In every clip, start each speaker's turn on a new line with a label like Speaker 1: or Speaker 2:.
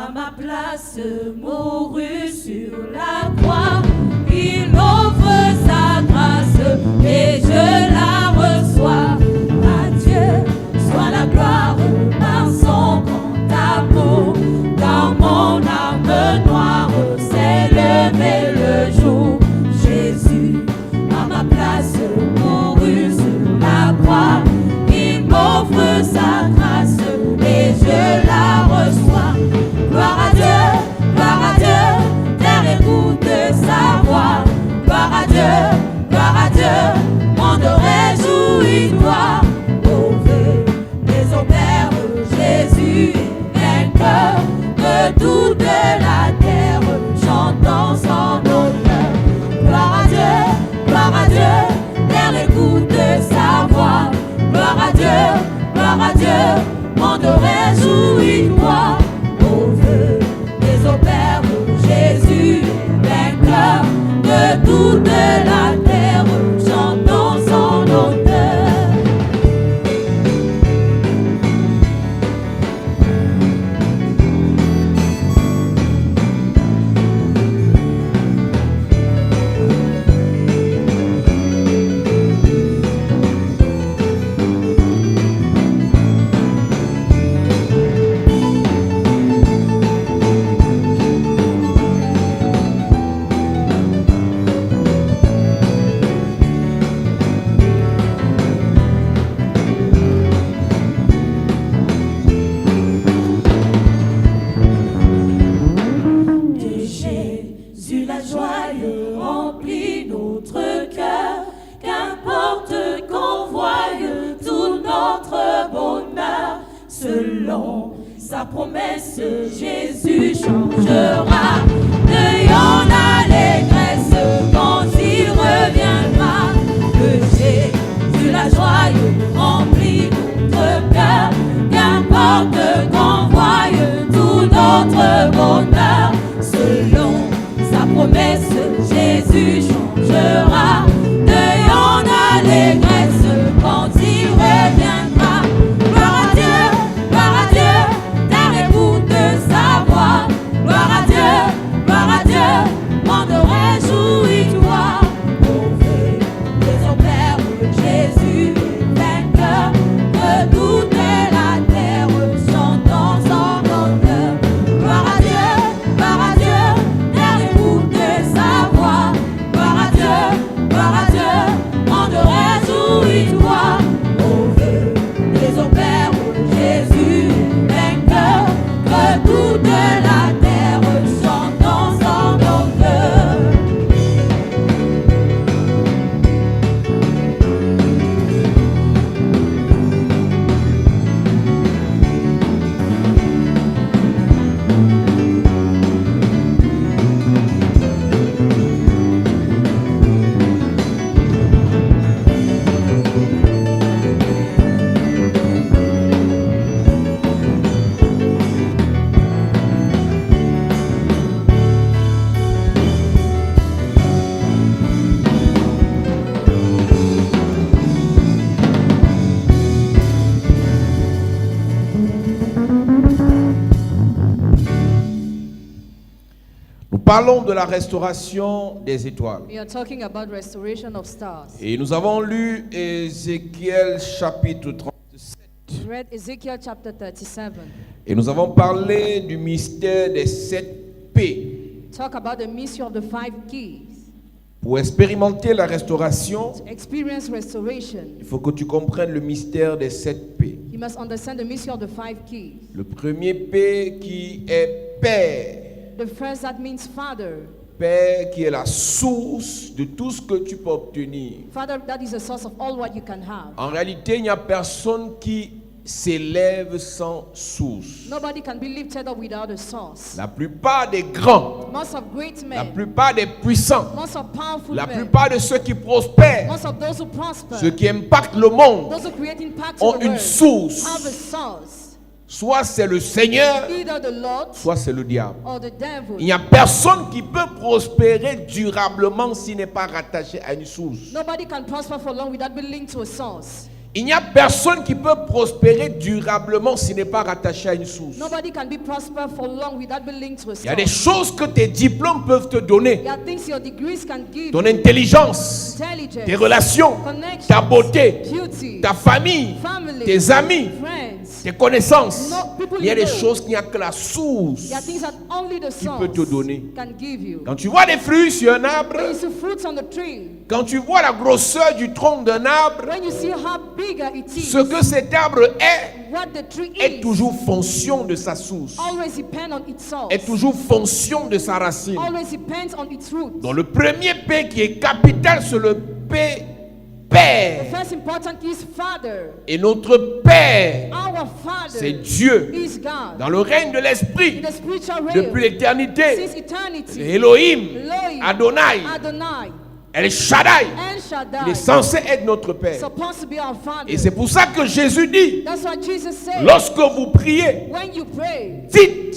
Speaker 1: à ma place mourut sur la croix. Il m'offre sa grâce et je la reçois. À Dieu soit la gloire par son grand amour. Dans mon âme noire s'est levé le jour. Jésus à ma place mourut sur la croix. Il m'offre sa grâce et je la reçois. Gloire à Dieu, terre écoute sa voix. Gloire à Dieu, monde réjouis-toi. Louez les opères, Jésus est vainqueur de toute la terre, chantons son honneur. Gloire à Dieu, terre écoute sa voix. Gloire à Dieu, monde réjouis-toi. Louez les opères, Jésus vainqueur de toute la terre, chantons son honneur. Selon sa promesse, Jésus changera. Ayons l'allégresse quand il reviendra. Que Jésus la joie remplit notre cœur. Qu'importe qu'on voie tout notre bonheur. Selon sa promesse, Jésus changera. Ayons l'allégresse quand il reviendra. Gloire à Dieu, monde réjouis-toi. Louez les opères, Jésus vainqueur de toute la terre, chantons son honneur. Gloire à Dieu, terre écoute sa voix. Gloire à Dieu, monde réjouis-toi. Louez les opères, Jésus vainqueur de toute la terre.
Speaker 2: Parlons de la restauration des étoiles.
Speaker 1: We are talking about restoration of stars.
Speaker 2: Et nous avons lu Ézéchiel chapitre 37.
Speaker 1: Read Ezekiel chapter 37.
Speaker 2: Et nous avons parlé du mystère des 7 P.
Speaker 1: Talk about the mystery of the 5 keys.
Speaker 2: Pour expérimenter la restauration,
Speaker 1: To experience restoration,
Speaker 2: il faut que tu comprennes le mystère des 7 P.
Speaker 1: you must understand the mystery of the 5 keys.
Speaker 2: Le premier P qui est Père.
Speaker 1: The first that means Father.
Speaker 2: Père qui est la source de tout ce que tu peux obtenir.
Speaker 1: Father, that is the source of all what you can have.
Speaker 2: En réalité, il n'y a personne qui s'élève sans source.
Speaker 1: Nobody can be lifted up without a source.
Speaker 2: La plupart des grands,
Speaker 1: Most of great
Speaker 2: la
Speaker 1: men,
Speaker 2: plupart des puissants,
Speaker 1: most of powerful
Speaker 2: la
Speaker 1: men,
Speaker 2: plupart de ceux qui prospèrent,
Speaker 1: most of those who prosper,
Speaker 2: ceux qui impactent le monde,
Speaker 1: those who create impact
Speaker 2: ont
Speaker 1: in the
Speaker 2: une
Speaker 1: world,
Speaker 2: source.
Speaker 1: have a source.
Speaker 2: Soit c'est le Seigneur,
Speaker 1: Either the Lord
Speaker 2: soit c'est le diable.
Speaker 1: or the devil.
Speaker 2: Il n'y a personne qui peut prospérer durablement s'il n'est pas rattaché à une source.
Speaker 1: Nobody can prosper for long without being linked to a source.
Speaker 2: Il n'y a personne qui peut prospérer durablement s'il n'est pas rattaché à une source.
Speaker 1: Nobody can be prosper for long without being linked to a
Speaker 2: Il y a des
Speaker 1: source.
Speaker 2: choses que tes diplômes peuvent te donner.
Speaker 1: There are things your degrees can give.
Speaker 2: Ton intelligence,
Speaker 1: Intelligence,
Speaker 2: tes relations,
Speaker 1: connections,
Speaker 2: ta beauté,
Speaker 1: beauty,
Speaker 2: ta famille,
Speaker 1: family,
Speaker 2: tes amis,
Speaker 1: friends.
Speaker 2: tes connaissances.
Speaker 1: No, people
Speaker 2: Il y a
Speaker 1: you
Speaker 2: des
Speaker 1: know.
Speaker 2: choses qu'il n'y a que la source.
Speaker 1: There are things that only the source
Speaker 2: peut te donner.
Speaker 1: can give you.
Speaker 2: Quand tu vois des fruits sur un arbre,
Speaker 1: When you see fruits on the tree,
Speaker 2: quand tu vois la grosseur du tronc d'un arbre,
Speaker 1: when you see how bigger it is,
Speaker 2: ce que cet arbre est
Speaker 1: what the tree
Speaker 2: est
Speaker 1: is,
Speaker 2: toujours fonction de sa source,
Speaker 1: always depend on its source.
Speaker 2: est toujours fonction de sa racine.
Speaker 1: Always depends on its root.
Speaker 2: Donc le premier P qui est capital, c'est le P,
Speaker 1: The
Speaker 2: Père.
Speaker 1: first important is Father.
Speaker 2: Et notre Père,
Speaker 1: Our
Speaker 2: c'est
Speaker 1: Father
Speaker 2: Dieu.
Speaker 1: is God.
Speaker 2: Dans le règne de
Speaker 1: In
Speaker 2: l'Esprit,
Speaker 1: the spiritual realm,
Speaker 2: depuis l'éternité,
Speaker 1: since eternity,
Speaker 2: Elohim,
Speaker 1: Elohim,
Speaker 2: Adonai,
Speaker 1: Adonai,
Speaker 2: El Shaddai,
Speaker 1: El
Speaker 2: il
Speaker 1: Shaddai,
Speaker 2: est censé être notre Père.
Speaker 1: supposed to be our Father.
Speaker 2: Et c'est pour ça que Jésus dit,
Speaker 1: That's what Jesus said.
Speaker 2: lorsque vous priez,
Speaker 1: When you pray,
Speaker 2: dites,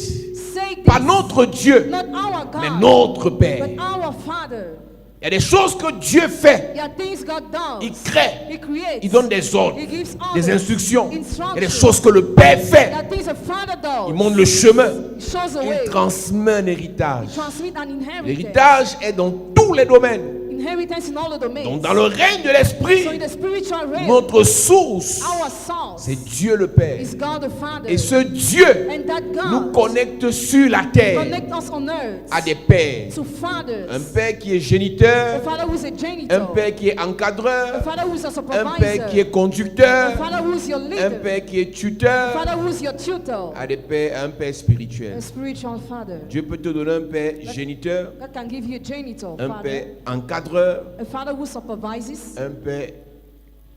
Speaker 1: say
Speaker 2: pas
Speaker 1: this,
Speaker 2: notre Dieu,
Speaker 1: not our
Speaker 2: mais
Speaker 1: God,
Speaker 2: notre Père.
Speaker 1: but our Father.
Speaker 2: Il y a des choses que Dieu fait.
Speaker 1: There are things God does.
Speaker 2: Il crée,
Speaker 1: He creates.
Speaker 2: il donne des ordres,
Speaker 1: He gives
Speaker 2: des
Speaker 1: orders,
Speaker 2: instructions. Il y a des
Speaker 1: instructions.
Speaker 2: choses que le Père
Speaker 1: There
Speaker 2: fait.
Speaker 1: are things a Father does.
Speaker 2: Il montre le chemin.
Speaker 1: He shows the way.
Speaker 2: Il transmet un héritage.
Speaker 1: Transmit an inheritance.
Speaker 2: L'héritage est dans tous les domaines.
Speaker 1: Inheritance in all the domains.
Speaker 2: Donc dans le règne de
Speaker 1: So
Speaker 2: l'Esprit,
Speaker 1: in the spiritual realm,
Speaker 2: notre source,
Speaker 1: our source
Speaker 2: c'est Dieu le Père.
Speaker 1: is God the Father.
Speaker 2: Et ce Dieu
Speaker 1: And that
Speaker 2: nous
Speaker 1: God
Speaker 2: connecte sur la terre
Speaker 1: connect us on earth
Speaker 2: à des pères.
Speaker 1: to fathers.
Speaker 2: Un père qui est
Speaker 1: A
Speaker 2: géniteur,
Speaker 1: father who is a
Speaker 2: un
Speaker 1: janitor.
Speaker 2: père qui est
Speaker 1: A
Speaker 2: encadreur,
Speaker 1: father who is a
Speaker 2: un
Speaker 1: supervisor.
Speaker 2: père qui est
Speaker 1: A
Speaker 2: conducteur,
Speaker 1: father who is your
Speaker 2: un
Speaker 1: leader.
Speaker 2: père qui est
Speaker 1: A
Speaker 2: tuteur,
Speaker 1: father who is your tutor.
Speaker 2: à des pères, un père spirituel.
Speaker 1: A spiritual father.
Speaker 2: Dieu peut te donner un père géniteur,
Speaker 1: God can give you a janitor
Speaker 2: un
Speaker 1: father.
Speaker 2: père encadreur,
Speaker 1: A father who supervises.
Speaker 2: un père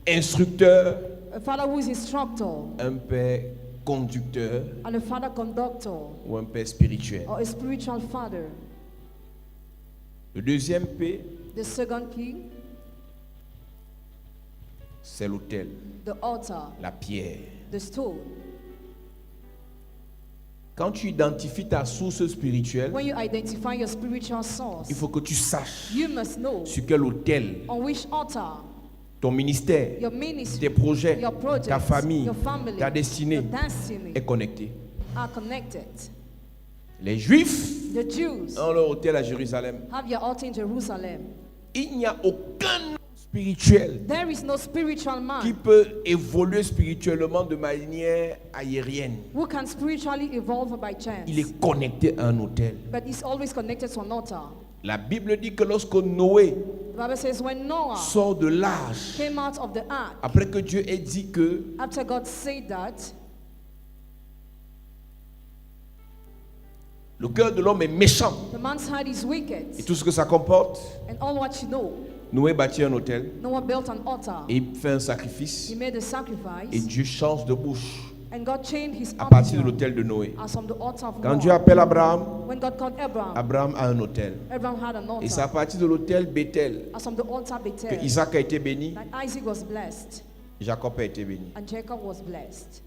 Speaker 2: instructeur,
Speaker 1: A father who is instructor.
Speaker 2: un père conducteur
Speaker 1: And a father conductor.
Speaker 2: ou un père spirituel.
Speaker 1: Or a spiritual father.
Speaker 2: Le deuxième P,
Speaker 1: The second key,
Speaker 2: c'est l'autel,
Speaker 1: the altar,
Speaker 2: la pierre.
Speaker 1: the stone.
Speaker 2: Quand tu identifies ta source spirituelle,
Speaker 1: When you identify your spiritual source,
Speaker 2: il faut que tu saches
Speaker 1: you must know
Speaker 2: sur quel autel
Speaker 1: on which altar
Speaker 2: ton ministère,
Speaker 1: your ministry,
Speaker 2: tes projets,
Speaker 1: your projects,
Speaker 2: ta famille,
Speaker 1: your family,
Speaker 2: ta destinée
Speaker 1: your destiny
Speaker 2: est connectée.
Speaker 1: are connected.
Speaker 2: Les Juifs
Speaker 1: The Jews
Speaker 2: ont leur autel à Jérusalem.
Speaker 1: have your altar in Jerusalem.
Speaker 2: Il n'y a aucun spirituel
Speaker 1: There is no spiritual
Speaker 2: qui
Speaker 1: man
Speaker 2: peut évoluer spirituellement de manière aérienne.
Speaker 1: who can spiritually evolve by chance,
Speaker 2: Il est connecté à un autel.
Speaker 1: but is always connected to an altar.
Speaker 2: La Bible dit que lorsque Noé
Speaker 1: The Bible says when Noah
Speaker 2: sort de l'arche,
Speaker 1: came out of the ark,
Speaker 2: après que Dieu ait dit que
Speaker 1: after God said that,
Speaker 2: le cœur de l'homme est méchant
Speaker 1: the man's heart is wicked,
Speaker 2: et tout ce que ça comporte,
Speaker 1: and all what you know,
Speaker 2: Noé bâtit un autel
Speaker 1: Noah built an altar.
Speaker 2: et il fait un sacrifice
Speaker 1: He made a
Speaker 2: et
Speaker 1: sacrifice,
Speaker 2: Dieu change de bouche
Speaker 1: and God changed his
Speaker 2: à partir de
Speaker 1: altar
Speaker 2: l'autel de Noé.
Speaker 1: as from the altar of
Speaker 2: Quand
Speaker 1: Noah.
Speaker 2: Dieu appelle Abraham,
Speaker 1: When God called Abraham,
Speaker 2: Abraham a un autel.
Speaker 1: Abraham had an
Speaker 2: Et c'est à
Speaker 1: altar.
Speaker 2: partir de l'autel Bethel
Speaker 1: As from the altar
Speaker 2: que
Speaker 1: Bethel,
Speaker 2: Isaac a été béni,
Speaker 1: that Isaac was blessed
Speaker 2: Jacob a été béni.
Speaker 1: and Jacob was blessed.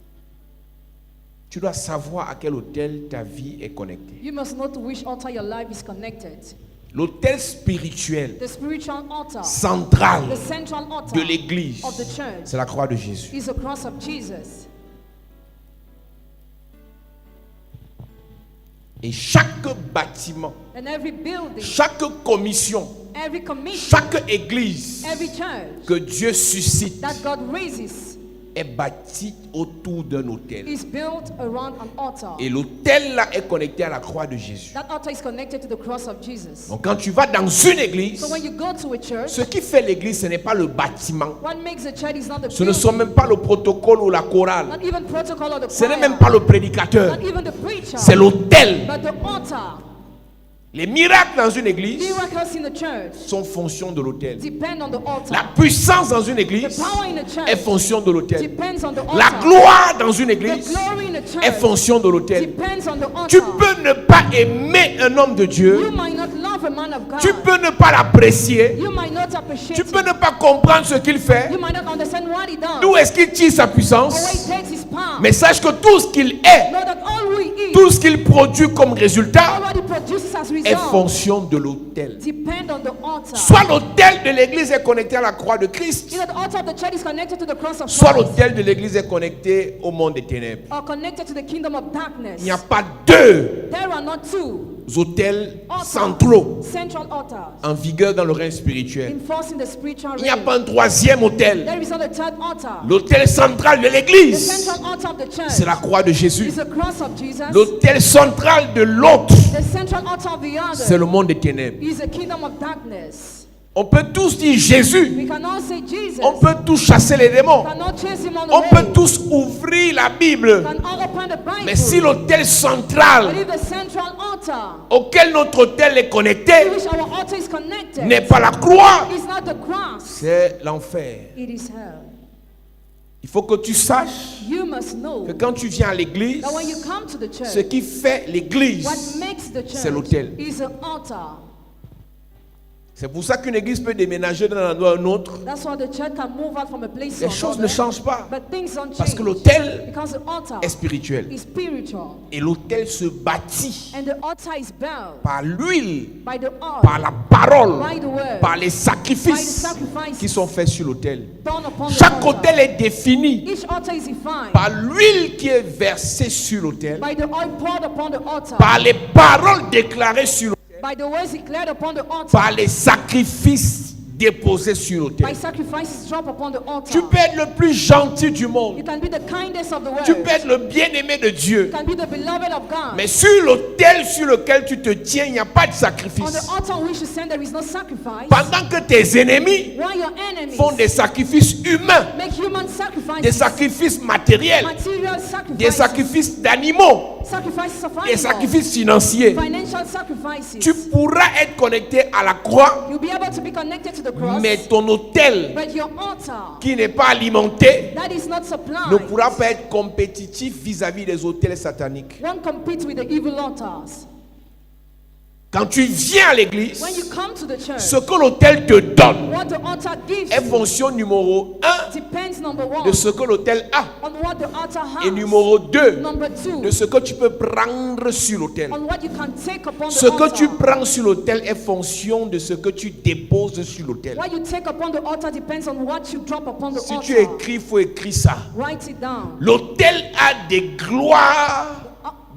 Speaker 2: Tu dois savoir à quel autel ta vie est connectée.
Speaker 1: You must know to which altar your life is connected.
Speaker 2: L'autel spirituel
Speaker 1: The spiritual altar,
Speaker 2: central
Speaker 1: the central altar
Speaker 2: de l'Église,
Speaker 1: of the church
Speaker 2: c'est la croix de Jésus.
Speaker 1: is the cross of Jesus.
Speaker 2: Et chaque bâtiment,
Speaker 1: And every building,
Speaker 2: chaque commission,
Speaker 1: every commission,
Speaker 2: chaque église
Speaker 1: every church
Speaker 2: que Dieu suscite
Speaker 1: that God raises
Speaker 2: est bâtie autour d'un autel.
Speaker 1: is built around an altar.
Speaker 2: Et l'autel là est connecté à la croix de Jésus.
Speaker 1: That altar is connected to the cross of Jesus.
Speaker 2: Donc quand tu vas dans une église,
Speaker 1: So when you go to a church,
Speaker 2: ce qui fait l'église, ce n'est pas le bâtiment.
Speaker 1: what makes a church is not the
Speaker 2: Ce ne sont
Speaker 1: building,
Speaker 2: même pas le protocole ou la chorale.
Speaker 1: not even protocol or the
Speaker 2: Ce n'est
Speaker 1: choir,
Speaker 2: même pas le prédicateur.
Speaker 1: not even the preacher,
Speaker 2: C'est l'autel.
Speaker 1: but the altar.
Speaker 2: Les miracles dans une église
Speaker 1: Miracles in the church
Speaker 2: sont fonction de l'autel.
Speaker 1: depend on the altar.
Speaker 2: La puissance dans une
Speaker 1: The
Speaker 2: église
Speaker 1: power in the church
Speaker 2: est fonction de l'autel.
Speaker 1: depends on the
Speaker 2: La
Speaker 1: altar.
Speaker 2: gloire dans une
Speaker 1: The
Speaker 2: église
Speaker 1: glory in the
Speaker 2: est
Speaker 1: church
Speaker 2: fonction de l'autel.
Speaker 1: depends on the altar.
Speaker 2: Tu peux ne pas aimer un homme de
Speaker 1: You
Speaker 2: Dieu.
Speaker 1: might not love a man of God.
Speaker 2: Tu peux ne pas l'apprécier.
Speaker 1: You might not appreciate
Speaker 2: Tu peux
Speaker 1: him.
Speaker 2: ne pas comprendre ce qu'il fait.
Speaker 1: You might not understand what he does
Speaker 2: D'où est-ce qu'il tire sa
Speaker 1: or where he
Speaker 2: puissance.
Speaker 1: takes his power.
Speaker 2: Mais sache que tout ce qu'il est,
Speaker 1: Know that all we eat,
Speaker 2: tout ce qu'il produit comme résultat,
Speaker 1: all what he produces as
Speaker 2: est
Speaker 1: result,
Speaker 2: fonction de l'autel.
Speaker 1: depend on the altar.
Speaker 2: Soit l'autel de l'église est connecté à la croix de Christ,
Speaker 1: Either the altar of the church is connected to the cross of
Speaker 2: soit
Speaker 1: Christ,
Speaker 2: l'autel de l'église est connecté au monde des ténèbres.
Speaker 1: or connected to the kingdom of darkness.
Speaker 2: Il n'y a pas deux
Speaker 1: There are not two
Speaker 2: autels
Speaker 1: altars,
Speaker 2: centraux
Speaker 1: central altars,
Speaker 2: en vigueur dans le règne spirituel.
Speaker 1: enforcing the spiritual
Speaker 2: Il n'y a
Speaker 1: realm.
Speaker 2: pas un troisième autel.
Speaker 1: There is not a third altar.
Speaker 2: L'autel central de
Speaker 1: The
Speaker 2: l'église,
Speaker 1: central altar of the church
Speaker 2: c'est la croix de Jésus.
Speaker 1: is the cross of Jesus.
Speaker 2: L'autel central de l'autre,
Speaker 1: The central altar of the
Speaker 2: c'est
Speaker 1: other
Speaker 2: le monde des ténèbres.
Speaker 1: is the kingdom of darkness.
Speaker 2: On peut tous dire Jésus.
Speaker 1: We can all say Jesus.
Speaker 2: On peut tous chasser les démons.
Speaker 1: We can all chase him on the
Speaker 2: On
Speaker 1: way.
Speaker 2: peut tous ouvrir la Bible.
Speaker 1: We can all open the Bible.
Speaker 2: Mais si l'autel
Speaker 1: But
Speaker 2: central
Speaker 1: if the central altar
Speaker 2: auquel notre autel est
Speaker 1: to
Speaker 2: connecté
Speaker 1: which our altar is connected
Speaker 2: n'est pas la croix,
Speaker 1: is not the cross,
Speaker 2: c'est l'enfer.
Speaker 1: it is hell.
Speaker 2: Il faut que tu saches
Speaker 1: You must know
Speaker 2: que quand tu viens à l'église,
Speaker 1: that when you come to the
Speaker 2: ce
Speaker 1: church,
Speaker 2: qui fait l'église,
Speaker 1: what makes the
Speaker 2: c'est
Speaker 1: church
Speaker 2: l'autel.
Speaker 1: is an altar.
Speaker 2: C'est pour ça qu'une église peut déménager d'un endroit à un autre.
Speaker 1: That's why the church can move out from a place
Speaker 2: Les
Speaker 1: to
Speaker 2: choses ne
Speaker 1: another.
Speaker 2: changent pas.
Speaker 1: But things don't
Speaker 2: Parce
Speaker 1: change.
Speaker 2: que l'autel
Speaker 1: Because the altar
Speaker 2: est spirituel.
Speaker 1: is spiritual.
Speaker 2: Et l'autel se bâtit
Speaker 1: And the altar is built
Speaker 2: par l'huile,
Speaker 1: by the oil,
Speaker 2: par la parole,
Speaker 1: by the word,
Speaker 2: par les
Speaker 1: by the
Speaker 2: sacrifices
Speaker 1: sacrifices
Speaker 2: qui sont faits sur l'autel.
Speaker 1: done upon the
Speaker 2: Chaque
Speaker 1: altar.
Speaker 2: autel est défini
Speaker 1: Each altar is defined
Speaker 2: par l'huile qui est versée sur l'autel,
Speaker 1: by the oil poured upon the altar,
Speaker 2: par les paroles déclarées sur l'autel,
Speaker 1: by the words declared upon the altar,
Speaker 2: par les sacrifices déposés sur
Speaker 1: by
Speaker 2: l'autel.
Speaker 1: sacrifices dropped upon the altar.
Speaker 2: Tu peux être le plus gentil du
Speaker 1: You
Speaker 2: monde.
Speaker 1: can be the kindest of the world.
Speaker 2: Tu peux être le bien-aimé de Dieu.
Speaker 1: You can be the beloved of God.
Speaker 2: Mais sur l'autel sur lequel tu te tiens, il n'y a pas de
Speaker 1: On the
Speaker 2: sacrifice.
Speaker 1: altar on which you stand, there is no sacrifice.
Speaker 2: Pendant que tes ennemis
Speaker 1: While your enemies
Speaker 2: font des sacrifices humains,
Speaker 1: make human sacrifices,
Speaker 2: des sacrifices matériels,
Speaker 1: material
Speaker 2: des
Speaker 1: sacrifices,
Speaker 2: sacrifices d'animaux,
Speaker 1: sacrifices of
Speaker 2: des
Speaker 1: animals,
Speaker 2: sacrifices financiers,
Speaker 1: financial sacrifices.
Speaker 2: tu pourras être connecté à la croix,
Speaker 1: You'll be able to be connected to the cross,
Speaker 2: mais ton autel
Speaker 1: but your altar
Speaker 2: qui n'est pas alimenté
Speaker 1: that is not
Speaker 2: ne
Speaker 1: supplied
Speaker 2: pourra pas être compétitif vis-à-vis des autels sataniques.
Speaker 1: won't compete with the evil altars.
Speaker 2: Quand tu viens à l'église,
Speaker 1: When you come to the church,
Speaker 2: ce que l'autel te donne
Speaker 1: what the altar gives
Speaker 2: est
Speaker 1: you
Speaker 2: fonction numéro 1
Speaker 1: depends, number one,
Speaker 2: de ce que l'autel a
Speaker 1: on what the altar
Speaker 2: et
Speaker 1: has,
Speaker 2: numéro 2
Speaker 1: number two,
Speaker 2: de ce que tu peux prendre sur l'autel.
Speaker 1: on what you can take upon
Speaker 2: Ce
Speaker 1: the
Speaker 2: que
Speaker 1: altar.
Speaker 2: tu prends sur l'autel est fonction de ce que tu déposes sur l'autel.
Speaker 1: What you take upon the altar depends on what you drop upon the
Speaker 2: Si
Speaker 1: altar.
Speaker 2: tu écris, il faut écrire ça.
Speaker 1: Write it down.
Speaker 2: L'autel a des gloires,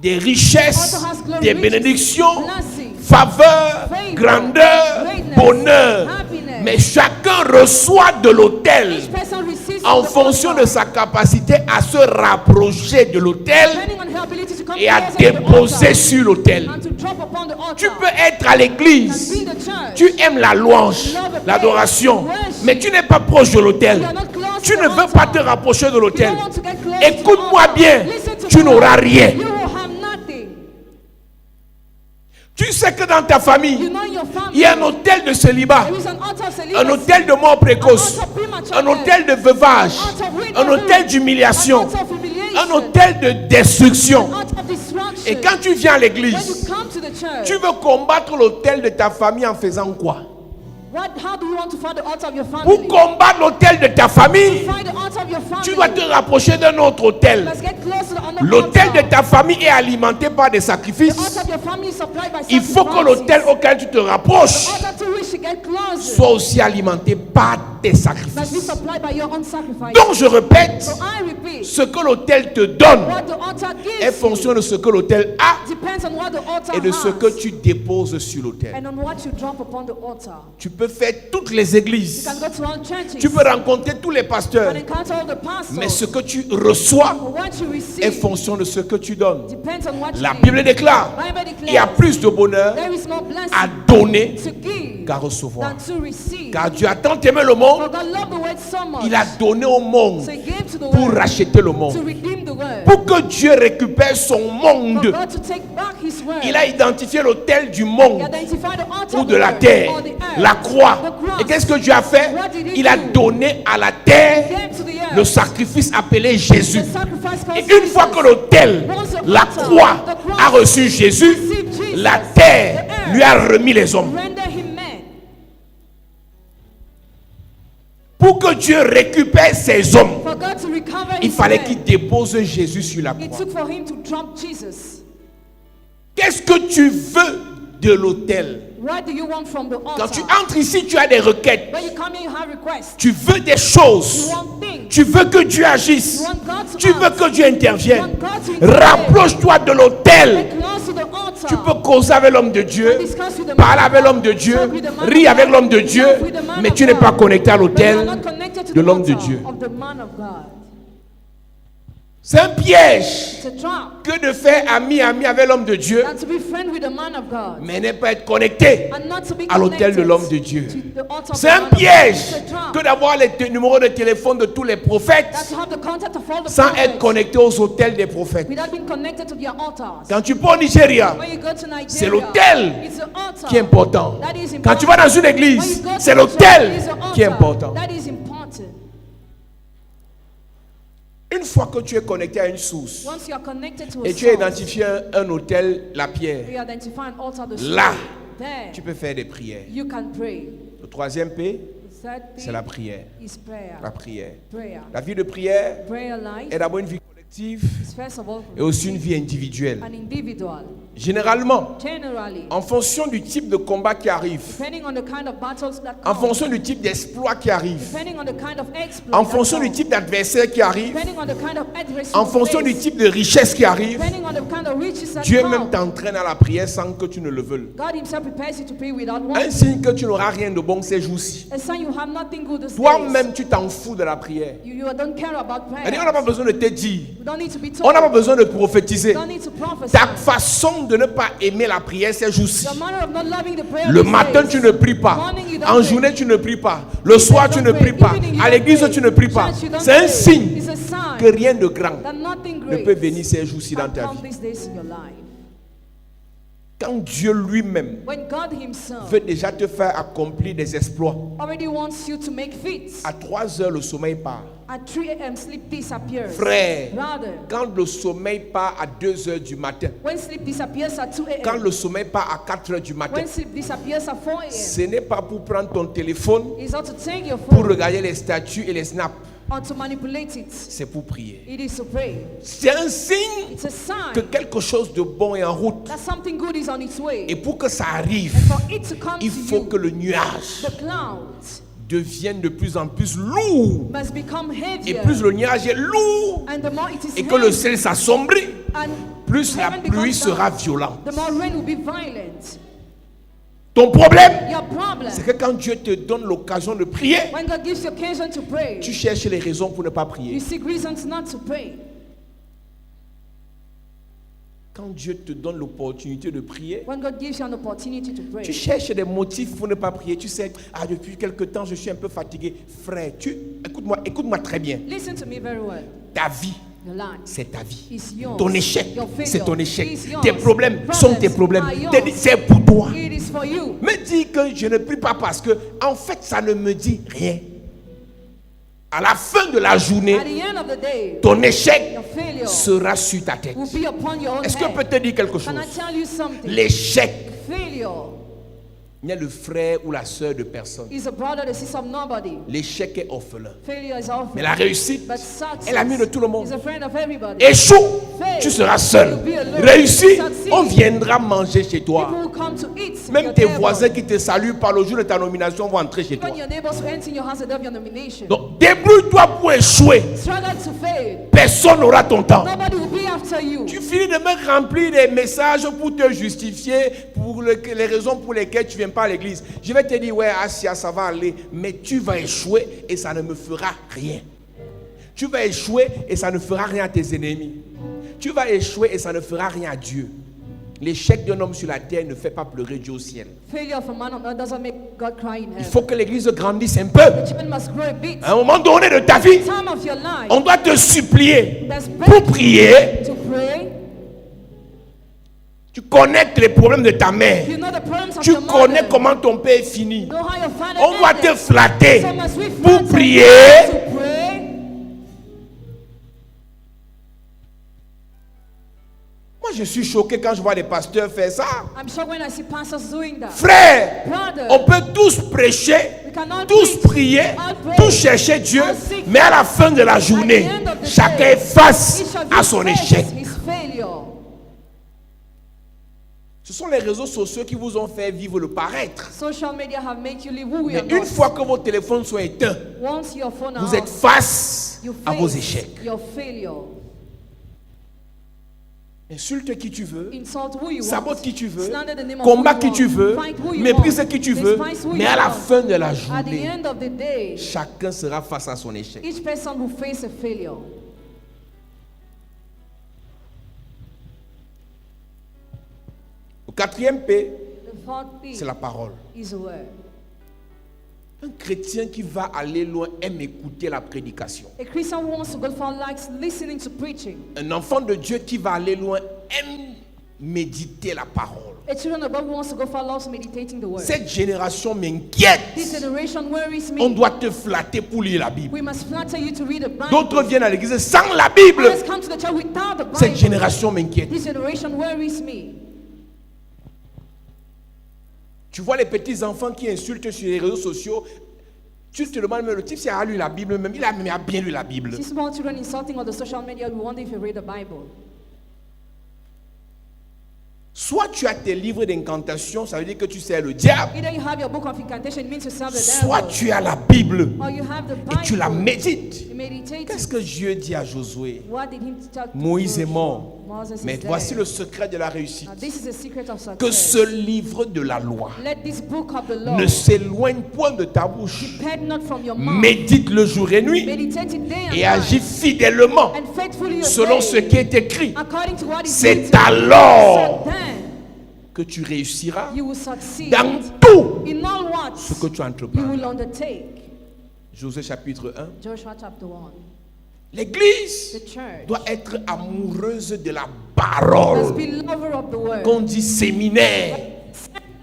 Speaker 2: des richesses,
Speaker 1: Altar has glory,
Speaker 2: des
Speaker 1: riches,
Speaker 2: bénédictions,
Speaker 1: blessing,
Speaker 2: faveur,
Speaker 1: favor,
Speaker 2: grandeur,
Speaker 1: greatness,
Speaker 2: bonheur.
Speaker 1: happiness.
Speaker 2: Mais chacun reçoit de l'autel
Speaker 1: Each person receives
Speaker 2: en
Speaker 1: from the
Speaker 2: fonction
Speaker 1: altar,
Speaker 2: de sa capacité à se rapprocher de l'autel
Speaker 1: depending on her ability to come
Speaker 2: et à
Speaker 1: closer to the
Speaker 2: déposer
Speaker 1: altar
Speaker 2: sur l'autel.
Speaker 1: and to drop upon the altar.
Speaker 2: Tu peux être à
Speaker 1: You
Speaker 2: l'église,
Speaker 1: can be in the church.
Speaker 2: tu aimes la louange, l'adoration, mais tu n'es pas proche de l'autel.
Speaker 1: You are not close
Speaker 2: Tu
Speaker 1: to
Speaker 2: ne
Speaker 1: the
Speaker 2: veux
Speaker 1: altar.
Speaker 2: pas te rapprocher de
Speaker 1: You
Speaker 2: l'autel.
Speaker 1: don't want to get close to the
Speaker 2: Écoute-moi
Speaker 1: altar.
Speaker 2: bien,
Speaker 1: Listen to
Speaker 2: tu
Speaker 1: me.
Speaker 2: n'auras rien.
Speaker 1: You will have nothing.
Speaker 2: Tu sais que dans ta
Speaker 1: You
Speaker 2: famille,
Speaker 1: know in your family
Speaker 2: il y a un hôtel de célibat,
Speaker 1: there is an altar of celibacy,
Speaker 2: un hôtel de mort précoce, un hôtel de veuvage, un hôtel d'humiliation,
Speaker 1: an altar of humiliation,
Speaker 2: un hôtel de destruction.
Speaker 1: an altar of destruction.
Speaker 2: Et quand tu viens à
Speaker 1: When
Speaker 2: l'église,
Speaker 1: you come to the church,
Speaker 2: tu veux combattre l'autel de ta famille en faisant quoi?
Speaker 1: how do you want to find the altar of your family?
Speaker 2: Pour combattre l'autel de ta famille,
Speaker 1: Find the altar of your family.
Speaker 2: tu dois te rapprocher d'un autre hôtel.
Speaker 1: Let's get close to the other
Speaker 2: L'autel
Speaker 1: altar.
Speaker 2: de ta famille est alimenté par des
Speaker 1: The
Speaker 2: sacrifices.
Speaker 1: altar of your family is supplied by
Speaker 2: Il faut que
Speaker 1: sacrifices.
Speaker 2: l'autel auquel tu te rapproches
Speaker 1: The altar to which you get closer
Speaker 2: soit aussi alimenté par tes
Speaker 1: must be
Speaker 2: sacrifices.
Speaker 1: supplied by your own sacrifice.
Speaker 2: Donc je répète,
Speaker 1: So I repeat,
Speaker 2: ce que l'autel te donne
Speaker 1: what the altar gives
Speaker 2: est fonction de ce que l'autel a
Speaker 1: depends on what the altar
Speaker 2: et de ce que
Speaker 1: has
Speaker 2: tu déposes sur l'autel.
Speaker 1: and on what you drop upon the altar.
Speaker 2: Tu peux faire toutes les
Speaker 1: You
Speaker 2: églises,
Speaker 1: can go to all churches.
Speaker 2: tu peux rencontrer tous les
Speaker 1: You
Speaker 2: pasteurs,
Speaker 1: can encounter all the pastors.
Speaker 2: mais ce que tu reçois
Speaker 1: But what you
Speaker 2: est
Speaker 1: receive
Speaker 2: fonction de ce que tu donnes.
Speaker 1: depends on what
Speaker 2: La
Speaker 1: you give.
Speaker 2: Bible déclare,
Speaker 1: Bible
Speaker 2: il y a
Speaker 1: declares
Speaker 2: plus de bonheur
Speaker 1: there is more blessing
Speaker 2: à donner
Speaker 1: to give
Speaker 2: qu'à recevoir.
Speaker 1: than to receive.
Speaker 2: Car Dieu a tant aimé le
Speaker 1: For
Speaker 2: monde,
Speaker 1: God loved the world so much,
Speaker 2: il a donné au monde
Speaker 1: so he gave to the
Speaker 2: pour
Speaker 1: world
Speaker 2: racheter le
Speaker 1: to
Speaker 2: monde.
Speaker 1: redeem the world.
Speaker 2: Pour que Dieu récupère son
Speaker 1: For
Speaker 2: monde,
Speaker 1: God to take back his word.
Speaker 2: il a identifié l'autel du
Speaker 1: He
Speaker 2: monde
Speaker 1: identified the altar
Speaker 2: ou
Speaker 1: of
Speaker 2: de
Speaker 1: the
Speaker 2: la
Speaker 1: earth
Speaker 2: terre,
Speaker 1: or the earth,
Speaker 2: la croix.
Speaker 1: the cross.
Speaker 2: Et qu'est-ce que Dieu a fait?
Speaker 1: What did he
Speaker 2: Il a
Speaker 1: do?
Speaker 2: donné à la terre
Speaker 1: He gave to the earth
Speaker 2: le sacrifice appelé Jésus.
Speaker 1: the sacrifice called
Speaker 2: Et une fois
Speaker 1: Jesus.
Speaker 2: que l'autel, la croix, a reçu Jésus, la terre lui a remis les hommes.
Speaker 1: Render him man.
Speaker 2: Pour Pour que Dieu récupère ses hommes,
Speaker 1: For God to recover
Speaker 2: il
Speaker 1: his
Speaker 2: fallait
Speaker 1: men,
Speaker 2: qu'il dépose Jésus sur la
Speaker 1: it
Speaker 2: croix.
Speaker 1: took for him to drop Jesus.
Speaker 2: Qu'est-ce que tu veux de l'autel?
Speaker 1: What do you want from the
Speaker 2: Quand tu
Speaker 1: altar?
Speaker 2: entres ici, tu as des requêtes.
Speaker 1: When you come here, you have requests.
Speaker 2: Tu veux des
Speaker 1: You
Speaker 2: choses.
Speaker 1: want things.
Speaker 2: Tu veux que Dieu agisse.
Speaker 1: You want God to
Speaker 2: Tu veux
Speaker 1: act.
Speaker 2: que Dieu intervienne.
Speaker 1: You want God to intervene.
Speaker 2: Rapproche-toi de l'autel.
Speaker 1: Get close to the altar.
Speaker 2: Tu peux causer avec l'homme de Dieu,
Speaker 1: Discuss with the man
Speaker 2: parler
Speaker 1: of
Speaker 2: avec
Speaker 1: God,
Speaker 2: l'homme de Dieu,
Speaker 1: talk with the man
Speaker 2: rire
Speaker 1: of
Speaker 2: avec
Speaker 1: God,
Speaker 2: l'homme de Dieu,
Speaker 1: laugh with the man
Speaker 2: mais
Speaker 1: of
Speaker 2: tu n'es
Speaker 1: God.
Speaker 2: pas connecté à
Speaker 1: But you are
Speaker 2: l'autel
Speaker 1: not connected to
Speaker 2: de
Speaker 1: the
Speaker 2: l'homme de
Speaker 1: altar
Speaker 2: Dieu.
Speaker 1: of the man of God.
Speaker 2: C'est un piège
Speaker 1: It's a trap.
Speaker 2: que de faire ami avec l'homme de Dieu,
Speaker 1: And to be friend with the man of God.
Speaker 2: mais ne pas être connecté
Speaker 1: And not to be
Speaker 2: à l'autel de
Speaker 1: connected
Speaker 2: l'homme de Dieu.
Speaker 1: to the altar of
Speaker 2: C'est
Speaker 1: the
Speaker 2: un
Speaker 1: man of God.
Speaker 2: piège
Speaker 1: It's a trap.
Speaker 2: que d'avoir les numéros de téléphone de tous les
Speaker 1: That
Speaker 2: prophètes
Speaker 1: to have the contact of all the
Speaker 2: sans
Speaker 1: prophets
Speaker 2: être connecté aux autels des prophètes.
Speaker 1: without being connected to their altars.
Speaker 2: Quand tu pars au Nigeria,
Speaker 1: When you go to Nigeria,
Speaker 2: c'est l'autel
Speaker 1: it's the altar
Speaker 2: qui est important.
Speaker 1: that is important.
Speaker 2: Quand tu vas dans une
Speaker 1: When
Speaker 2: église,
Speaker 1: you go to
Speaker 2: c'est
Speaker 1: the
Speaker 2: l'autel
Speaker 1: church, it's the
Speaker 2: qui est
Speaker 1: altar
Speaker 2: important.
Speaker 1: that is important.
Speaker 2: Une fois que tu es connecté à une source
Speaker 1: Once you are connected to a
Speaker 2: et tu as
Speaker 1: source,
Speaker 2: identifié un autel, la pierre,
Speaker 1: you identify an altar, the
Speaker 2: là,
Speaker 1: source. There,
Speaker 2: tu peux faire des prières.
Speaker 1: you can pray.
Speaker 2: Le troisième P,
Speaker 1: The third thing
Speaker 2: c'est la prière.
Speaker 1: is prayer.
Speaker 2: La prière.
Speaker 1: Prayer.
Speaker 2: La vie de prière
Speaker 1: Prayer life
Speaker 2: est d'abord une vie collective
Speaker 1: is first of all
Speaker 2: et aussi une vie individuelle.
Speaker 1: an individual.
Speaker 2: Généralement,
Speaker 1: Generally,
Speaker 2: en fonction du type de combat qui arrive,
Speaker 1: depending on the kind of battles that
Speaker 2: en
Speaker 1: come,
Speaker 2: fonction du type d'exploit qui arrive,
Speaker 1: depending on the kind of exploit
Speaker 2: en
Speaker 1: that
Speaker 2: fonction du
Speaker 1: come,
Speaker 2: type d'adversaire qui arrive,
Speaker 1: depending on the kind of adversary
Speaker 2: en
Speaker 1: you
Speaker 2: fonction du
Speaker 1: face,
Speaker 2: type de richesse qui arrive,
Speaker 1: depending on the kind of riches that
Speaker 2: Dieu
Speaker 1: come,
Speaker 2: même t'entraîne à la prière sans que tu ne le veuilles.
Speaker 1: God himself prepares you to pray without
Speaker 2: Un
Speaker 1: wanting.
Speaker 2: signe que tu n'auras rien de bon ces jours-ci.
Speaker 1: A sign you have nothing good this days.
Speaker 2: Toi-même, tu t'en fous de la prière.
Speaker 1: You don't care about prayer.
Speaker 2: Et on n'a pas besoin de te dire.
Speaker 1: You don't need to be
Speaker 2: On n'a pas
Speaker 1: told.
Speaker 2: besoin de prophétiser.
Speaker 1: You don't need to prophesy.
Speaker 2: Ta façon de ne pas aimer la prière ces jours-ci.
Speaker 1: The manner of not loving the prayer
Speaker 2: Le
Speaker 1: these
Speaker 2: matin,
Speaker 1: days.
Speaker 2: tu ne pries pas.
Speaker 1: Morning, you don't
Speaker 2: En
Speaker 1: pray.
Speaker 2: journée, tu ne pries pas. Le soir, tu ne pries pas.
Speaker 1: Evening, you
Speaker 2: À
Speaker 1: don't
Speaker 2: l'église,
Speaker 1: pray.
Speaker 2: tu ne pries pas.
Speaker 1: Church, you don't
Speaker 2: C'est un
Speaker 1: pray.
Speaker 2: signe
Speaker 1: It's a sign
Speaker 2: que rien de grand
Speaker 1: that nothing
Speaker 2: ne
Speaker 1: great
Speaker 2: peut venir ces jours-ci dans
Speaker 1: can
Speaker 2: ta
Speaker 1: come
Speaker 2: vie.
Speaker 1: these days in your life.
Speaker 2: Quand Dieu lui-même
Speaker 1: When God himself
Speaker 2: veut déjà te faire accomplir des exploits,
Speaker 1: already wants you to make feats,
Speaker 2: à 3 heures, le sommeil part.
Speaker 1: at 3 a.m. sleep disappears.
Speaker 2: Frère,
Speaker 1: Rather,
Speaker 2: quand le sommeil part à 2 heures du matin,
Speaker 1: when sleep disappears at 2
Speaker 2: quand
Speaker 1: a.m.,
Speaker 2: le sommeil part à 4 heures du matin,
Speaker 1: when sleep disappears at 4 a.m.,
Speaker 2: ce n'est pas pour prendre ton téléphone,
Speaker 1: it's not to take your
Speaker 2: pour
Speaker 1: phone
Speaker 2: regarder les statuts et les snaps.
Speaker 1: or to manipulate it.
Speaker 2: C'est pour prier.
Speaker 1: It is to pray.
Speaker 2: C'est un signe
Speaker 1: It's a sign
Speaker 2: que quelque chose de bon est en route.
Speaker 1: that something good is on its way.
Speaker 2: Et pour que ça arrive,
Speaker 1: And for it to come
Speaker 2: il
Speaker 1: to
Speaker 2: faut
Speaker 1: you,
Speaker 2: que le nuage
Speaker 1: the clouds
Speaker 2: devienne de plus en plus lourd.
Speaker 1: must become
Speaker 2: Et
Speaker 1: heavier.
Speaker 2: plus le nuage est lourd
Speaker 1: And the more it is
Speaker 2: et que le
Speaker 1: heavy,
Speaker 2: ciel s'assombrit,
Speaker 1: and
Speaker 2: plus la
Speaker 1: heaven
Speaker 2: pluie
Speaker 1: becomes
Speaker 2: sera
Speaker 1: dark,
Speaker 2: violente.
Speaker 1: the more rain will be violent.
Speaker 2: Ton problème,
Speaker 1: Your problem,
Speaker 2: c'est que quand Dieu te donne l'occasion de prier,
Speaker 1: when God gives you occasion to pray,
Speaker 2: tu cherches les raisons pour ne pas
Speaker 1: you
Speaker 2: prier.
Speaker 1: seek reasons not to pray.
Speaker 2: Quand Dieu te donne l'opportunité de prier,
Speaker 1: When God gives you an opportunity to pray,
Speaker 2: tu cherches des motifs pour ne pas prier. Tu sais, depuis quelque temps, je suis un peu fatigué. Frère, écoute-moi très bien.
Speaker 1: listen to me very well.
Speaker 2: Ta vie,
Speaker 1: Your life
Speaker 2: c'est ta vie.
Speaker 1: is yours.
Speaker 2: Ton échec,
Speaker 1: Your failure
Speaker 2: c'est ton échec.
Speaker 1: is yours.
Speaker 2: Tes problèmes sont tes problèmes.
Speaker 1: are yours.
Speaker 2: C'est pour toi.
Speaker 1: It is for you.
Speaker 2: Me dis que je ne prie pas parce que, en fait, ça ne me dit rien. À la fin de la journée,
Speaker 1: At the end of the day,
Speaker 2: ton échec
Speaker 1: your failure
Speaker 2: sera sur ta tête.
Speaker 1: will be upon your own
Speaker 2: Est-ce que je peux
Speaker 1: head.
Speaker 2: te dire quelque chose?
Speaker 1: Can I tell you something?
Speaker 2: L'échec
Speaker 1: Failure
Speaker 2: n'est le frère ou la sœur de personne.
Speaker 1: is a brother, the sister of nobody.
Speaker 2: L'échec est orphelin.
Speaker 1: Failure is awful.
Speaker 2: Mais la réussite
Speaker 1: But success
Speaker 2: est l'ami de tout le monde.
Speaker 1: is a friend of everybody.
Speaker 2: Échoue, tu seras seul. Réussis, on viendra manger chez toi.
Speaker 1: People will come to eat. at
Speaker 2: Même
Speaker 1: your
Speaker 2: tes
Speaker 1: table.
Speaker 2: voisins qui te saluent par le jour de ta nomination vont entrer chez toi.
Speaker 1: Even your neighbors who enter in your house and have your nomination.
Speaker 2: Donc, débrouille-toi pour échouer.
Speaker 1: Struggle to fail.
Speaker 2: Personne n'aura ton temps.
Speaker 1: Nobody will be after you.
Speaker 2: Tu finis de me remplir des messages pour te justifier pour les raisons pour lesquelles tu ne viens pas à l'église. Je vais te dire, ouais, Asia, ça va aller, mais tu vas échouer et ça ne me fera rien. Tu vas échouer et ça ne fera rien à tes ennemis. Tu vas échouer et ça ne fera rien à Dieu. L'échec d'un homme sur la terre ne fait pas pleurer Dieu au ciel.
Speaker 1: Failure of a man on earth doesn't make God cry in
Speaker 2: Il
Speaker 1: heaven.
Speaker 2: faut que l'église grandisse un peu.
Speaker 1: The children must grow a bit.
Speaker 2: À un moment donné de ta vie,
Speaker 1: Time of your life.
Speaker 2: on doit te supplier
Speaker 1: There's
Speaker 2: pour
Speaker 1: bread
Speaker 2: prier.
Speaker 1: to pray.
Speaker 2: Tu connectes les problèmes de ta mère.
Speaker 1: You know the problems of
Speaker 2: Tu
Speaker 1: your
Speaker 2: connais
Speaker 1: mother.
Speaker 2: comment ton père est fini.
Speaker 1: Know how your father
Speaker 2: On va te
Speaker 1: ended.
Speaker 2: flatter
Speaker 1: So must we
Speaker 2: pour
Speaker 1: flatter
Speaker 2: prier.
Speaker 1: to pray.
Speaker 2: Moi, je suis choqué quand je vois des pasteurs faire ça.
Speaker 1: I'm shocked when I see pastors doing that.
Speaker 2: Frère,
Speaker 1: Brother,
Speaker 2: on peut tous prêcher,
Speaker 1: we can all
Speaker 2: tous
Speaker 1: preach,
Speaker 2: prier,
Speaker 1: all pray,
Speaker 2: tous chercher Dieu,
Speaker 1: all seek
Speaker 2: mais à la fin de la journée,
Speaker 1: At the end of the
Speaker 2: chacun
Speaker 1: day,
Speaker 2: est face
Speaker 1: each of
Speaker 2: à
Speaker 1: you
Speaker 2: son
Speaker 1: faces
Speaker 2: échec.
Speaker 1: his failure.
Speaker 2: Ce sont les réseaux sociaux qui vous ont fait vivre le paraître.
Speaker 1: Social media have made you live who you
Speaker 2: Mais
Speaker 1: are
Speaker 2: une
Speaker 1: not.
Speaker 2: fois que vos téléphones sont éteints,
Speaker 1: Once your phone
Speaker 2: vous
Speaker 1: are
Speaker 2: êtes
Speaker 1: off,
Speaker 2: face
Speaker 1: you
Speaker 2: à vos
Speaker 1: face
Speaker 2: échecs.
Speaker 1: your failure.
Speaker 2: Insulte qui tu veux,
Speaker 1: Insult who you
Speaker 2: sabote
Speaker 1: want.
Speaker 2: qui tu veux,
Speaker 1: Slander the name of
Speaker 2: combat
Speaker 1: who
Speaker 2: qui
Speaker 1: you
Speaker 2: tu
Speaker 1: want.
Speaker 2: veux,
Speaker 1: Fight who you
Speaker 2: méprise
Speaker 1: want.
Speaker 2: qui tu veux,
Speaker 1: Despise who
Speaker 2: mais
Speaker 1: you
Speaker 2: à la
Speaker 1: want.
Speaker 2: fin de la
Speaker 1: At the
Speaker 2: journée,
Speaker 1: end of the day,
Speaker 2: chacun sera face à son échec.
Speaker 1: each person will face a failure.
Speaker 2: Le quatrième P,
Speaker 1: The fourth P
Speaker 2: c'est la parole.
Speaker 1: is a word.
Speaker 2: Un chrétien qui va aller loin aime écouter la prédication.
Speaker 1: A Christian who wants to go far likes listening to preaching.
Speaker 2: Un enfant de Dieu qui va aller loin aime méditer la parole.
Speaker 1: A children of God who wants to go far loves meditating the word.
Speaker 2: Cette génération m'inquiète.
Speaker 1: This generation worries
Speaker 2: On
Speaker 1: me.
Speaker 2: doit te flatter pour lire la Bible.
Speaker 1: We must flatter you to read the Bible.
Speaker 2: D'autres viennent à l'église sans la Bible.
Speaker 1: Others come to the church without the
Speaker 2: Cette
Speaker 1: Bible.
Speaker 2: génération m'inquiète.
Speaker 1: This generation worries me.
Speaker 2: Tu vois les petits enfants qui insultent sur les réseaux sociaux. Tu te demandes, mais le type, s'il a lu la Bible, même, il a bien lu la Bible.
Speaker 1: See small children insulting on the social media. We wonder if you read the Bible.
Speaker 2: Soit tu as tes livres d'incantation, ça veut dire que tu sers le diable.
Speaker 1: Either you have your book of incantation, it means you serve the
Speaker 2: Soit
Speaker 1: devil.
Speaker 2: tu as la Bible
Speaker 1: Or you have the
Speaker 2: et tu la
Speaker 1: Bible.
Speaker 2: médites.
Speaker 1: You meditate.
Speaker 2: Qu'est-ce que Dieu dit à Josué?
Speaker 1: What did he tell
Speaker 2: Moïse est
Speaker 1: Joshua?
Speaker 2: mort.
Speaker 1: Moses
Speaker 2: Mais
Speaker 1: is
Speaker 2: voici
Speaker 1: dead.
Speaker 2: le secret de la réussite.
Speaker 1: Now, this is the secret of
Speaker 2: Que
Speaker 1: success.
Speaker 2: ce livre de la loi
Speaker 1: Let this book of the law
Speaker 2: ne s'éloigne point de ta bouche.
Speaker 1: depart not from your mouth.
Speaker 2: Médite le jour et nuit
Speaker 1: Meditate it day and
Speaker 2: et
Speaker 1: night.
Speaker 2: agis fidèlement
Speaker 1: And faithfully
Speaker 2: selon
Speaker 1: obey
Speaker 2: ce qui est écrit.
Speaker 1: according to what is
Speaker 2: C'est
Speaker 1: written.
Speaker 2: alors
Speaker 1: So then
Speaker 2: que tu réussiras
Speaker 1: you will succeed
Speaker 2: dans tout
Speaker 1: in all what
Speaker 2: ce que tu
Speaker 1: you
Speaker 2: entreprends.
Speaker 1: will undertake.
Speaker 2: Josué chapitre 1.
Speaker 1: Joshua chapter 1.
Speaker 2: L'église
Speaker 1: The church
Speaker 2: doit être amoureuse de la
Speaker 1: must
Speaker 2: parole.
Speaker 1: be lover of the word.
Speaker 2: Qu'on dit séminaire,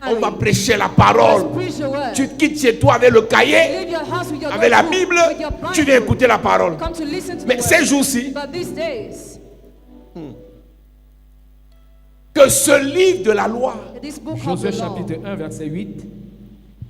Speaker 2: on va
Speaker 1: Let's
Speaker 2: prêcher la parole.
Speaker 1: preach the word.
Speaker 2: Tu quittes chez toi avec le cahier,
Speaker 1: Leave your house with your
Speaker 2: avec la
Speaker 1: notebook,
Speaker 2: Bible,
Speaker 1: with your Bible.
Speaker 2: tu viens écouter la parole.
Speaker 1: Come to listen to
Speaker 2: Mais
Speaker 1: the
Speaker 2: ces
Speaker 1: word.
Speaker 2: jours-ci,
Speaker 1: But these days,
Speaker 2: que ce livre de la loi
Speaker 1: this book of
Speaker 3: Josué
Speaker 1: the law
Speaker 3: chapitre 1, verset 8.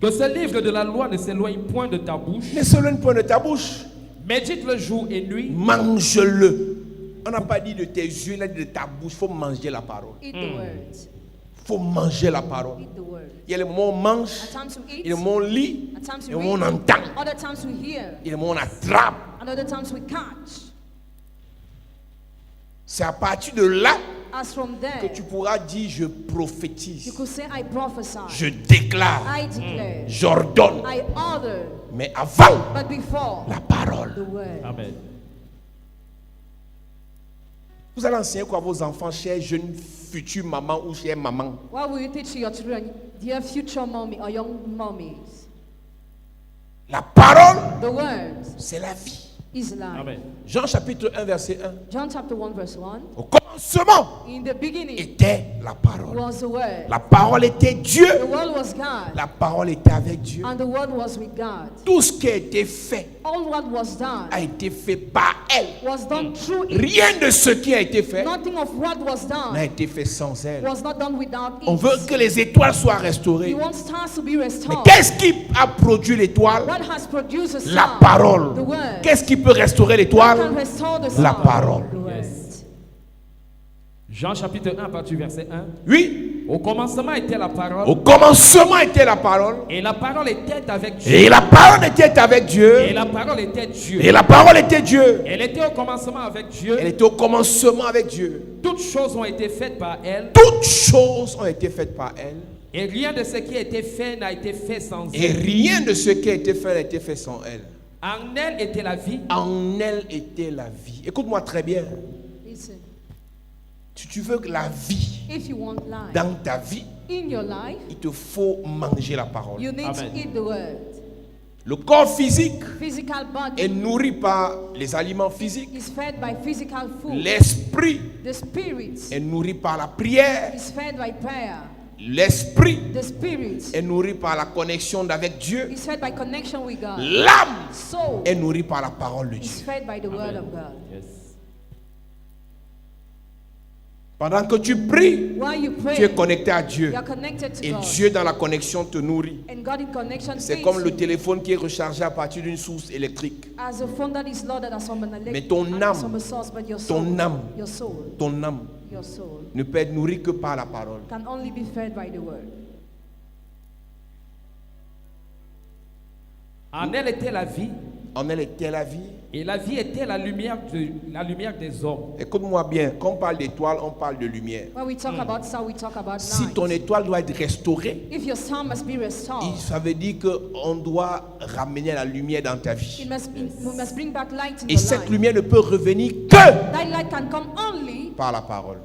Speaker 3: Que ce livre de la loi ne s'éloigne point de ta bouche.
Speaker 2: ne s'éloigne point de ta bouche.
Speaker 3: Médite-le jour et nuit.
Speaker 2: Mange-le. On n'a pas dit de tes yeux, il a dit de ta bouche. Il faut manger la parole.
Speaker 1: eat the word.
Speaker 2: Il faut manger la parole.
Speaker 1: Eat the word.
Speaker 2: Il y a les moments où on mange,
Speaker 1: At times we
Speaker 2: il y a les
Speaker 1: eat,
Speaker 2: moments où on lit,
Speaker 1: at times
Speaker 2: il y
Speaker 1: we
Speaker 2: a les moments où
Speaker 1: read,
Speaker 2: on entend,
Speaker 1: other times we hear,
Speaker 2: il y a les moments où on attrape.
Speaker 1: and other times we catch.
Speaker 2: C'est à partir de là
Speaker 1: As from
Speaker 2: que
Speaker 1: there,
Speaker 2: tu pourras dire je
Speaker 1: you
Speaker 2: prophétise,
Speaker 1: could say, I prophesy,
Speaker 2: je déclare,
Speaker 1: I declare,
Speaker 2: j'ordonne.
Speaker 1: I order,
Speaker 2: Mais avant,
Speaker 1: but before
Speaker 2: la parole.
Speaker 1: the word.
Speaker 3: Amen.
Speaker 2: Vous allez enseigner quoi à vos enfants, chers jeunes futures mamans ou chères mamans?
Speaker 1: What will you teach your children, dear future mommy or young mommies?
Speaker 2: La parole,
Speaker 1: The word
Speaker 2: c'est la vie.
Speaker 1: is life.
Speaker 3: Amen.
Speaker 2: Jean chapitre 1, verset 1.
Speaker 1: John chapter 1 verse 1.
Speaker 2: Au commencement
Speaker 1: In the beginning
Speaker 2: était la parole.
Speaker 1: was the word.
Speaker 2: La parole était Dieu.
Speaker 1: The word was God.
Speaker 2: La parole était avec Dieu.
Speaker 1: And the word was with God.
Speaker 2: Tout ce qui a été fait
Speaker 1: All what was done
Speaker 2: a été fait par elle.
Speaker 1: was done through it.
Speaker 2: Rien de ce qui a été fait
Speaker 1: Nothing of what was
Speaker 2: n'a
Speaker 1: done
Speaker 2: été fait sans elle.
Speaker 1: was not done without
Speaker 2: On veut
Speaker 1: it.
Speaker 2: que les étoiles soient restaurées.
Speaker 1: We want stars to be
Speaker 2: Mais
Speaker 1: restored.
Speaker 2: qu'est-ce qui a produit l'étoile?
Speaker 1: What has produced a
Speaker 2: La
Speaker 1: star?
Speaker 2: parole.
Speaker 1: The word.
Speaker 2: Qu'est-ce qui peut restaurer
Speaker 1: What
Speaker 2: l'étoile?
Speaker 1: can restore the
Speaker 2: La
Speaker 1: star?
Speaker 2: parole.
Speaker 1: The word.
Speaker 3: Jean chapitre 1, à partir du verset 1.
Speaker 2: Oui.
Speaker 3: Au commencement était la parole.
Speaker 2: Au commencement était la parole.
Speaker 3: Et la parole était avec Dieu.
Speaker 2: Et la parole était avec
Speaker 3: Et
Speaker 2: Dieu.
Speaker 3: la parole était Dieu.
Speaker 2: Et la parole était Dieu.
Speaker 3: Elle était au commencement avec Dieu.
Speaker 2: Elle était au commencement avec Dieu.
Speaker 3: Toutes choses ont été faites par elle.
Speaker 2: Toutes choses ont été faites par elle.
Speaker 3: Et rien de ce qui a été fait n'a été fait sans
Speaker 2: Et
Speaker 3: elle.
Speaker 2: rien de ce qui a été fait n'a été fait sans elle.
Speaker 3: En elle était la vie.
Speaker 2: En elle était la vie. Écoute-moi très bien.
Speaker 1: Listen,
Speaker 2: Si tu veux que la vie
Speaker 1: if you want life
Speaker 2: dans ta vie,
Speaker 1: in your life,
Speaker 2: il te faut manger la parole.
Speaker 1: you need
Speaker 3: Amen.
Speaker 1: to eat the word.
Speaker 2: Le corps physique
Speaker 1: Physical body
Speaker 2: est nourri par les aliments physiques.
Speaker 1: is fed by physical food.
Speaker 2: L'esprit
Speaker 1: The spirit
Speaker 2: est nourri par la prière.
Speaker 1: is fed by prayer.
Speaker 2: L'esprit
Speaker 1: The spirit
Speaker 2: est nourri par la connexion avec Dieu.
Speaker 1: is fed by connection with God.
Speaker 2: L'âme
Speaker 1: Soul
Speaker 2: est nourrie par la parole de
Speaker 1: is
Speaker 2: Dieu.
Speaker 1: fed by the word of God.
Speaker 3: Yes.
Speaker 2: Pendant que tu pries,
Speaker 1: While you
Speaker 2: tu es
Speaker 1: pray,
Speaker 2: connecté à Dieu.
Speaker 1: you are connected to
Speaker 2: Et
Speaker 1: God.
Speaker 2: Dieu dans la connexion te nourrit.
Speaker 1: And God in connection
Speaker 2: C'est
Speaker 1: feeds
Speaker 2: comme le
Speaker 1: you.
Speaker 2: téléphone qui est rechargé à partir d'une source électrique.
Speaker 1: As a phone that is loaded as from an
Speaker 2: Mais ton
Speaker 1: as from
Speaker 2: âme,
Speaker 1: a source, but your
Speaker 2: ton
Speaker 1: soul,
Speaker 2: âme,
Speaker 1: your soul,
Speaker 2: ton âme
Speaker 1: your soul
Speaker 2: ne peut être nourrie que par la parole.
Speaker 1: can only be fed by the word.
Speaker 3: En elle était la vie,
Speaker 2: En elle était la vie.
Speaker 3: et la vie était la lumière des hommes.
Speaker 2: Écoute-moi bien, quand on parle d'étoile, on parle de lumière.
Speaker 1: When we talk about star, we talk about
Speaker 2: Si
Speaker 1: light.
Speaker 2: ton étoile doit être restaurée,
Speaker 1: If your star must be restored,
Speaker 2: ça veut dire qu'on doit ramener la lumière dans ta vie.
Speaker 1: we must bring back light in
Speaker 2: Et
Speaker 1: the
Speaker 2: cette
Speaker 1: life.
Speaker 2: lumière ne peut revenir que
Speaker 1: That light can come only
Speaker 2: par la parole.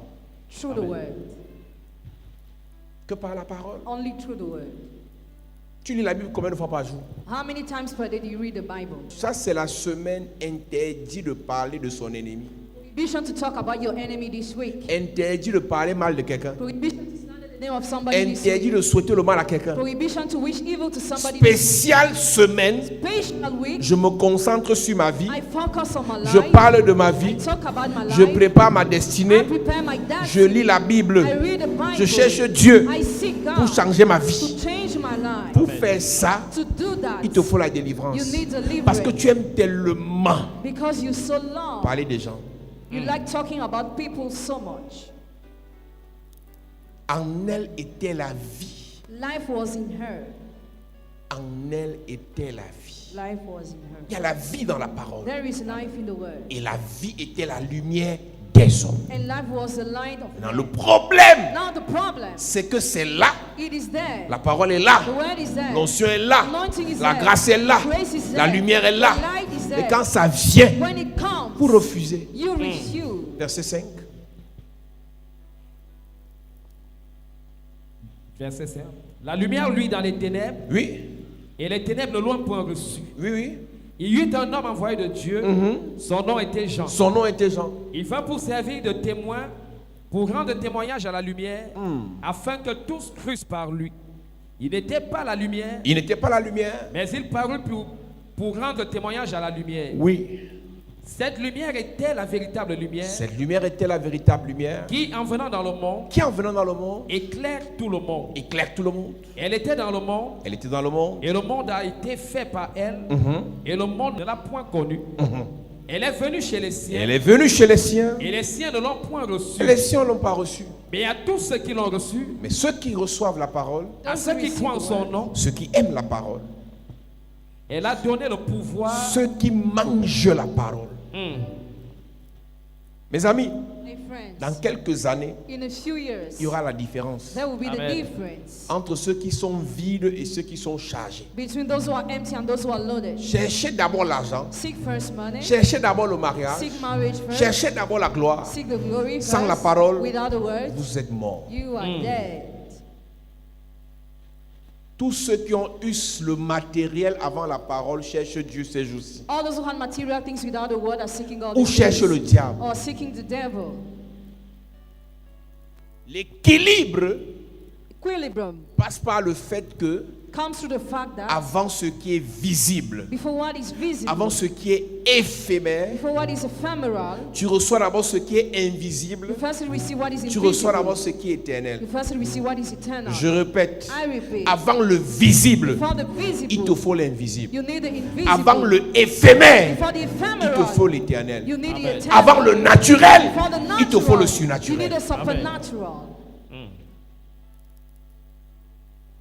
Speaker 1: through the word.
Speaker 2: Que par la parole.
Speaker 1: Only through the word.
Speaker 2: Tu lis la Bible combien de fois par jour?
Speaker 1: How many times per day do you read the Bible?
Speaker 2: Ça, c'est la semaine interdit de parler de son ennemi.
Speaker 1: Prohibition to talk about your enemy this week.
Speaker 2: Interdit de parler mal de quelqu'un.
Speaker 1: Prohibition to slander the name of somebody this
Speaker 2: Interdit
Speaker 1: week.
Speaker 2: de souhaiter le mal à quelqu'un.
Speaker 1: Prohibition to wish evil to somebody this
Speaker 2: Spéciale semaine,
Speaker 1: week. Special week.
Speaker 2: je me concentre sur ma vie.
Speaker 1: I focus on my
Speaker 2: Je
Speaker 1: life.
Speaker 2: parle de ma
Speaker 1: I
Speaker 2: vie.
Speaker 1: talk about my
Speaker 2: Je
Speaker 1: life.
Speaker 2: prépare ma
Speaker 1: I
Speaker 2: destinée.
Speaker 1: prepare my
Speaker 2: Je
Speaker 1: destiny.
Speaker 2: lis la Bible.
Speaker 1: I read the Bible.
Speaker 2: Je cherche Dieu
Speaker 1: I seek God
Speaker 2: pour changer ma
Speaker 1: to
Speaker 2: vie.
Speaker 1: change my life.
Speaker 2: Pour faire ça,
Speaker 1: To do that,
Speaker 2: il te faut la
Speaker 1: you
Speaker 2: délivrance.
Speaker 1: need deliverance.
Speaker 2: Parce que tu aimes tellement
Speaker 1: Because you so love.
Speaker 2: parler des gens.
Speaker 1: You like talking about people so much.
Speaker 2: En elle était la vie.
Speaker 1: Life was in her.
Speaker 2: En elle était la vie.
Speaker 1: Life was in her.
Speaker 2: Il y a la vie dans la parole.
Speaker 1: There is life in the word.
Speaker 2: Et la vie était la lumière des hommes.
Speaker 1: And life was the light of
Speaker 2: Maintenant,
Speaker 1: man.
Speaker 2: le problème,
Speaker 1: Now the problem,
Speaker 2: c'est que c'est là.
Speaker 1: it is there.
Speaker 2: La parole est là.
Speaker 1: The word is there.
Speaker 2: L'onction est là.
Speaker 1: Anointing is
Speaker 2: La
Speaker 1: there.
Speaker 2: grâce est là.
Speaker 1: Grace is
Speaker 2: La
Speaker 1: there.
Speaker 2: lumière est là.
Speaker 1: The light is
Speaker 2: Mais
Speaker 1: there.
Speaker 2: quand ça vient
Speaker 1: When it comes,
Speaker 2: pour refuser,
Speaker 1: you refuse.
Speaker 2: verset 5.
Speaker 3: Verset 5. La lumière, lui, dans les ténèbres,
Speaker 2: Oui,
Speaker 3: et les ténèbres ne l'ont point reçu.
Speaker 2: oui, oui.
Speaker 3: Il y eut un homme envoyé de Dieu, son nom était Jean.
Speaker 2: Son nom était Jean.
Speaker 3: Il vint pour servir de témoin, pour rendre témoignage à la lumière, afin que tous crussent par lui. Il n'était pas la lumière,
Speaker 2: Il n'était pas la lumière.
Speaker 3: mais il parut pour rendre témoignage à la lumière.
Speaker 2: Oui.
Speaker 3: Cette lumière était la véritable lumière
Speaker 2: Cette lumière était la véritable lumière
Speaker 3: qui, en venant dans le monde,
Speaker 2: qui, en venant dans le monde,
Speaker 3: éclaire tout le monde.
Speaker 2: éclaire tout le monde.
Speaker 3: Elle était dans le monde,
Speaker 2: Elle était dans le monde.
Speaker 3: et le monde a été fait par elle, et le monde ne l'a point connue. Elle est venue chez les siens,
Speaker 2: Elle est venue chez les siens.
Speaker 3: et les siens ne l'ont point reçue.
Speaker 2: Et les siens ne l'ont pas reçue.
Speaker 3: Mais à tous ceux qui l'ont reçue,
Speaker 2: Mais ceux qui reçoivent la parole,
Speaker 3: à ceux qui croient en son nom,
Speaker 2: ceux qui aiment la parole,
Speaker 3: elle a donné le pouvoir.
Speaker 2: ceux qui mangent la parole. Mes amis,
Speaker 1: My friends,
Speaker 2: dans quelques années,
Speaker 1: in a few years,
Speaker 2: il y aura la différence
Speaker 1: there will be the
Speaker 3: Amen.
Speaker 1: difference
Speaker 2: entre ceux qui sont vides et ceux qui sont chargés.
Speaker 1: between those who are empty and those who are loaded.
Speaker 2: Cherchez d'abord l'argent,
Speaker 1: Seek first money.
Speaker 2: cherchez d'abord le mariage,
Speaker 1: Seek marriage first.
Speaker 2: cherchez d'abord la gloire.
Speaker 1: Seek the glory
Speaker 2: Sans
Speaker 1: first.
Speaker 2: la parole,
Speaker 1: Without the word,
Speaker 2: Vous êtes morts.
Speaker 1: you are dead.
Speaker 2: Tous ceux qui ont eu le matériel avant la parole cherchent Dieu ces jours-ci.
Speaker 1: All those who had material things without the word are seeking God.
Speaker 2: Ou cherchent le diable.
Speaker 1: Or seeking the devil.
Speaker 2: L'équilibre
Speaker 1: Equilibrium
Speaker 2: passe par le fait que
Speaker 1: comes through the fact that
Speaker 2: avant ce qui est visible,
Speaker 1: before what is visible,
Speaker 2: avant ce qui est éphémère,
Speaker 1: before what is ephemeral,
Speaker 2: tu reçois d'abord ce qui est invisible,
Speaker 1: you first receive what is
Speaker 2: tu reçois d'abord
Speaker 1: invisible.
Speaker 2: ce qui est éternel.
Speaker 1: You first receive what is eternal.
Speaker 2: Je répète,
Speaker 1: I repeat.
Speaker 2: avant le visible,
Speaker 1: Before the
Speaker 2: il te
Speaker 1: visible,
Speaker 2: faut l'invisible.
Speaker 1: you need the invisible.
Speaker 2: Avant le éphémère,
Speaker 1: Before the
Speaker 2: il te
Speaker 1: ephemeral,
Speaker 2: faut l'éternel.
Speaker 1: you need the
Speaker 3: Amen.
Speaker 1: eternal.
Speaker 2: Avant le naturel,
Speaker 1: Before the
Speaker 2: il te faut le
Speaker 1: natural, you need
Speaker 2: surnaturel.
Speaker 1: the supernatural.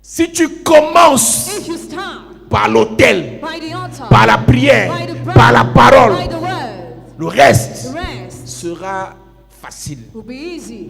Speaker 2: Si tu commences
Speaker 1: If you start
Speaker 2: par l'autel,
Speaker 1: by the altar,
Speaker 2: par la prière,
Speaker 1: by the prayer,
Speaker 2: par la parole,
Speaker 1: by the word,
Speaker 2: le reste
Speaker 1: the rest
Speaker 2: sera facile.
Speaker 1: will be easy.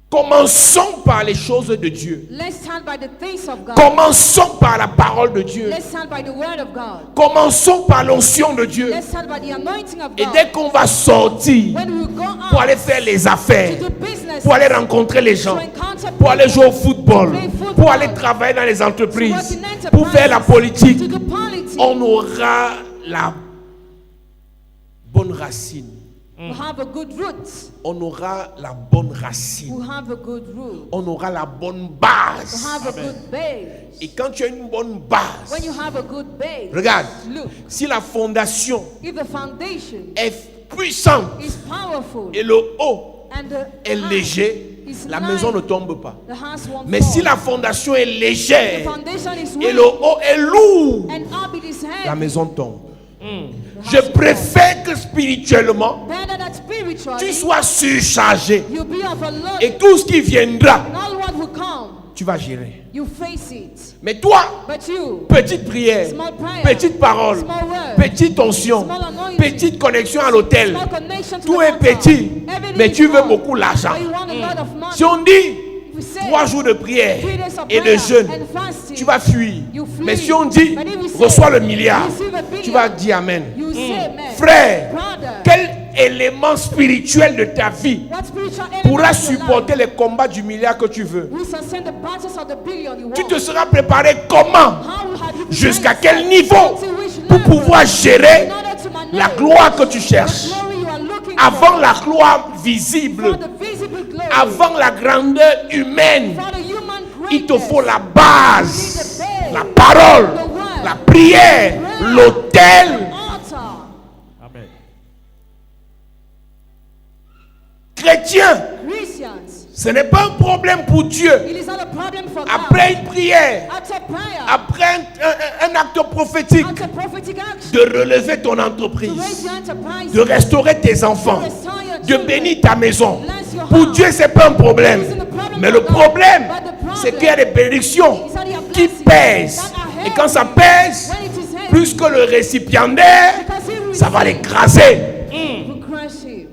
Speaker 2: Commençons par les choses de Dieu.
Speaker 1: Let's start by the things of God.
Speaker 2: Commençons par la parole de Dieu.
Speaker 1: Let's start by the word of God.
Speaker 2: Commençons par l'onction de Dieu.
Speaker 1: Let's start by the anointing of
Speaker 2: Et
Speaker 1: God.
Speaker 2: dès qu'on va sortir
Speaker 1: When we go
Speaker 2: pour
Speaker 1: out
Speaker 2: aller faire les affaires,
Speaker 1: to do business,
Speaker 2: pour aller rencontrer les gens,
Speaker 1: to encounter
Speaker 2: pour aller
Speaker 1: people,
Speaker 2: jouer au football,
Speaker 1: play football,
Speaker 2: pour aller travailler dans les
Speaker 1: to work
Speaker 2: entreprises,
Speaker 1: in enterprises,
Speaker 2: pour faire la politique,
Speaker 1: to do politics,
Speaker 2: on aura la bonne racine.
Speaker 1: we'll have a good root.
Speaker 2: On aura la bonne racine.
Speaker 1: We'll have a good root.
Speaker 2: On aura la bonne
Speaker 1: We'll
Speaker 2: base.
Speaker 1: have a good base.
Speaker 2: Et quand tu as une bonne base,
Speaker 1: When you have a good base,
Speaker 2: regarde,
Speaker 1: look,
Speaker 2: si la fondation
Speaker 1: if the foundation
Speaker 2: est puissante
Speaker 1: is powerful.
Speaker 2: et le haut
Speaker 1: And the
Speaker 2: est
Speaker 1: height
Speaker 2: léger,
Speaker 1: is
Speaker 2: la
Speaker 1: light.
Speaker 2: maison ne tombe pas.
Speaker 1: The house won't
Speaker 2: Mais si
Speaker 1: fall.
Speaker 2: la fondation est
Speaker 1: The
Speaker 2: légère
Speaker 1: foundation is
Speaker 2: et
Speaker 1: weak
Speaker 2: le haut est lourd,
Speaker 1: and up it is
Speaker 2: la
Speaker 1: heavy.
Speaker 2: maison tombe.
Speaker 1: The
Speaker 2: Je
Speaker 1: house will
Speaker 2: préfère que spirituellement,
Speaker 1: fall. Better that spiritually
Speaker 2: tu sois surchargé
Speaker 1: you be overloaded.
Speaker 2: et tout ce qui viendra,
Speaker 1: And all what will come,
Speaker 2: tu vas gérer.
Speaker 1: you face it.
Speaker 2: Mais toi,
Speaker 1: But you,
Speaker 2: petite prière,
Speaker 1: small prayer,
Speaker 2: petite parole,
Speaker 1: small word,
Speaker 2: petite onction,
Speaker 1: small anointing,
Speaker 2: petite connexion à l'hôtel,
Speaker 1: small connection to
Speaker 2: tout
Speaker 1: the
Speaker 2: est
Speaker 1: altar.
Speaker 2: petit,
Speaker 1: Everything
Speaker 2: mais
Speaker 1: is
Speaker 2: tu veux
Speaker 1: small,
Speaker 2: beaucoup d'argent.
Speaker 1: but you want a lot of money.
Speaker 2: Si on dit
Speaker 1: If we say
Speaker 2: 3 jours de prière
Speaker 1: 3 days of
Speaker 2: et de
Speaker 1: prayer
Speaker 2: jeûne,
Speaker 1: and fasting,
Speaker 2: tu vas fuir.
Speaker 1: you flee.
Speaker 2: Mais si on dit
Speaker 1: But if we say,
Speaker 2: reçois le milliard,
Speaker 1: receive a billion,
Speaker 2: tu vas dire Amen.
Speaker 1: you say amen.
Speaker 2: Frère,
Speaker 1: Brother,
Speaker 2: quel élément spirituel de ta vie
Speaker 1: what spiritual element
Speaker 2: pourra
Speaker 1: of your
Speaker 2: supporter
Speaker 1: life
Speaker 2: les combats du milliard que tu veux?
Speaker 1: will sustain the battles of the billion you
Speaker 2: Tu
Speaker 1: want?
Speaker 2: te seras préparé comment?
Speaker 1: How have you
Speaker 2: Jusqu'à
Speaker 1: prepared
Speaker 2: quel
Speaker 1: yourself?
Speaker 2: niveau
Speaker 1: Until which
Speaker 2: pour
Speaker 1: level?
Speaker 2: pouvoir gérer
Speaker 1: In order to manage
Speaker 2: la gloire que tu
Speaker 1: the
Speaker 2: cherches?
Speaker 1: glory you are looking
Speaker 2: Avant
Speaker 1: for,
Speaker 2: la gloire
Speaker 1: for
Speaker 2: visible,
Speaker 1: the visible glory,
Speaker 2: avant la grandeur humaine,
Speaker 1: for the human
Speaker 2: il te
Speaker 1: greatness,
Speaker 2: faut la base, la parole, la prière, l'autel.
Speaker 1: altar.
Speaker 3: Amen.
Speaker 2: Chrétien,
Speaker 1: Christians,
Speaker 2: ce n'est pas un problème pour Dieu.
Speaker 1: it is not a problem for God.
Speaker 2: Après une prière,
Speaker 1: After prayer,
Speaker 2: après un acte prophétique,
Speaker 1: after prophetic action,
Speaker 2: de relever ton
Speaker 1: to
Speaker 2: entreprise,
Speaker 1: raise your enterprise,
Speaker 2: de restaurer tes enfants,
Speaker 1: to restore your
Speaker 2: de
Speaker 1: children,
Speaker 2: bénir ta maison.
Speaker 1: bless your
Speaker 2: Pour
Speaker 1: house.
Speaker 2: Dieu, ce n'est pas un problème.
Speaker 1: It isn't a problem
Speaker 2: Mais
Speaker 1: for
Speaker 2: le
Speaker 1: God,
Speaker 2: problème,
Speaker 1: but the problem
Speaker 2: c'est qu'il y a des bénédictions
Speaker 1: is that your
Speaker 2: qui
Speaker 1: blessings
Speaker 2: pèsent.
Speaker 1: that are
Speaker 2: Et
Speaker 1: heavy.
Speaker 2: quand ça pèse,
Speaker 1: When it is heavy,
Speaker 2: plus que le récipiendaire,
Speaker 1: because he
Speaker 2: ça va
Speaker 1: receives,
Speaker 2: l'écraser.
Speaker 1: will crush him.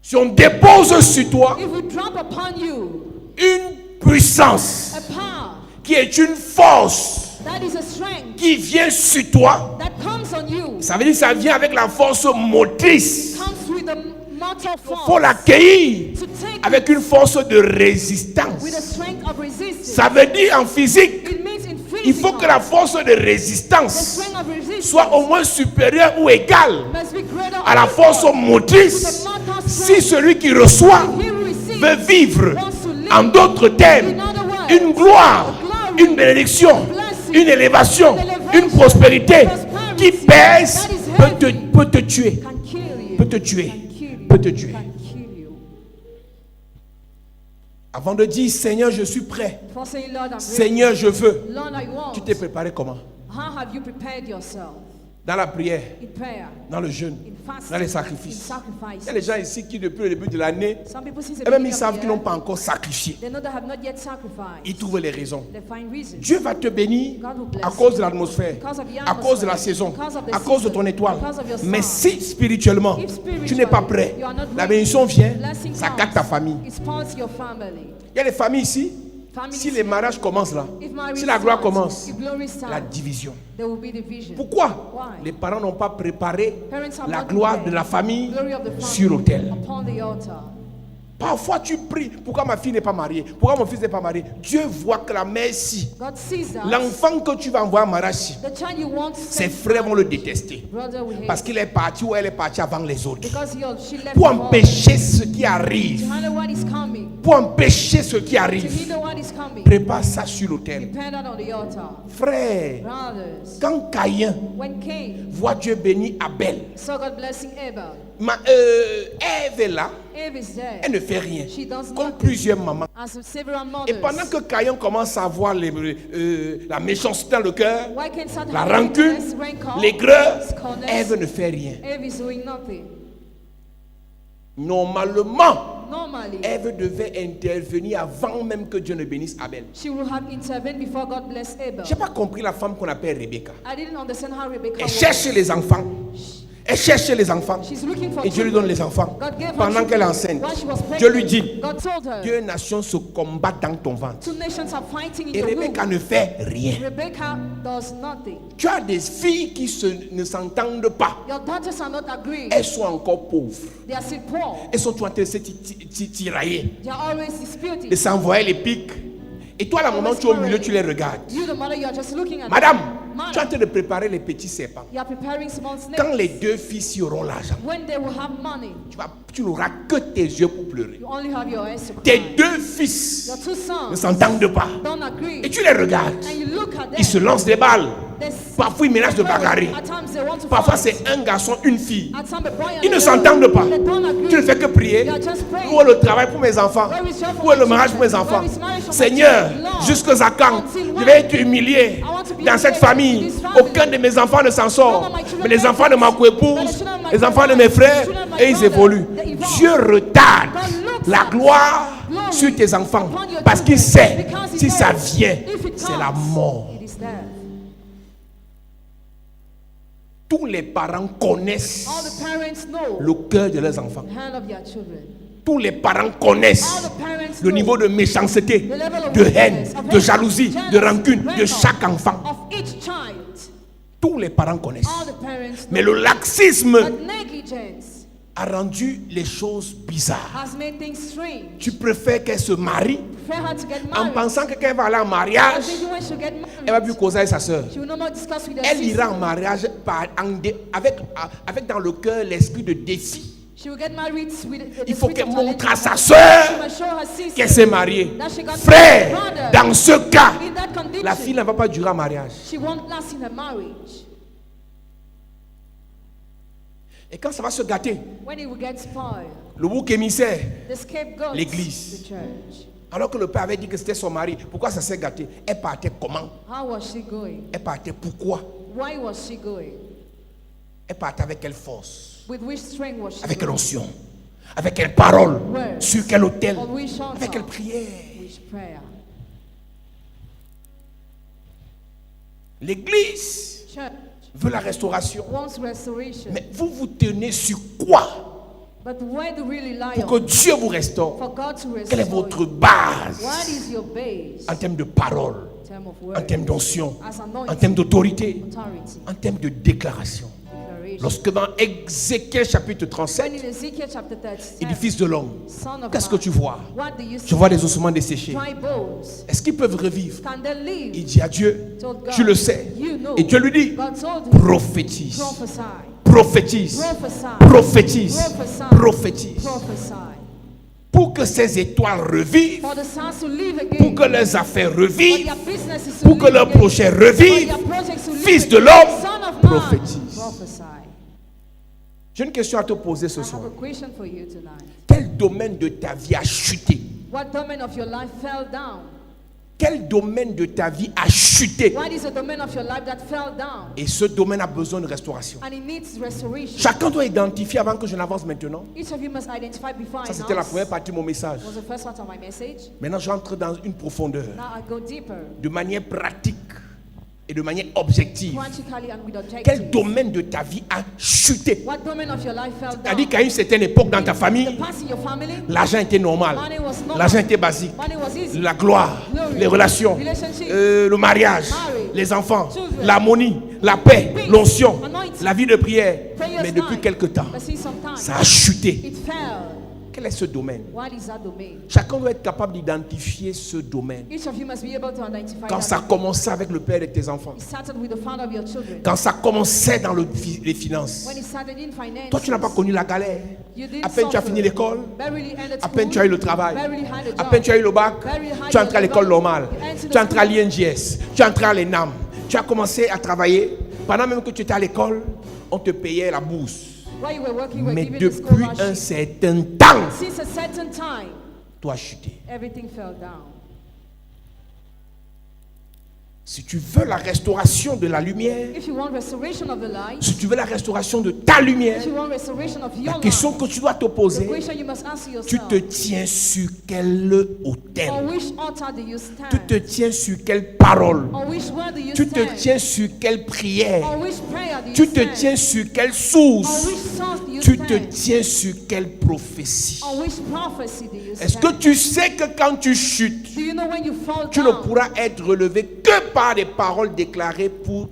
Speaker 2: Si on dépose sur toi
Speaker 1: If we drop upon you
Speaker 2: une puissance
Speaker 1: a power
Speaker 2: qui est une force
Speaker 1: that is a strength
Speaker 2: qui vient sur toi,
Speaker 1: that comes on you,
Speaker 2: ça veut dire que ça vient avec la force motrice.
Speaker 1: comes with a mortal
Speaker 2: Il faut
Speaker 1: force,
Speaker 2: l'accueillir
Speaker 1: to take
Speaker 2: avec une force de
Speaker 1: with a
Speaker 2: résistance.
Speaker 1: strength of resistance.
Speaker 2: Ça veut dire en physique,
Speaker 1: It means in
Speaker 2: il faut
Speaker 1: physical,
Speaker 2: que la force de
Speaker 1: the
Speaker 2: résistance
Speaker 1: strength of resistance
Speaker 2: soit au moins supérieure ou égale
Speaker 1: must be greater
Speaker 2: à la
Speaker 1: or
Speaker 2: force
Speaker 1: equal
Speaker 2: motrice.
Speaker 1: to the mortal
Speaker 2: Si
Speaker 1: strength.
Speaker 2: celui qui reçoit
Speaker 1: If he receives,
Speaker 2: veut vivre,
Speaker 1: wants to live,
Speaker 2: en d'autres termes,
Speaker 1: in other words,
Speaker 2: une gloire,
Speaker 1: a glory,
Speaker 2: une bénédiction,
Speaker 1: a blessing,
Speaker 2: une élévation,
Speaker 1: an elevation,
Speaker 2: une prospérité
Speaker 1: prosperity
Speaker 2: qui pèse
Speaker 1: that is heavy,
Speaker 2: peut te tuer,
Speaker 1: can kill you,
Speaker 2: peut te tuer,
Speaker 1: can kill you,
Speaker 2: peut te tuer.
Speaker 1: can kill you.
Speaker 2: Avant de dire Seigneur, je suis prêt,
Speaker 1: For saying, Lord, I'm ready.
Speaker 2: Seigneur, je veux,
Speaker 1: Lord, I want.
Speaker 2: tu t'es préparé comment?
Speaker 1: How have you prepared yourself
Speaker 2: Dans la prière,
Speaker 1: in prayer,
Speaker 2: dans le jeûne,
Speaker 1: in fasting,
Speaker 2: dans les
Speaker 1: in
Speaker 2: sacrifices.
Speaker 1: sacrifice?
Speaker 2: Il y a des gens ici qui, depuis le début de l'année,
Speaker 1: Some people since the
Speaker 2: et même ils
Speaker 1: beginning of
Speaker 2: savent
Speaker 1: the
Speaker 2: qu'ils
Speaker 1: year,
Speaker 2: n'ont pas encore sacrifié.
Speaker 1: they know they have not yet sacrificed.
Speaker 2: Ils trouvent les raisons.
Speaker 1: They find reasons.
Speaker 2: Dieu va te bénir
Speaker 1: God will bless
Speaker 2: à cause de l'atmosphère,
Speaker 1: because of the
Speaker 2: à cause de la
Speaker 1: atmosphere,
Speaker 2: saison,
Speaker 1: because of the
Speaker 2: à cause de
Speaker 1: season,
Speaker 2: ton étoile.
Speaker 1: because of your
Speaker 2: Mais
Speaker 1: star.
Speaker 2: si spirituellement,
Speaker 1: If spiritually
Speaker 2: tu n'es pas prêt,
Speaker 1: you are not
Speaker 2: la
Speaker 1: ready,
Speaker 2: bénédiction vient,
Speaker 1: blessing
Speaker 2: ça
Speaker 1: comes.
Speaker 2: gâte ta famille.
Speaker 1: It spoils your family.
Speaker 2: Il y a des familles ici,
Speaker 1: Families
Speaker 2: si les mariages commencent là,
Speaker 1: If marriage
Speaker 2: si la gloire
Speaker 1: starts,
Speaker 2: commence,
Speaker 1: if glory
Speaker 2: la
Speaker 1: starts,
Speaker 2: division.
Speaker 1: there will be division.
Speaker 2: Pourquoi?
Speaker 1: Why?
Speaker 2: Les parents n'ont pas préparé
Speaker 1: Parents have
Speaker 2: la
Speaker 1: not
Speaker 2: gloire
Speaker 1: prepared
Speaker 2: de la famille
Speaker 1: glory of the family
Speaker 2: sur l'autel.
Speaker 1: upon the altar.
Speaker 2: Parfois tu pries, pourquoi ma fille n'est pas mariée? Pourquoi mon fils n'est pas marié? Dieu voit que la mère si,
Speaker 1: God sees that.
Speaker 2: l'enfant que tu vas envoyer en mariage, si,
Speaker 1: The child you want to
Speaker 2: ses
Speaker 1: send
Speaker 2: frères vont le
Speaker 1: marriage,
Speaker 2: détester.
Speaker 1: brother will hate
Speaker 2: Parce qu'il est parti ou elle est partie avant les autres.
Speaker 1: because he or she left
Speaker 2: Pour
Speaker 1: before.
Speaker 2: empêcher ce qui
Speaker 1: To
Speaker 2: arrive,
Speaker 1: handle what is coming,
Speaker 2: pour empêcher ce qui
Speaker 1: to
Speaker 2: arrive,
Speaker 1: hinder what is coming,
Speaker 2: prépare ça sur l'autel.
Speaker 1: prepare that on the altar.
Speaker 2: Frère,
Speaker 1: Brothers,
Speaker 2: quand Caïn
Speaker 1: when Cain
Speaker 2: voit Dieu bénir Abel,
Speaker 1: saw God blessing Abel,
Speaker 2: Ève est là,
Speaker 1: Eve is there.
Speaker 2: elle ne fait rien.
Speaker 1: She does
Speaker 2: Comme
Speaker 1: nothing.
Speaker 2: plusieurs mamans.
Speaker 1: As several
Speaker 2: Et
Speaker 1: mothers.
Speaker 2: pendant que Caïn commence à voir la méchanceté dans le cœur,
Speaker 1: Why can't Satan
Speaker 2: la
Speaker 1: have
Speaker 2: rancune,
Speaker 1: bitterness, rancor,
Speaker 2: l'aigreur,
Speaker 1: scorners?
Speaker 2: Ève ne fait rien.
Speaker 1: Eve is doing nothing.
Speaker 2: Normalement,
Speaker 1: Normally,
Speaker 2: Ève devait intervenir avant même que Dieu ne bénisse Abel.
Speaker 1: she would have intervened before God blessed Abel.
Speaker 2: Je n'ai pas compris la femme qu'on appelle Rebecca.
Speaker 1: I didn't understand how Rebecca
Speaker 2: Elle
Speaker 1: was.
Speaker 2: cherche les enfants. Elle cherche les enfants.
Speaker 1: She's looking for
Speaker 2: Et Dieu lui donne les enfants.
Speaker 1: God gave her
Speaker 2: Pendant qu'elle est
Speaker 1: children.
Speaker 2: enceinte,
Speaker 1: While she was pregnant,
Speaker 2: Dieu lui dit,
Speaker 1: God told her,
Speaker 2: deux nations se combattent dans ton ventre.
Speaker 1: two nations are fighting in
Speaker 2: Et
Speaker 1: your
Speaker 2: Rebecca
Speaker 1: womb.
Speaker 2: ne fait rien.
Speaker 1: Rebecca does nothing.
Speaker 2: Tu as des filles qui ne s'entendent pas.
Speaker 1: Your daughters are not agreeing.
Speaker 2: Elles sont encore pauvres.
Speaker 1: They are still poor.
Speaker 2: Elles sont en train de se tirailler,
Speaker 1: They are always disputing.
Speaker 2: de s'envoyer les pics. Et toi, la maman, tu es au milieu, tu les regardes.
Speaker 1: You, the mother, you are just looking at
Speaker 2: Madame,
Speaker 1: them.
Speaker 2: tu es en train de préparer les petits serpents.
Speaker 1: You are preparing small snakes.
Speaker 2: Quand les deux filles y auront l'argent,
Speaker 1: When they will have money,
Speaker 2: tu n'auras que tes yeux pour pleurer.
Speaker 1: you only have your eyes to cry.
Speaker 2: Tes deux fils
Speaker 1: Your two
Speaker 2: ne
Speaker 1: sons
Speaker 2: s'entendent pas.
Speaker 1: don't agree.
Speaker 2: Et tu les regardes.
Speaker 1: And you look at them.
Speaker 2: Ils se lancent des balles.
Speaker 1: They
Speaker 2: Parfois, ils menacent de
Speaker 1: quarrel.
Speaker 2: bagarrer.
Speaker 1: At times they they want to
Speaker 2: Parfois,
Speaker 1: fight.
Speaker 2: c'est un garçon, une fille.
Speaker 1: At some, a boy and
Speaker 2: Ils
Speaker 1: a
Speaker 2: ne
Speaker 1: girl,
Speaker 2: s'entendent pas.
Speaker 1: they don't agree.
Speaker 2: Tu ne fais que prier.
Speaker 1: You are just praying.
Speaker 2: Où est le travail pour mes enfants?
Speaker 1: Where is your
Speaker 2: Où est le
Speaker 1: for my
Speaker 2: mariage pour mes
Speaker 1: children?
Speaker 2: enfants?
Speaker 1: Where is marriage for my
Speaker 2: Seigneur,
Speaker 1: children? Lord,
Speaker 2: jusqu'à quand
Speaker 1: until
Speaker 2: je
Speaker 1: when?
Speaker 2: vais être humilié
Speaker 1: I want to be
Speaker 2: dans cette
Speaker 1: humiliated
Speaker 2: famille?
Speaker 1: in this family.
Speaker 2: Aucun de mes enfants ne s'en sort.
Speaker 1: None of my children
Speaker 2: Mais les
Speaker 1: make
Speaker 2: enfants
Speaker 1: it.
Speaker 2: de ma coépouse,
Speaker 1: But the children of my
Speaker 2: les enfants de
Speaker 1: brother,
Speaker 2: mes frères,
Speaker 1: the children of my
Speaker 2: et ils
Speaker 1: brother,
Speaker 2: évoluent.
Speaker 1: they evolve.
Speaker 2: Dieu retarde
Speaker 1: God looks
Speaker 2: la
Speaker 1: at
Speaker 2: gloire
Speaker 1: glory
Speaker 2: sur tes enfants
Speaker 1: upon your
Speaker 2: parce qu'il
Speaker 1: children,
Speaker 2: sait
Speaker 1: because he
Speaker 2: si ça
Speaker 1: knows
Speaker 2: vient,
Speaker 1: if it
Speaker 2: c'est la
Speaker 1: comes,
Speaker 2: mort.
Speaker 1: it is death.
Speaker 2: Tous les parents connaissent
Speaker 1: All the parents know
Speaker 2: le cœur de leurs enfants.
Speaker 1: the hand of their children.
Speaker 2: Tous les parents connaissent
Speaker 1: All the parents
Speaker 2: le
Speaker 1: know
Speaker 2: niveau de méchanceté,
Speaker 1: the level of
Speaker 2: de haine,
Speaker 1: wickedness, of
Speaker 2: de
Speaker 1: hate,
Speaker 2: jalousie,
Speaker 1: jealousy,
Speaker 2: de rancune de
Speaker 1: rancor
Speaker 2: chaque enfant.
Speaker 1: of each child.
Speaker 2: Tous les parents connaissent.
Speaker 1: All the parents
Speaker 2: Mais
Speaker 1: know.
Speaker 2: le laxisme
Speaker 1: But negligence
Speaker 2: a rendu les choses bizarres.
Speaker 1: has made things strange.
Speaker 2: Tu préfères qu'elle se marie
Speaker 1: Prefer her to get
Speaker 2: en
Speaker 1: married.
Speaker 2: pensant que quand elle va aller en
Speaker 1: I
Speaker 2: mariage,
Speaker 1: think when she get
Speaker 2: elle va plus
Speaker 1: married,
Speaker 2: causer avec sa soeur.
Speaker 1: she will no more discuss with her
Speaker 2: Elle
Speaker 1: sister.
Speaker 2: ira en mariage avec dans le cœur l'esprit de défi.
Speaker 1: She will get married with
Speaker 2: Il faut
Speaker 1: spirit
Speaker 2: qu'elle
Speaker 1: of
Speaker 2: montre à
Speaker 1: challenge.
Speaker 2: sa
Speaker 1: She
Speaker 2: soeur
Speaker 1: must show her sister
Speaker 2: qu'elle s'est mariée.
Speaker 1: that she got
Speaker 2: Frère,
Speaker 1: brother.
Speaker 2: dans ce cas,
Speaker 1: In that condition,
Speaker 2: la fille ne va pas durer en mariage.
Speaker 1: she won't last in her marriage.
Speaker 2: Et quand ça va se gâter,
Speaker 1: When it will get spoiled,
Speaker 2: le bouc émissaire,
Speaker 1: the scapegoat,
Speaker 2: L'église.
Speaker 1: the church.
Speaker 2: alors que le père avait dit que c'était son mari, pourquoi ça s'est gâté? Elle partait comment?
Speaker 1: How was she going?
Speaker 2: Elle partait pourquoi?
Speaker 1: Why was she going?
Speaker 2: Elle partait avec quelle force?
Speaker 1: With which strength was she
Speaker 2: Avec quelle
Speaker 1: going?
Speaker 2: onction? Avec quelle parole?
Speaker 1: Words.
Speaker 2: Sur quel autel?
Speaker 1: On which altar?
Speaker 2: Avec quelle prière?
Speaker 1: Which prayer?
Speaker 2: L'église
Speaker 1: Church
Speaker 2: veut la restauration.
Speaker 1: wants restoration.
Speaker 2: Mais vous vous tenez sur quoi
Speaker 1: But where do we rely
Speaker 2: pour que
Speaker 1: on?
Speaker 2: Dieu vous restaure?
Speaker 1: For God to restore
Speaker 2: Quelle est votre
Speaker 1: you?
Speaker 2: base
Speaker 1: What is your base?
Speaker 2: en termes de parole,
Speaker 1: In terms of
Speaker 2: en
Speaker 1: word,
Speaker 2: termes d'onction,
Speaker 1: as
Speaker 2: en
Speaker 1: anointing,
Speaker 2: termes d'autorité,
Speaker 1: authority,
Speaker 2: en termes de déclaration?
Speaker 1: declaration.
Speaker 2: Lorsque dans Ézéchiel chapitre
Speaker 1: When
Speaker 2: 37,
Speaker 1: in Ezekiel chapter
Speaker 2: il dit
Speaker 1: 37,
Speaker 2: fils de l'homme,
Speaker 1: son of
Speaker 2: qu'est-ce que
Speaker 1: man,
Speaker 2: tu vois?
Speaker 1: what do you see?
Speaker 2: Je vois des ossements desséchés.
Speaker 1: Dry bones.
Speaker 2: Est-ce qu'ils peuvent revivre?
Speaker 1: Can they live?
Speaker 2: Il dit à Dieu,
Speaker 1: Told God,
Speaker 2: tu le sais.
Speaker 1: You know.
Speaker 2: Et Dieu lui dit,
Speaker 1: God told him,
Speaker 2: prophétise,
Speaker 1: prophesy,
Speaker 2: prophétise,
Speaker 1: prophesy,
Speaker 2: prophétise,
Speaker 1: prophesy,
Speaker 2: prophétise.
Speaker 1: prophesy.
Speaker 2: Pour que ces étoiles revivent,
Speaker 1: For the sons to live
Speaker 2: pour
Speaker 1: again.
Speaker 2: que leurs affaires
Speaker 1: For
Speaker 2: revivent,
Speaker 1: their businesses to
Speaker 2: pour que
Speaker 1: live
Speaker 2: leurs
Speaker 1: again.
Speaker 2: projets
Speaker 1: For
Speaker 2: revivent.
Speaker 1: their projects to live
Speaker 2: Fils de
Speaker 1: again.
Speaker 2: l'homme,
Speaker 1: Son of man,
Speaker 2: prophétise.
Speaker 1: prophesy.
Speaker 2: J'ai une question à te poser ce
Speaker 1: I
Speaker 2: soir.
Speaker 1: have a question for you tonight.
Speaker 2: Quel domaine de ta vie a chuté?
Speaker 1: What domain of your life fell down?
Speaker 2: Quel domaine de ta vie a chuté?
Speaker 1: What is the domain of your life that fell down?
Speaker 2: Et ce domaine a besoin de restauration.
Speaker 1: And it needs restoration.
Speaker 2: Chacun doit identifier avant que je n'avance maintenant.
Speaker 1: Each of you must identify before
Speaker 2: Ça,
Speaker 1: I
Speaker 2: c'était la
Speaker 1: announce.
Speaker 2: première partie de mon message.
Speaker 1: Was the first part of my message.
Speaker 2: Maintenant, j'entre dans une profondeur,
Speaker 1: Now I go deeper,
Speaker 2: de manière pratique et de manière objective.
Speaker 1: practically and with
Speaker 2: Quel
Speaker 1: objectives.
Speaker 2: domaine de ta vie a chuté?
Speaker 1: What domain of your life fell
Speaker 2: C'est-à-dire
Speaker 1: down?
Speaker 2: qu'à une certaine époque dans ta
Speaker 1: The
Speaker 2: famille,
Speaker 1: past in your family,
Speaker 2: l'argent était normal,
Speaker 1: money was normal.
Speaker 2: l'argent était basique,
Speaker 1: Money was easy.
Speaker 2: la gloire,
Speaker 1: Glory,
Speaker 2: les relations,
Speaker 1: relationship,
Speaker 2: le mariage,
Speaker 1: marriage,
Speaker 2: les enfants,
Speaker 1: children,
Speaker 2: l'harmonie, la paix,
Speaker 1: peace,
Speaker 2: l'onction,
Speaker 1: anointing,
Speaker 2: la vie de prière.
Speaker 1: prayers
Speaker 2: Mais depuis
Speaker 1: night.
Speaker 2: quelque temps,
Speaker 1: But since some time,
Speaker 2: ça a chuté.
Speaker 1: it fell.
Speaker 2: Quel est ce domaine?
Speaker 1: What is that domain?
Speaker 2: Chacun doit être capable d'identifier ce domaine.
Speaker 1: Each of you must be able to identify
Speaker 2: Quand
Speaker 1: that
Speaker 2: ça
Speaker 1: domain.
Speaker 2: commençait avec le père de tes enfants,
Speaker 1: It started with the father of your children.
Speaker 2: quand ça commençait dans les finances,
Speaker 1: When it started in finance,
Speaker 2: toi tu n'as pas connu la galère.
Speaker 1: you didn't
Speaker 2: À peine tu as
Speaker 1: suffer.
Speaker 2: fini l'école,
Speaker 1: Barely ended
Speaker 2: à peine
Speaker 1: school,
Speaker 2: tu as eu le travail,
Speaker 1: barely had a
Speaker 2: à
Speaker 1: job,
Speaker 2: peine tu as eu le bac,
Speaker 1: barely had
Speaker 2: tu es entré à
Speaker 1: your
Speaker 2: l'école
Speaker 1: job,
Speaker 2: normale,
Speaker 1: you entered
Speaker 2: tu es
Speaker 1: the
Speaker 2: entré à
Speaker 1: school.
Speaker 2: l'INGS, tu es entré à l'ENAM, tu as commencé à travailler. Pendant même que tu étais à l'école, on te payait la bourse.
Speaker 1: While you were working, you were
Speaker 2: Mais
Speaker 1: given the
Speaker 2: depuis un
Speaker 1: scholarship.
Speaker 2: certain temps,
Speaker 1: Since a certain time,
Speaker 2: tu as chuté.
Speaker 1: everything fell down.
Speaker 2: Si tu veux la restauration de la lumière,
Speaker 1: If you want restoration of the light,
Speaker 2: si tu veux la restauration de ta lumière,
Speaker 1: if you want restoration of
Speaker 2: la
Speaker 1: your
Speaker 2: question
Speaker 1: life,
Speaker 2: que tu dois te
Speaker 1: the
Speaker 2: poser,
Speaker 1: question you must ask
Speaker 2: tu
Speaker 1: yourself,
Speaker 2: te tiens sur quel autel?
Speaker 1: on which altar do you
Speaker 2: Tu te
Speaker 1: stand?
Speaker 2: tiens sur quelle parole?
Speaker 1: On which word do you
Speaker 2: Tu te
Speaker 1: stand?
Speaker 2: tiens sur quelle prière?
Speaker 1: On which prayer do you
Speaker 2: Tu te
Speaker 1: stand?
Speaker 2: tiens sur quelle
Speaker 1: On
Speaker 2: source?
Speaker 1: which source do you
Speaker 2: Tu te
Speaker 1: stand?
Speaker 2: tiens sur quelle prophétie?
Speaker 1: On which prophecy do you
Speaker 2: Est-ce que
Speaker 1: stand?
Speaker 2: tu sais que quand tu chutes,
Speaker 1: Do you know when you fall
Speaker 2: tu ne
Speaker 1: down,
Speaker 2: pourras être relevé que par des paroles déclarées pour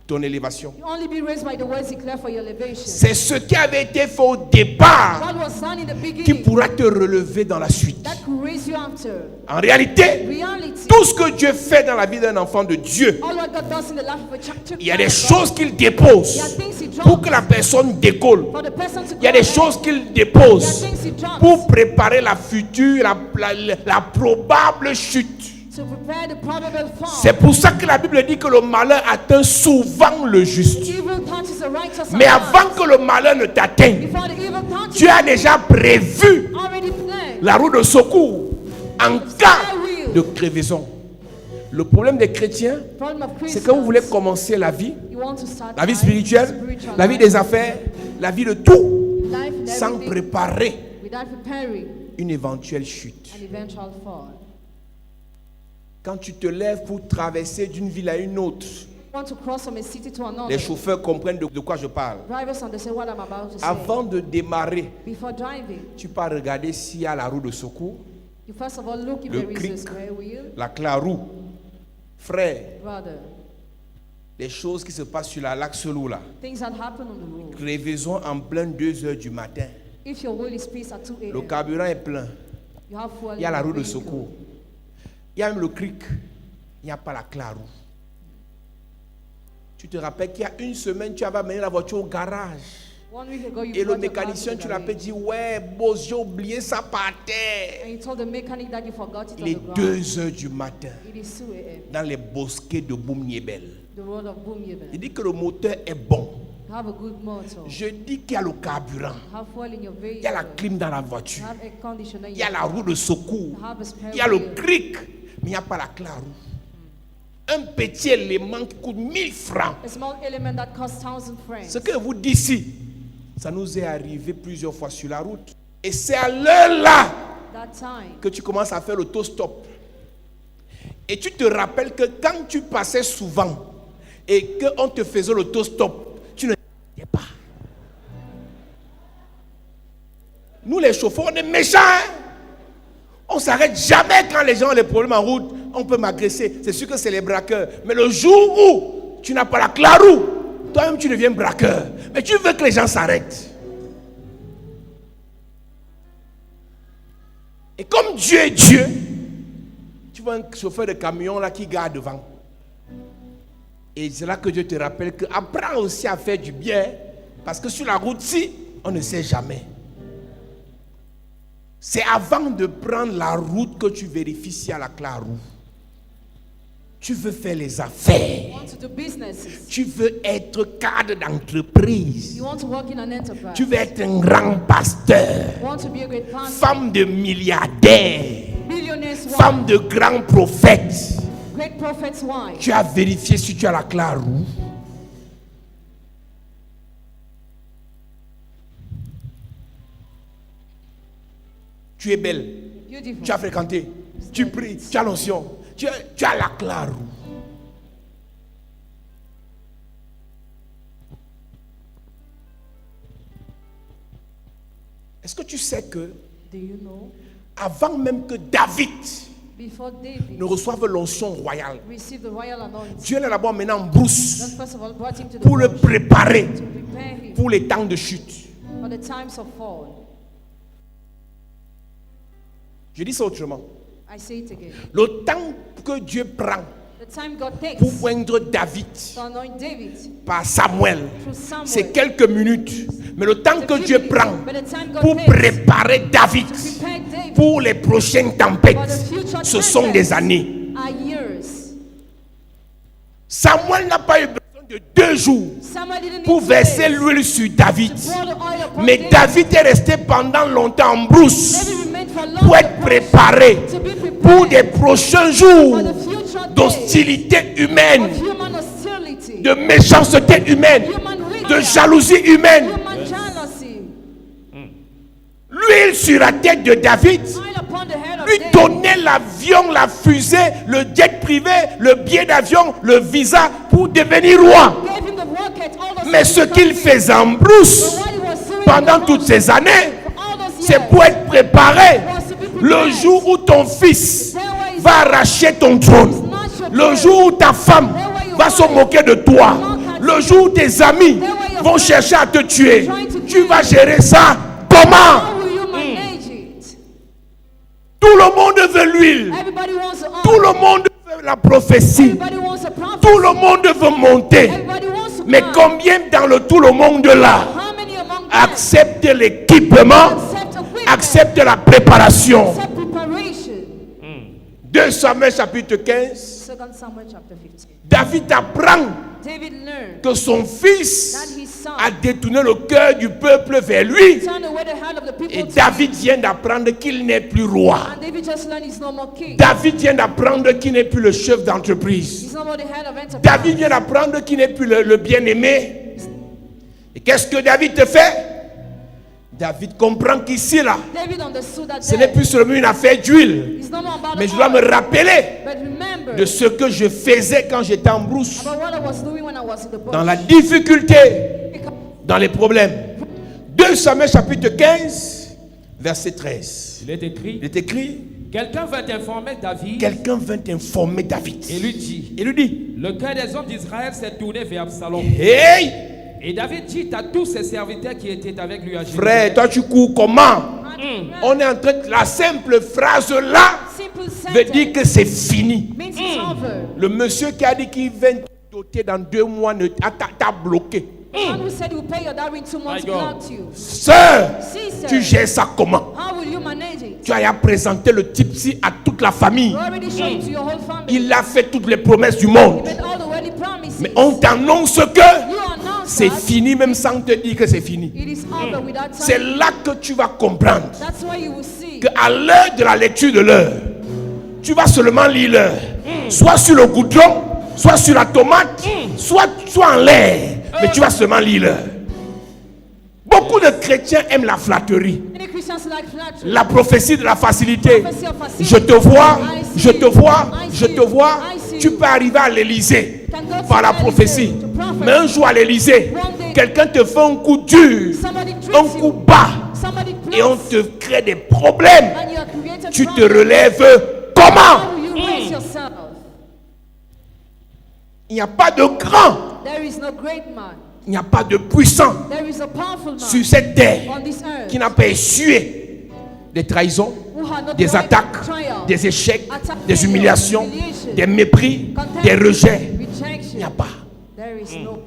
Speaker 2: ton élévation?
Speaker 1: you only be raised by the words declared for your elevation?
Speaker 2: C'est ce qui avait été fait au départ
Speaker 1: What was done in the
Speaker 2: qui
Speaker 1: beginning
Speaker 2: pourra te relever dans la suite.
Speaker 1: that could raise you after.
Speaker 2: En réalité,
Speaker 1: Reality,
Speaker 2: tout ce que Dieu fait dans la vie d'un enfant de Dieu,
Speaker 1: all what God does in the life of a child,
Speaker 2: il y a des choses qu'il dépose
Speaker 1: there are things He
Speaker 2: pour
Speaker 1: drops
Speaker 2: que la personne décolle.
Speaker 1: for the person to
Speaker 2: Il y a
Speaker 1: go
Speaker 2: des
Speaker 1: ahead.
Speaker 2: choses qu'il
Speaker 1: There are
Speaker 2: dépose
Speaker 1: things He drops
Speaker 2: pour préparer la future, la probable chute.
Speaker 1: to prepare the probable fall.
Speaker 2: C'est pour ça que la Bible dit que le malheur atteint souvent le juste.
Speaker 1: Evil touches
Speaker 2: Mais avant que le malheur ne t'atteigne,
Speaker 1: before the evil touches
Speaker 2: tu as déjà prévu
Speaker 1: you, already planned.
Speaker 2: la roue de secours en cas de crevaison. Le problème des chrétiens,
Speaker 1: Problem of
Speaker 2: c'est que vous voulez
Speaker 1: Christians,
Speaker 2: commencer la vie,
Speaker 1: you want to start
Speaker 2: la vie
Speaker 1: life,
Speaker 2: spirituelle,
Speaker 1: spiritual
Speaker 2: la vie
Speaker 1: life,
Speaker 2: des affaires, la vie de tout,
Speaker 1: life and
Speaker 2: sans
Speaker 1: everything,
Speaker 2: préparer
Speaker 1: without preparing
Speaker 2: une éventuelle chute.
Speaker 1: an eventual fall.
Speaker 2: Quand tu te lèves pour traverser d'une ville à une autre,
Speaker 1: You want to cross from a city to another.
Speaker 2: les chauffeurs comprennent de quoi je parle.
Speaker 1: Drivers understand what I'm about to say.
Speaker 2: Avant de démarrer,
Speaker 1: Before driving,
Speaker 2: tu peux regarder s'il y a la roue de secours,
Speaker 1: you first of all look if
Speaker 2: Le
Speaker 1: there is
Speaker 2: cric.
Speaker 1: a square wheel.
Speaker 2: la claroue. Frère,
Speaker 1: Brother,
Speaker 2: les choses qui se passent sur l'axe Selou là,
Speaker 1: things that happen on the road.
Speaker 2: crevaison en plein 2 heures du matin.
Speaker 1: If your wheel is placed at 2
Speaker 2: Le
Speaker 1: a.m.,
Speaker 2: carburant est plein.
Speaker 1: you have fuel
Speaker 2: Il y a
Speaker 1: in
Speaker 2: la
Speaker 1: your
Speaker 2: roue de
Speaker 1: vehicle.
Speaker 2: secours. Il y a même le cric. Il n'y a pas la claroue. Tu te rappelles qu'il y a une semaine, tu avais amené la voiture au garage.
Speaker 1: 1 week ago, you
Speaker 2: Et le
Speaker 1: brought your car
Speaker 2: mécanicien,
Speaker 1: to the
Speaker 2: tu l'appelles,
Speaker 1: garage.
Speaker 2: dit, ouais, boss, j'ai oublié ça par terre.
Speaker 1: And you told the mechanic that you forgot it
Speaker 2: Il
Speaker 1: on
Speaker 2: est
Speaker 1: the ground.
Speaker 2: 2 heures du matin,
Speaker 1: It is 2 a.m.
Speaker 2: dans les bosquets de Boum-Niebel.
Speaker 1: The road of Boom
Speaker 2: Il
Speaker 1: Yeben.
Speaker 2: dit que le moteur est bon.
Speaker 1: Have a good motor.
Speaker 2: Je dis qu'il y a le carburant.
Speaker 1: Have fuel in your
Speaker 2: Il y a la
Speaker 1: vehicle.
Speaker 2: clim dans la voiture.
Speaker 1: Have a conditioner in
Speaker 2: Il y a
Speaker 1: your
Speaker 2: la roue de secours.
Speaker 1: Have a spare
Speaker 2: Il y a le
Speaker 1: wheel.
Speaker 2: cric. Mais il n'y a pas la claroue. Un petit élément qui coûte 1000 francs.
Speaker 1: A small element that costs 1,000 francs.
Speaker 2: Ce que je vous dis ici, ça nous est arrivé plusieurs fois sur la route. Et c'est à l'heure-là
Speaker 1: That time,
Speaker 2: que tu commences à faire l'autostop. Et tu te rappelles que quand tu passais souvent et qu'on te faisait l'autostop, tu ne t'arrêtais pas. Nous les chauffeurs, on est méchants. Hein? On ne s'arrête jamais quand les gens ont des problèmes en route. On peut m'agresser. C'est sûr que c'est les braqueurs. Mais le jour où tu n'as pas la claroue, toi-même tu deviens braqueur. Mais tu veux que les gens s'arrêtent. Et comme Dieu est Dieu, tu vois un chauffeur de camion là qui garde devant. Et c'est là que Dieu te rappelle que apprends aussi à faire du bien. Parce que sur la route-ci, on ne sait jamais. C'est avant de prendre la route que tu vérifies s'il y a la claroue. Tu veux faire les affaires.
Speaker 1: you want to do businesses.
Speaker 2: Tu veux être cadre d'entreprise.
Speaker 1: You want to work in an enterprise.
Speaker 2: Tu veux être un grand pasteur.
Speaker 1: You want to be a great pastor.
Speaker 2: Femme de milliardaire.
Speaker 1: Billionaire's wife.
Speaker 2: Femme de grand prophète.
Speaker 1: Great prophet's wife.
Speaker 2: Tu as vérifié si tu as la claroue. Tu es belle.
Speaker 1: Beautiful.
Speaker 2: Tu as fréquenté. Tu pries. Tu as l'onction. Tu as la claroue. Est-ce que tu sais que
Speaker 1: Do you know?
Speaker 2: avant même que David
Speaker 1: Before David
Speaker 2: ne reçoive l'onction royale,
Speaker 1: received the royal anointing,
Speaker 2: Dieu l'a d'abord mené en
Speaker 1: God
Speaker 2: brousse
Speaker 1: first of all brought him to the
Speaker 2: pour le
Speaker 1: bush
Speaker 2: préparer
Speaker 1: to prepare him
Speaker 2: pour les temps de chute.
Speaker 1: for the times of fall.
Speaker 2: Je dis ça autrement.
Speaker 1: I say it again.
Speaker 2: Le temps que Dieu prend
Speaker 1: The time God takes
Speaker 2: pour oindre David
Speaker 1: to anoint David
Speaker 2: par Samuel,
Speaker 1: through Samuel.
Speaker 2: c'est quelques minutes. Mais le temps que Dieu prend
Speaker 1: But the time God
Speaker 2: pour
Speaker 1: takes
Speaker 2: préparer David
Speaker 1: prepare David
Speaker 2: pour les prochaines
Speaker 1: for
Speaker 2: tempêtes,
Speaker 1: the future
Speaker 2: ce sont des années.
Speaker 1: are years.
Speaker 2: Samuel n'a pas eu besoin de 2 jours
Speaker 1: Samuel didn't
Speaker 2: pour
Speaker 1: need
Speaker 2: verser
Speaker 1: 2 days
Speaker 2: l'huile sur David.
Speaker 1: to pour the oil upon
Speaker 2: Mais David est resté pendant longtemps en brousse
Speaker 1: David remained for long
Speaker 2: pour être préparé
Speaker 1: to be prepared
Speaker 2: pour des prochains jours
Speaker 1: for the future days
Speaker 2: d'hostilité humaine,
Speaker 1: of human hostility,
Speaker 2: de méchanceté humaine,
Speaker 1: human
Speaker 2: de
Speaker 1: wickedness,
Speaker 2: jalousie humaine.
Speaker 1: human jealousy.
Speaker 2: L'huile sur la tête de David
Speaker 1: Oil upon the head of
Speaker 2: lui
Speaker 1: David.
Speaker 2: donnait l'avion, la fusée, le jet privé, le billet d'avion, le visa pour devenir roi.
Speaker 1: Gave him the rocket, all those
Speaker 2: Mais ce
Speaker 1: things
Speaker 2: qu'il
Speaker 1: he
Speaker 2: faisait en
Speaker 1: But
Speaker 2: brousse
Speaker 1: what he was doing
Speaker 2: pendant
Speaker 1: in the
Speaker 2: toutes
Speaker 1: house
Speaker 2: ces années,
Speaker 1: for all those
Speaker 2: c'est
Speaker 1: years
Speaker 2: pour être préparé
Speaker 1: was to be
Speaker 2: le
Speaker 1: prepared.
Speaker 2: jour où ton fils
Speaker 1: There where
Speaker 2: va arracher ton trône,
Speaker 1: snatch your
Speaker 2: le
Speaker 1: throne.
Speaker 2: jour où ta femme
Speaker 1: There where your
Speaker 2: va se
Speaker 1: wife
Speaker 2: moquer de toi,
Speaker 1: mock at
Speaker 2: le
Speaker 1: you.
Speaker 2: jour où tes amis
Speaker 1: There where your
Speaker 2: vont
Speaker 1: friends
Speaker 2: chercher à te tuer,
Speaker 1: trying to
Speaker 2: tu
Speaker 1: kill
Speaker 2: vas
Speaker 1: you.
Speaker 2: gérer ça comment?
Speaker 1: How will you manage it?
Speaker 2: Tout le monde veut l'huile,
Speaker 1: Everybody wants to
Speaker 2: tout le monde veut la prophétie,
Speaker 1: Everybody wants a prophet.
Speaker 2: tout le monde veut monter.
Speaker 1: Everybody wants to
Speaker 2: Mais
Speaker 1: climb.
Speaker 2: combien dans le tout le monde là
Speaker 1: How many among them
Speaker 2: acceptent l'équipement,
Speaker 1: accept equipment,
Speaker 2: acceptent la préparation?
Speaker 1: accept preparation?
Speaker 2: 2 Samuel chapitre 15,
Speaker 1: 2 Samuel chapter 15.
Speaker 2: David apprend
Speaker 1: David learned
Speaker 2: que son fils
Speaker 1: that his son
Speaker 2: a détourné le cœur du peuple vers lui.
Speaker 1: turned away the heart of the people
Speaker 2: Et
Speaker 1: to
Speaker 2: David
Speaker 1: him.
Speaker 2: vient d'apprendre qu'il n'est plus roi.
Speaker 1: And David just learned he's no more king.
Speaker 2: David vient d'apprendre qu'il n'est plus le chef d'entreprise.
Speaker 1: He's no more the head of enterprise.
Speaker 2: David vient d'apprendre qu'il n'est plus le bien-aimé. Et qu'est-ce que David te fait? David comprend qu'ici, là,
Speaker 1: David understood that
Speaker 2: ce n'est plus seulement une affaire d'huile.
Speaker 1: it's no more about
Speaker 2: Mais
Speaker 1: the
Speaker 2: je dois me
Speaker 1: oil,
Speaker 2: rappeler
Speaker 1: but remember
Speaker 2: de ce que je faisais quand j'étais en brousse.
Speaker 1: about what I was doing when I was in the bush.
Speaker 2: Dans la difficulté,
Speaker 1: Because
Speaker 2: dans les problèmes. 2 Samuel chapitre 15, verset 13.
Speaker 3: Il est écrit,
Speaker 2: Il est écrit,
Speaker 3: quelqu'un vint informer David
Speaker 2: quelqu'un vint informer David.
Speaker 3: et lui dit,
Speaker 2: Il lui dit,
Speaker 3: le cœur des hommes d'Israël s'est tourné vers Absalom.
Speaker 2: hey,
Speaker 3: Et David dit à tous ses serviteurs qui étaient avec lui à
Speaker 2: frère,
Speaker 3: Jérusalem,
Speaker 2: toi tu cours comment?
Speaker 1: Mm.
Speaker 2: On est en train de... La simple phrase là
Speaker 1: simple
Speaker 2: veut dire
Speaker 1: sentence
Speaker 2: que c'est fini.
Speaker 1: means it's over.
Speaker 2: Le monsieur qui a dit qu'il va te doter dans 2 mois t'a bloqué.
Speaker 1: The one who said he will pay your dowry in 2 months
Speaker 3: My God.
Speaker 1: blocked you.
Speaker 2: Sœur,
Speaker 1: Sister,
Speaker 2: tu gères ça comment?
Speaker 1: how will you manage it?
Speaker 2: Tu as présenté le type-ci à toute la famille.
Speaker 1: You already showed it to your whole family.
Speaker 2: Il a fait toutes les promesses du
Speaker 1: He
Speaker 2: monde.
Speaker 1: made all the wedding promises.
Speaker 2: Mais on t'annonce que
Speaker 1: You announced
Speaker 2: c'est
Speaker 1: that
Speaker 2: fini même sans te dire que c'est fini.
Speaker 1: it is over without
Speaker 2: C'est
Speaker 1: time.
Speaker 2: là que tu vas comprendre
Speaker 1: That's why you will see
Speaker 2: qu'à l'heure de la lecture de l'heure, tu vas seulement lire l'heure. Soit sur le goudron, soit sur la tomate, soit en l'air. Mais tu vas seulement lire l'heure. Beaucoup de chrétiens aiment la flatterie,
Speaker 1: many Christians like flattery.
Speaker 2: la prophétie de la facilité.
Speaker 1: Prophecy of facility.
Speaker 2: Je te vois,
Speaker 1: I see
Speaker 2: je te
Speaker 1: you.
Speaker 2: vois,
Speaker 1: I
Speaker 2: je
Speaker 1: see
Speaker 2: te
Speaker 1: you.
Speaker 2: vois.
Speaker 1: I see
Speaker 2: Tu
Speaker 1: you.
Speaker 2: peux arriver à l'Élysée
Speaker 1: Can go to
Speaker 2: par la
Speaker 1: Elysee
Speaker 2: prophétie.
Speaker 1: to prophesy.
Speaker 2: Mais un jour à l'Élysée,
Speaker 1: One day,
Speaker 2: quelqu'un te fait un coup dur,
Speaker 1: somebody
Speaker 2: un
Speaker 1: treats
Speaker 2: coup
Speaker 1: you.
Speaker 2: bas,
Speaker 1: Somebody
Speaker 2: et on
Speaker 1: close.
Speaker 2: te crée des problèmes.
Speaker 1: And you are created
Speaker 2: Tu te
Speaker 1: problem.
Speaker 2: relèves comment?
Speaker 1: How will you raise yourself?
Speaker 2: Il n'y a pas de grand,
Speaker 1: There is no great man.
Speaker 2: il n'y a pas de puissant
Speaker 1: There is a powerful man
Speaker 2: sur cette terre
Speaker 1: on this earth
Speaker 2: qui n'a pas essuyé des trahisons,
Speaker 1: who had not
Speaker 2: des
Speaker 1: gone
Speaker 2: attaques,
Speaker 1: through trial,
Speaker 2: des échecs,
Speaker 1: attack,
Speaker 2: des
Speaker 1: failure,
Speaker 2: humiliations,
Speaker 1: humiliation,
Speaker 2: des mépris,
Speaker 1: contempt,
Speaker 2: des rejets. Il
Speaker 1: rejection.
Speaker 2: n'y a pas.
Speaker 1: There is no.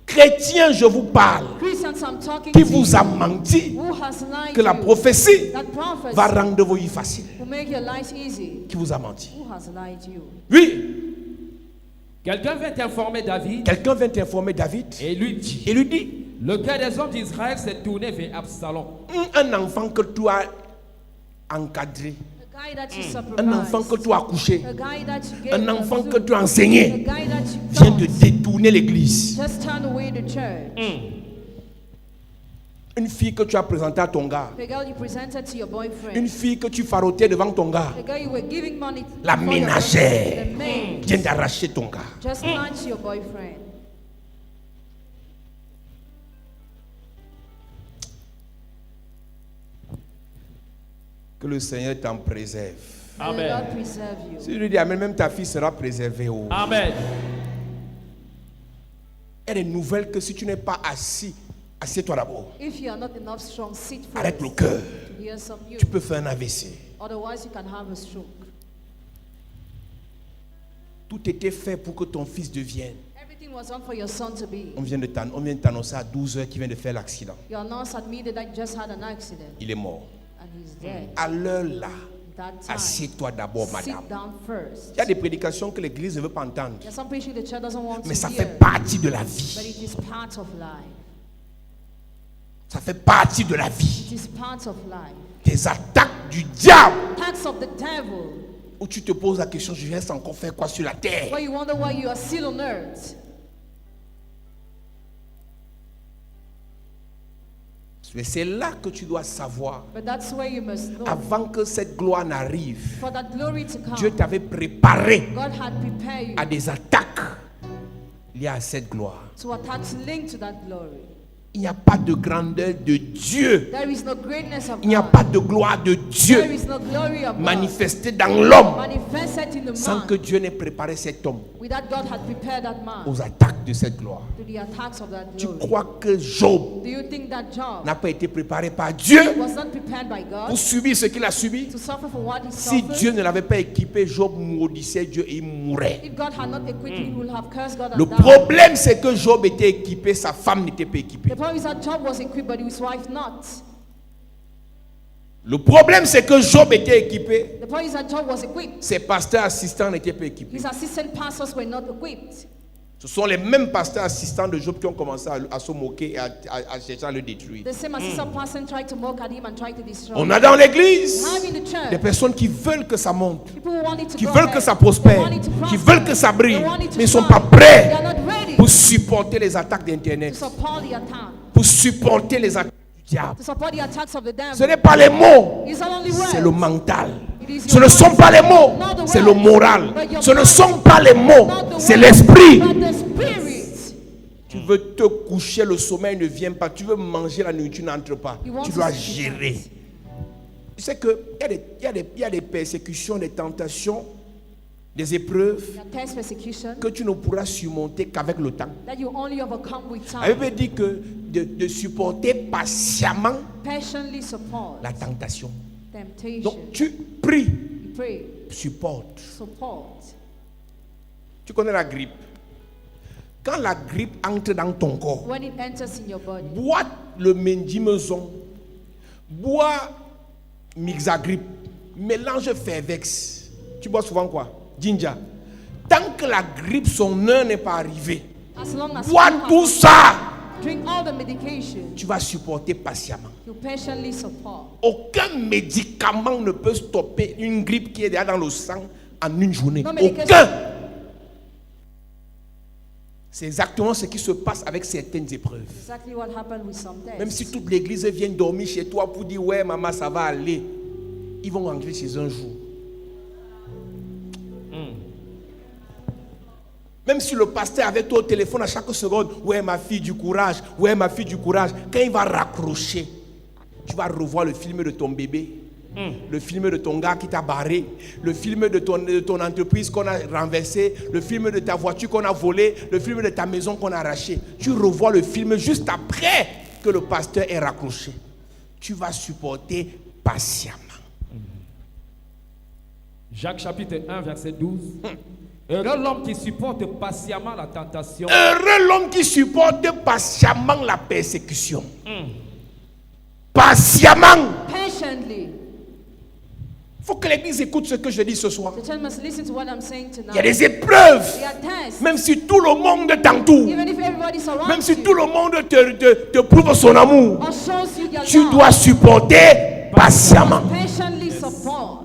Speaker 2: Chrétiens, je vous parle,
Speaker 1: Christians, I'm talking
Speaker 2: qui
Speaker 1: to
Speaker 2: vous
Speaker 1: you,
Speaker 2: a menti
Speaker 1: who has lied
Speaker 2: que la
Speaker 1: to you.
Speaker 2: prophétie
Speaker 1: That prophecy
Speaker 2: va rendre vos vies faciles.
Speaker 1: will make your life easy.
Speaker 2: Qui vous a menti?
Speaker 1: Who has lied to you?
Speaker 2: Oui,
Speaker 3: quelqu'un vint informer David
Speaker 2: quelqu'un vient informer David
Speaker 3: et lui dit,
Speaker 2: et lui dit,
Speaker 3: le cœur des hommes d'Israël s'est tourné vers Absalom.
Speaker 2: un enfant que tu as encadré,
Speaker 1: A guy that you
Speaker 2: un enfant que
Speaker 1: supervise.
Speaker 2: tu as couché,
Speaker 1: A guy that you gave
Speaker 2: un
Speaker 1: a
Speaker 2: enfant
Speaker 1: zoo.
Speaker 2: que tu as
Speaker 1: A
Speaker 2: enseigné,
Speaker 1: guy that you
Speaker 2: vient de
Speaker 1: taught.
Speaker 2: détourner l'église.
Speaker 1: Just turn away the church.
Speaker 2: Une fille que tu as présentée à ton gars,
Speaker 1: The girl you presented to your boyfriend.
Speaker 2: une fille que tu farotais devant ton gars,
Speaker 1: The girl you were giving money
Speaker 2: la
Speaker 1: for your
Speaker 2: ménagère
Speaker 1: boyfriend. The maid.
Speaker 2: vient d'arracher ton gars.
Speaker 1: Just lie to your boyfriend.
Speaker 2: Que le Seigneur t'en préserve.
Speaker 1: May the
Speaker 3: Amen.
Speaker 1: Lord preserve you.
Speaker 2: Si je lui dis, Amen, même ta fille sera préservée. Oh.
Speaker 3: Amen.
Speaker 2: Il y a des nouvelles que si tu n'es pas assis, assieds-toi d'abord.
Speaker 1: If you are not enough strong, sit first
Speaker 2: Arrête le cœur.
Speaker 1: to hear some news.
Speaker 2: Tu peux faire un AVC.
Speaker 1: Otherwise, you can have a stroke.
Speaker 2: Tout était fait pour que ton fils devienne.
Speaker 1: Everything was on for your son to be.
Speaker 2: On vient de t'annoncer à 12 heures qu'il vient de faire l'accident.
Speaker 1: Your nurse admitted that you just had an accident
Speaker 2: Il est mort.
Speaker 1: and he's dead.
Speaker 2: À l'heure là,
Speaker 1: That time,
Speaker 2: assieds-toi d'abord,
Speaker 1: sit
Speaker 2: madame.
Speaker 1: down first.
Speaker 2: Il y a des prédications que l'église ne veut pas entendre.
Speaker 1: There's some preaching the church doesn't want
Speaker 2: Mais
Speaker 1: to
Speaker 2: ça
Speaker 1: hear,
Speaker 2: fait partie de la
Speaker 1: but
Speaker 2: vie.
Speaker 1: it is part of life.
Speaker 2: Ça fait partie de la vie.
Speaker 1: It is part of life.
Speaker 2: Tes attaques du diable.
Speaker 1: Attacks of the devil,
Speaker 2: Où tu te poses la question, je reste encore faire quoi sur la terre?
Speaker 1: where you wonder why you are still on earth.
Speaker 2: Mais c'est là que tu dois savoir,
Speaker 1: But that's where you must know.
Speaker 2: avant que cette gloire n'arrive,
Speaker 1: For that glory to come,
Speaker 2: Dieu t'avait préparé
Speaker 1: God had prepared you
Speaker 2: à des attaques liées à cette gloire.
Speaker 1: to attacks linked to that glory.
Speaker 2: Il n'y a pas de grandeur de Dieu.
Speaker 1: There is no greatness of
Speaker 2: Il n'y a
Speaker 1: God.
Speaker 2: pas de gloire de
Speaker 1: There
Speaker 2: Dieu
Speaker 1: is no glory of God
Speaker 2: manifestée dans l'homme
Speaker 1: manifested in the
Speaker 2: sans
Speaker 1: man
Speaker 2: que Dieu n'ait préparé cet homme
Speaker 1: without God had prepared that man
Speaker 2: aux attaques de cette gloire.
Speaker 1: to the attacks of that
Speaker 2: Tu
Speaker 1: glory.
Speaker 2: crois que Job
Speaker 1: Do you think that Job
Speaker 2: n'a pas été préparé par Dieu
Speaker 1: was not prepared by
Speaker 2: pour
Speaker 1: God
Speaker 2: subir ce qu'il a subi?
Speaker 1: to suffer for what he
Speaker 2: Si
Speaker 1: suffered?
Speaker 2: Dieu ne l'avait pas équipé, Job maudissait Dieu et il mourait.
Speaker 1: If God had not equipped him, he would have cursed God
Speaker 2: Le
Speaker 1: and died.
Speaker 2: problème, c'est que Job était équipé, sa femme n'était pas équipée.
Speaker 1: The problem is that Job was equipted, but his wife not.
Speaker 2: Le problème, c'est que Job était équipé.
Speaker 1: The point is that Job was equipped.
Speaker 2: Ses pasteurs assistants n'étaient pas équipés.
Speaker 1: His assistant pastors were not equipped.
Speaker 2: Ce sont les mêmes pasteurs assistants de Job qui ont commencé à se moquer et à chercher à le détruire.
Speaker 1: The same assistant pastor tried to mock at him and tried to destroy
Speaker 2: On
Speaker 1: him.
Speaker 2: a dans l'église
Speaker 1: Have in the church
Speaker 2: des personnes qui veulent que ça monte,
Speaker 1: people who want it to
Speaker 2: qui
Speaker 1: go
Speaker 2: veulent
Speaker 1: ahead.
Speaker 2: que ça
Speaker 1: They
Speaker 2: prospère,
Speaker 1: want it to
Speaker 2: qui
Speaker 1: prosper.
Speaker 2: veulent que ça brille,
Speaker 1: They want it to
Speaker 2: mais ils ne sont
Speaker 1: shine.
Speaker 2: pas prêts
Speaker 1: They are not ready
Speaker 2: pour supporter les attaques
Speaker 1: to
Speaker 2: d'Internet,
Speaker 1: support the attack,
Speaker 2: pour supporter les attaques du diable.
Speaker 1: to support the attacks of the devil.
Speaker 2: Ce n'est pas les mots,
Speaker 1: It's not only
Speaker 2: c'est
Speaker 1: words.
Speaker 2: le mental.
Speaker 1: It is
Speaker 2: Ce
Speaker 1: your
Speaker 2: ne sont
Speaker 1: voice.
Speaker 2: pas les mots,
Speaker 1: Not the
Speaker 2: c'est le
Speaker 1: words,
Speaker 2: moral.
Speaker 1: but your
Speaker 2: Ce ne
Speaker 1: mind.
Speaker 2: sont pas les mots,
Speaker 1: Not the
Speaker 2: c'est
Speaker 1: words,
Speaker 2: l'esprit.
Speaker 1: but the spirit.
Speaker 2: Tu veux te coucher, le sommeil ne vient pas. Tu veux manger, la nourriture n'entre pas.
Speaker 1: You want
Speaker 2: Tu
Speaker 1: to
Speaker 2: dois
Speaker 1: sleep
Speaker 2: gérer.
Speaker 1: tonight.
Speaker 2: Tu sais qu'il y a des persécutions, des tentations, des épreuves
Speaker 1: The test persecution
Speaker 2: que tu ne pourras surmonter qu'avec le temps.
Speaker 1: that you only overcome with
Speaker 2: La
Speaker 1: time.
Speaker 2: Bible dit que de supporter patiemment
Speaker 1: Patiently support
Speaker 2: la tentation.
Speaker 1: temptation.
Speaker 2: Donc tu pries,
Speaker 1: You pray,
Speaker 2: supporte.
Speaker 1: support.
Speaker 2: Tu connais la grippe. Quand la grippe entre dans ton corps,
Speaker 1: When it enters in your body,
Speaker 2: bois le mendimezon, bois mixagrippe, mélange Fervex. Tu bois souvent quoi? Ginger. Tant que la grippe, son heure n'est pas arrivée,
Speaker 1: as long as
Speaker 2: bois
Speaker 1: you have-
Speaker 2: tout ça.
Speaker 1: drink all the medication,
Speaker 2: Tu vas supporter patiemment.
Speaker 1: you patiently support.
Speaker 2: Aucun médicament ne peut stopper une grippe qui est déjà dans le sang en une journée.
Speaker 1: No medication.
Speaker 2: Aucun. C'est exactement ce qui se passe avec certaines épreuves.
Speaker 1: Exactly what happened with some tests.
Speaker 2: Même si toute l'église vient dormir chez toi pour dire ouais maman ça va aller, ils vont rentrer chez un jour. Même si le pasteur avec toi au téléphone à chaque seconde, ouais ma fille du courage, ouais ma fille du courage, quand il va raccrocher, tu vas revoir le film de ton bébé, le film de ton gars qui t'a barré, le film de ton entreprise qu'on a renversé, le film de ta voiture qu'on a volé, le film de ta maison qu'on a arraché. Tu revois le film juste après que le pasteur est raccroché. Tu vas supporter patiemment.
Speaker 3: Jacques chapitre 1, verset 12. Heureux l'homme qui supporte patiemment la tentation.
Speaker 2: Heureux l'homme qui supporte patiemment la persécution. Patiemment.
Speaker 1: Patiently.
Speaker 2: Il faut que l'église écoute ce que je dis ce soir.
Speaker 1: The church must listen to what I'm saying
Speaker 2: Il y a
Speaker 1: tonight.
Speaker 2: des épreuves.
Speaker 1: There are tests.
Speaker 2: Même si tout le monde t'entoure,
Speaker 1: Even if everybody surrounds
Speaker 2: même si
Speaker 1: you
Speaker 2: tout le monde te prouve son amour,
Speaker 1: or shows you their
Speaker 2: tu
Speaker 1: love,
Speaker 2: dois supporter patiemment.
Speaker 1: patiently support.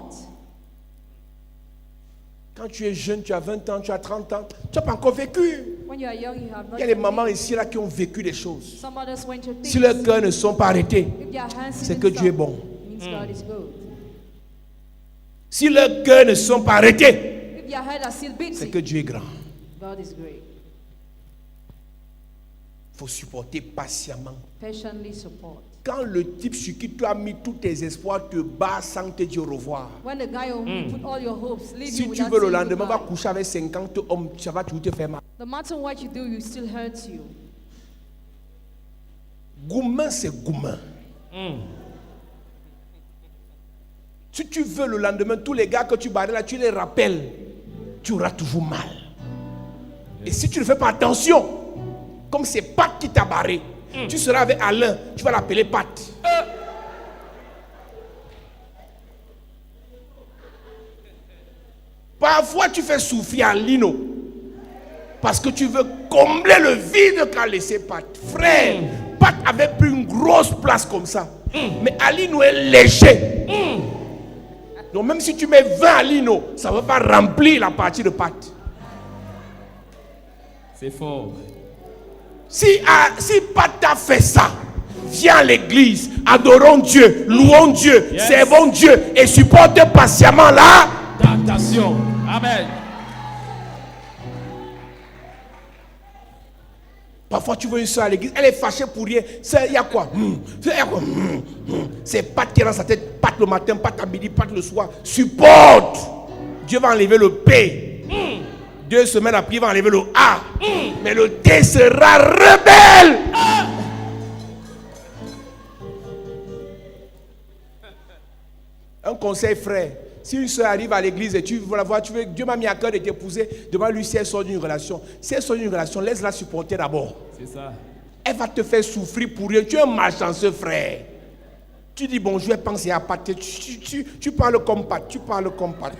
Speaker 2: Quand tu es jeune, tu as 20 ans, tu as 30 ans, tu n'as pas encore vécu.
Speaker 1: When you are young, you have not
Speaker 2: Il y a des
Speaker 1: yet
Speaker 2: mamans
Speaker 1: lived.
Speaker 2: ici là qui ont vécu des choses.
Speaker 1: Some others went through things.
Speaker 2: Si leurs cœurs ne sont pas arrêtés,
Speaker 1: If their hands
Speaker 2: c'est
Speaker 1: didn't
Speaker 2: que
Speaker 1: stop,
Speaker 2: Dieu est bon.
Speaker 1: it means God is good.
Speaker 2: Si leurs cœurs ne sont pas arrêtés,
Speaker 1: If their head are still
Speaker 2: c'est
Speaker 1: beating,
Speaker 2: que Dieu est grand.
Speaker 1: God is great.
Speaker 2: Il faut supporter patiemment.
Speaker 1: Patiently support.
Speaker 2: Quand le type sur qui tu as mis tous tes espoirs te bat sans te dire au revoir.
Speaker 1: When the guy who you put all your hopes leave
Speaker 2: Si
Speaker 1: you
Speaker 2: tu
Speaker 1: without
Speaker 2: veux le
Speaker 1: saying
Speaker 2: lendemain, va
Speaker 1: goodbye,
Speaker 2: coucher avec 50 hommes, ça va toujours te faire mal.
Speaker 1: no matter what you do, you still hurt you.
Speaker 2: Goumin, c'est goumin. Si tu veux le lendemain, tous les gars que tu barrais là, tu les rappelles, tu auras toujours mal. Et si tu ne fais pas attention, comme c'est Pat qui t'a barré, tu seras avec Alain, tu vas l'appeler Pat. Parfois, tu fais souffrir Lino parce que tu veux combler le vide qu'a laissé Pat. Frère, Pat avait pris une grosse place comme ça. Mais Alino est léger. Donc même si tu mets 20 Alino, ça ne va pas remplir la partie de Pat.
Speaker 3: C'est fort.
Speaker 2: Si Pat t'a fait ça, viens à l'église, adorons Dieu, louons Dieu,
Speaker 3: Yes.
Speaker 2: servons Dieu et supporte patiemment là.
Speaker 3: Tentation. Amen.
Speaker 2: Parfois tu vois une soeur à l'église, elle est fâchée pour rien. Il y a quoi? C'est Pat qui est dans sa tête, Pat le matin, Pat à midi, Pat le soir. Supporte. Dieu va enlever le P. 2 semaines après, il va enlever le A. Mais le T sera rebelle. Un conseil, frère. Si une soeur arrive à l'église et tu veux la voir, Dieu m'a mis à cœur de t'épouser, demande-lui si elle sort d'une relation. Si elle sort d'une relation, laisse-la supporter d'abord.
Speaker 3: C'est ça.
Speaker 2: Elle va te faire souffrir pour rien. Tu es un malchanceux, frère. Tu dis bon, je vais penser à Pat. Tu parles comme Pat. Tu parles comme Pat.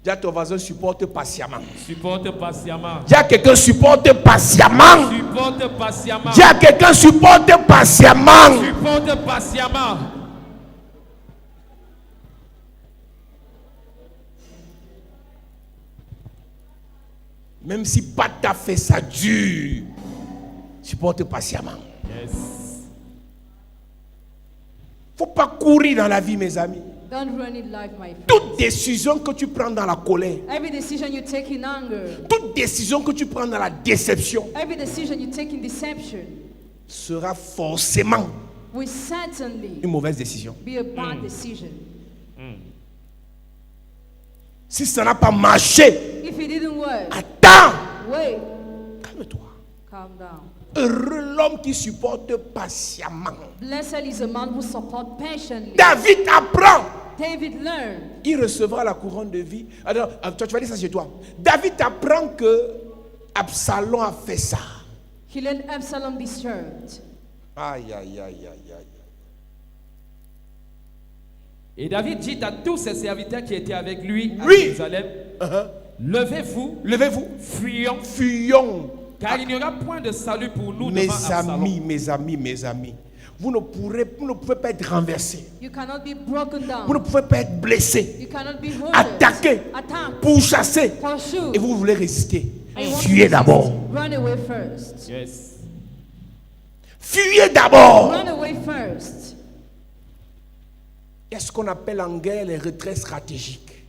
Speaker 2: Dis à ton voisin, supporte patiemment.
Speaker 3: Supporte patiemment.
Speaker 2: Dis à quelqu'un, supporte patiemment.
Speaker 3: Supporte patiemment.
Speaker 2: Dis à quelqu'un, supporte patiemment.
Speaker 3: Supporte patiemment.
Speaker 2: Même si Pat t'a fait ça dur, supporte patiemment.
Speaker 3: Yes.
Speaker 2: Faut pas courir dans la vie, mes amis.
Speaker 1: Don't run in life, my friend.
Speaker 2: Toute décision que tu prends dans la colère,
Speaker 1: Every decision you take in anger,
Speaker 2: toute décision que tu prends dans la déception
Speaker 1: every decision you take in deception
Speaker 2: sera forcément
Speaker 1: will certainly
Speaker 2: une mauvaise décision.
Speaker 1: be a bad decision.
Speaker 2: Si ça n'a pas marché,
Speaker 1: If it didn't work,
Speaker 2: attends,
Speaker 1: wait,
Speaker 2: calme-toi.
Speaker 1: calm down.
Speaker 2: Heureux l'homme qui supporte patiemment.
Speaker 1: Blessed is a man who supports patiently.
Speaker 2: David apprend.
Speaker 1: David learned.
Speaker 2: Il recevra la couronne de vie. Alors, toi, tu vas dire ça chez toi. David apprend que Absalom a fait ça.
Speaker 1: He let Absalom disturbed.
Speaker 2: Aïe, aïe, aïe, aïe, aïe.
Speaker 3: Et David dit à tous ses serviteurs qui étaient avec lui à
Speaker 2: Oui.
Speaker 3: Jérusalem, levez-vous,
Speaker 2: Levez-vous,
Speaker 3: fuyons,
Speaker 2: fuyons.
Speaker 3: car il n'y aura point de salut pour nous
Speaker 2: Mes
Speaker 3: devant Absalom.
Speaker 2: amis, mes amis, mes amis. Vous ne pouvez pas être renversé.
Speaker 1: You cannot be broken
Speaker 2: Vous ne
Speaker 1: down.
Speaker 2: pouvez pas être blessé,
Speaker 1: You cannot be wounded.
Speaker 2: attaqué,
Speaker 1: Attacked.
Speaker 2: pourchassé.
Speaker 1: Pursued.
Speaker 2: Et vous voulez résister.
Speaker 1: And you want to
Speaker 2: Fuyez
Speaker 1: resist.
Speaker 2: d'abord.
Speaker 1: Run away first.
Speaker 3: Yes.
Speaker 2: Fuyez d'abord.
Speaker 1: Run away first.
Speaker 2: Il y a ce qu'on appelle en guerre les retraits stratégiques.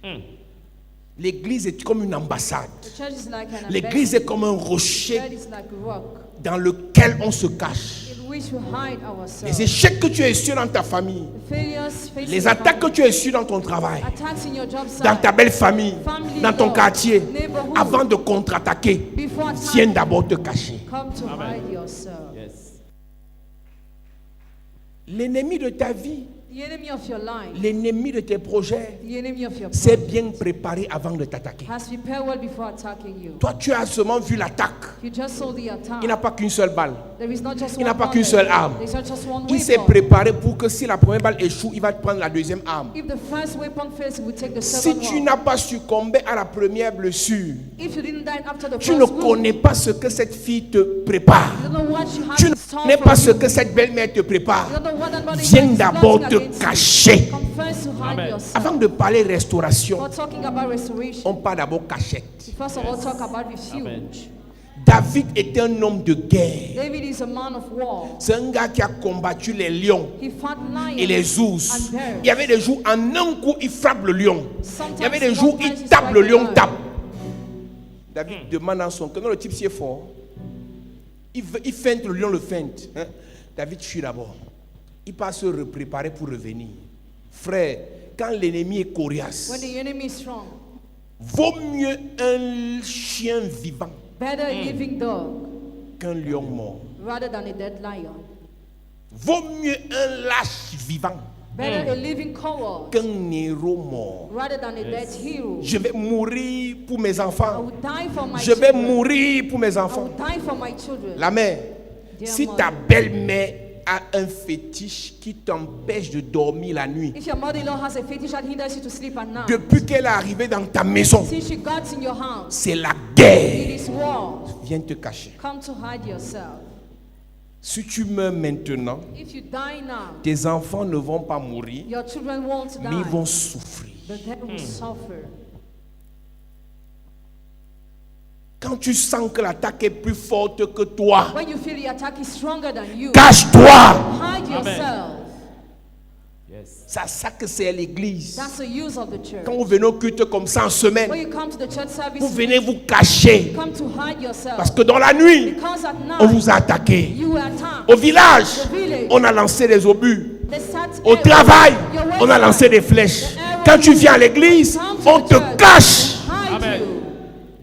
Speaker 2: L'église est comme une ambassade.
Speaker 1: The church is like an
Speaker 2: L'église
Speaker 1: embassy.
Speaker 2: est comme un
Speaker 1: The
Speaker 2: rocher
Speaker 1: church is like a rock
Speaker 2: dans lequel on se cache.
Speaker 1: in which we hide
Speaker 2: Les
Speaker 1: ourselves.
Speaker 2: échecs que tu as eus dans ta famille,
Speaker 1: The failures facing
Speaker 2: les
Speaker 1: your
Speaker 2: attaques que
Speaker 1: family,
Speaker 2: tu as eues dans ton travail,
Speaker 1: attacks in your job site,
Speaker 2: dans ta belle famille,
Speaker 1: family
Speaker 2: dans ton
Speaker 1: law,
Speaker 2: quartier,
Speaker 1: neighborhood,
Speaker 2: avant de contre-attaquer,
Speaker 1: before
Speaker 2: viens
Speaker 1: time,
Speaker 2: d'abord te cacher.
Speaker 1: come to
Speaker 3: Amen.
Speaker 1: hide yourself.
Speaker 3: Yes.
Speaker 2: L'ennemi de ta vie,
Speaker 1: The enemy of your life,
Speaker 2: l'ennemi de tes projets,
Speaker 1: the enemy of your
Speaker 2: s'est
Speaker 1: project,
Speaker 2: bien préparé avant de t'attaquer.
Speaker 1: has prepared well before attacking you.
Speaker 2: Toi, tu as seulement vu l'attaque.
Speaker 1: You just saw the attack.
Speaker 2: Il n'a pas qu'une seule balle.
Speaker 1: There is not just
Speaker 2: Il n'a
Speaker 1: one
Speaker 2: pas qu'une
Speaker 1: bullet.
Speaker 2: seule arme.
Speaker 1: There's not just one
Speaker 2: Il s'est
Speaker 1: weapon.
Speaker 2: préparé pour que si la première balle échoue, il va te prendre la deuxième arme.
Speaker 1: If the first weapon fails, we take the
Speaker 2: Si
Speaker 1: second
Speaker 2: tu
Speaker 1: one.
Speaker 2: n'as pas succombé à la première blessure,
Speaker 1: If you didn't die after the
Speaker 2: tu ne
Speaker 1: first wound,
Speaker 2: connais pas ce que cette fille te prépare.
Speaker 1: you don't know what you have
Speaker 2: Tu
Speaker 1: in
Speaker 2: ne
Speaker 1: store
Speaker 2: connais
Speaker 1: for
Speaker 2: pas ce
Speaker 1: you.
Speaker 2: que cette belle-mère te prépare.
Speaker 1: You don't know what that body
Speaker 2: Viens
Speaker 1: is
Speaker 2: d'abord
Speaker 1: plotting
Speaker 2: te
Speaker 1: against you.
Speaker 2: cacher.
Speaker 1: Come first to hide
Speaker 3: Amen.
Speaker 1: yourself.
Speaker 2: Avant de parler restauration,
Speaker 1: We're talking about restoration.
Speaker 2: on parle d'abord cachette.
Speaker 1: First of all, talk about
Speaker 3: Amen.
Speaker 1: refuge.
Speaker 2: David était un homme de guerre.
Speaker 1: David is a man of war.
Speaker 2: C'est un gars qui a combattu les lions
Speaker 1: He fought lions
Speaker 2: et les ours.
Speaker 1: and bears.
Speaker 2: Il y avait des jours, en un coup, il frappe le lion.
Speaker 1: Sometimes
Speaker 2: Il y avait des
Speaker 1: one
Speaker 2: jours,
Speaker 1: punch
Speaker 2: il
Speaker 1: is
Speaker 2: tape,
Speaker 1: like
Speaker 2: le
Speaker 1: a
Speaker 2: lion
Speaker 1: lion.
Speaker 2: tape. David demande à son cœur, non, le type si est fort. Il feinte, le lion le feinte. Hein? David fuit d'abord. Il part se préparer pour revenir. Frère, quand l'ennemi est coriace,
Speaker 1: When the enemy is strong,
Speaker 2: vaut mieux un chien vivant
Speaker 1: better a living dog
Speaker 2: qu'un lion mort.
Speaker 1: rather than a dead lion.
Speaker 2: Vaut mieux un lâche vivant
Speaker 1: Better a living coward
Speaker 2: qu'un héros mort.
Speaker 1: rather than a dead hero.
Speaker 2: Je vais mourir pour mes
Speaker 1: I
Speaker 2: enfants.
Speaker 1: will die for my
Speaker 2: Je vais
Speaker 1: children.
Speaker 2: mourir pour mes
Speaker 1: I
Speaker 2: enfants.
Speaker 1: will die for my children.
Speaker 2: La mère,
Speaker 1: Dear
Speaker 2: si
Speaker 1: mother.
Speaker 2: ta belle-mère a un fétiche qui t'empêche de dormir la nuit,
Speaker 1: If your mother-in-law has a fetish that hinders you to sleep at night,
Speaker 2: depuis qu'elle est arrivée dans ta maison,
Speaker 1: since she got in your house,
Speaker 2: c'est la
Speaker 1: it
Speaker 2: guerre.
Speaker 1: is war.
Speaker 2: Viens te cacher.
Speaker 1: Come to hide yourself.
Speaker 2: Si tu meurs maintenant,
Speaker 1: If you die now,
Speaker 2: tes enfants ne vont pas mourir,
Speaker 1: your children won't
Speaker 2: mais ils
Speaker 1: die,
Speaker 2: vont souffrir.
Speaker 1: but they will suffer.
Speaker 2: Quand tu sens que l'attaque est plus forte que toi,
Speaker 1: When you feel the attack is stronger than you,
Speaker 2: cache-toi.
Speaker 1: hide yourself.
Speaker 3: Yes.
Speaker 2: C'est ça que c'est l'église.
Speaker 1: That's the use of the church.
Speaker 2: Quand vous venez au culte comme ça en
Speaker 1: When
Speaker 2: semaine,
Speaker 1: you come to the church service,
Speaker 2: vous venez vous cacher.
Speaker 1: come to hide yourself.
Speaker 2: Parce que dans la nuit,
Speaker 1: Because at
Speaker 2: on
Speaker 1: night,
Speaker 2: vous a attaqué.
Speaker 1: you were attacked.
Speaker 2: Au village,
Speaker 1: The village.
Speaker 2: on a lancé des obus.
Speaker 1: They start
Speaker 2: Au
Speaker 1: everywhere.
Speaker 2: travail,
Speaker 1: Your
Speaker 2: on a
Speaker 1: website.
Speaker 2: lancé des flèches.
Speaker 1: The arrow
Speaker 2: Quand tu
Speaker 1: you
Speaker 2: viens à l'église,
Speaker 1: come to
Speaker 2: on
Speaker 1: the
Speaker 2: te
Speaker 1: church,
Speaker 2: cache.
Speaker 1: hide
Speaker 3: Amen.
Speaker 1: you.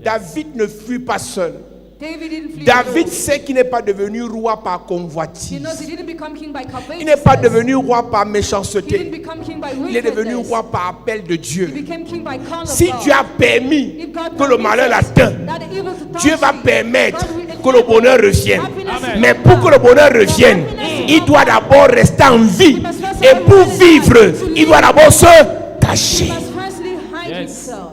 Speaker 2: David ne fuit pas seul.
Speaker 1: David didn't flee
Speaker 2: David
Speaker 1: alone.
Speaker 2: sait qu'il n'est pas devenu roi par
Speaker 1: He
Speaker 2: convoitise.
Speaker 1: knows he didn't become king by
Speaker 2: Il n'est pas
Speaker 1: covetousness.
Speaker 2: devenu roi par
Speaker 1: He didn't
Speaker 2: méchanceté.
Speaker 1: become king by
Speaker 2: Il est devenu
Speaker 1: wickedness.
Speaker 2: roi par appel de
Speaker 1: He
Speaker 2: Dieu.
Speaker 1: became king by call of
Speaker 2: Si
Speaker 1: God.
Speaker 2: Dieu a permis
Speaker 1: If God
Speaker 2: que le malheur
Speaker 1: permits
Speaker 2: l'atteint,
Speaker 1: that the evil to touch
Speaker 2: Dieu va
Speaker 1: you,
Speaker 2: permettre
Speaker 1: God will
Speaker 2: que le bonheur revienne.
Speaker 3: Amen.
Speaker 2: Mais pour que le bonheur revienne, il doit d'abord rester en vie. Et pour vivre, il doit d'abord se
Speaker 1: He
Speaker 2: cacher.
Speaker 1: must firstly hide
Speaker 3: Yes.
Speaker 1: himself.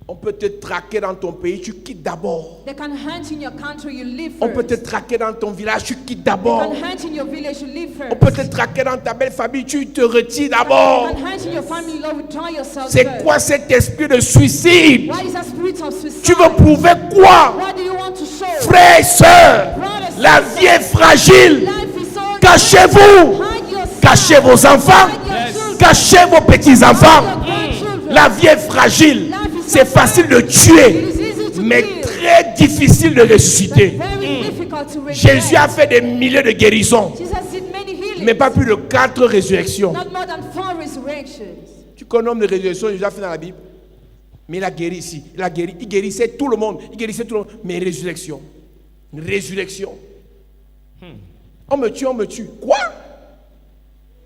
Speaker 2: On peut te traquer dans ton pays, tu quittes d'abord.
Speaker 1: They can hunt in your country, you live
Speaker 2: On peut
Speaker 1: first.
Speaker 2: te traquer dans ton village, tu quittes
Speaker 1: They
Speaker 2: d'abord.
Speaker 1: can hunt in your village, you live
Speaker 2: On peut
Speaker 1: first.
Speaker 2: te traquer dans ta belle famille, tu te retires d'abord.
Speaker 1: They can hunt in your family, Lord, withdraw yourself
Speaker 2: C'est
Speaker 1: first.
Speaker 2: quoi cet esprit de suicide?
Speaker 1: What is that spirit of suicide?
Speaker 2: Tu veux prouver quoi?
Speaker 1: What do you want to show?
Speaker 2: Frères et sœurs, la vie est fragile.
Speaker 1: Life is so
Speaker 2: Cachez-vous.
Speaker 1: hide yourself.
Speaker 2: Cachez vos enfants.
Speaker 1: Hide your children.
Speaker 2: Cachez vos petits-enfants.
Speaker 1: Hide your grandchildren.
Speaker 2: La vie est fragile. C'est facile de tuer, mais très difficile de ressusciter.
Speaker 1: Very difficult to
Speaker 2: Jésus a
Speaker 1: resurrect.
Speaker 2: fait des milliers de guérisons,
Speaker 1: Jesus did many healings.
Speaker 2: mais pas plus de 4 résurrections.
Speaker 1: Not more than 4 resurrections.
Speaker 2: Tu connais le nombre de résurrections déjà fait dans la Bible? Mais il a guéri ici. Il guérissait tout le monde. Il guérissait tout le monde. Mais résurrection. Résurrection. On me tue. Quoi?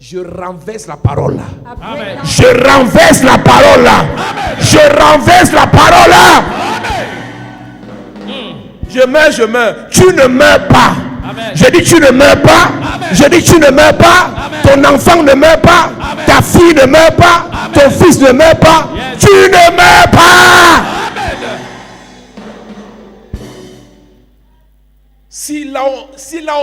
Speaker 2: Je renverse la parole là.
Speaker 1: I break
Speaker 3: Amen.
Speaker 1: down
Speaker 2: Je renverse la parole là. Je renverse la parole là. Je meurs. Tu ne meurs pas.
Speaker 3: Amen.
Speaker 2: Je dis tu ne meurs pas. Je dis tu ne meurs pas. Ton enfant ne meurt pas. Ta fille ne meurt pas. Ton fils ne meurt pas.
Speaker 3: Yes.
Speaker 2: Tu ne meurs pas. Si là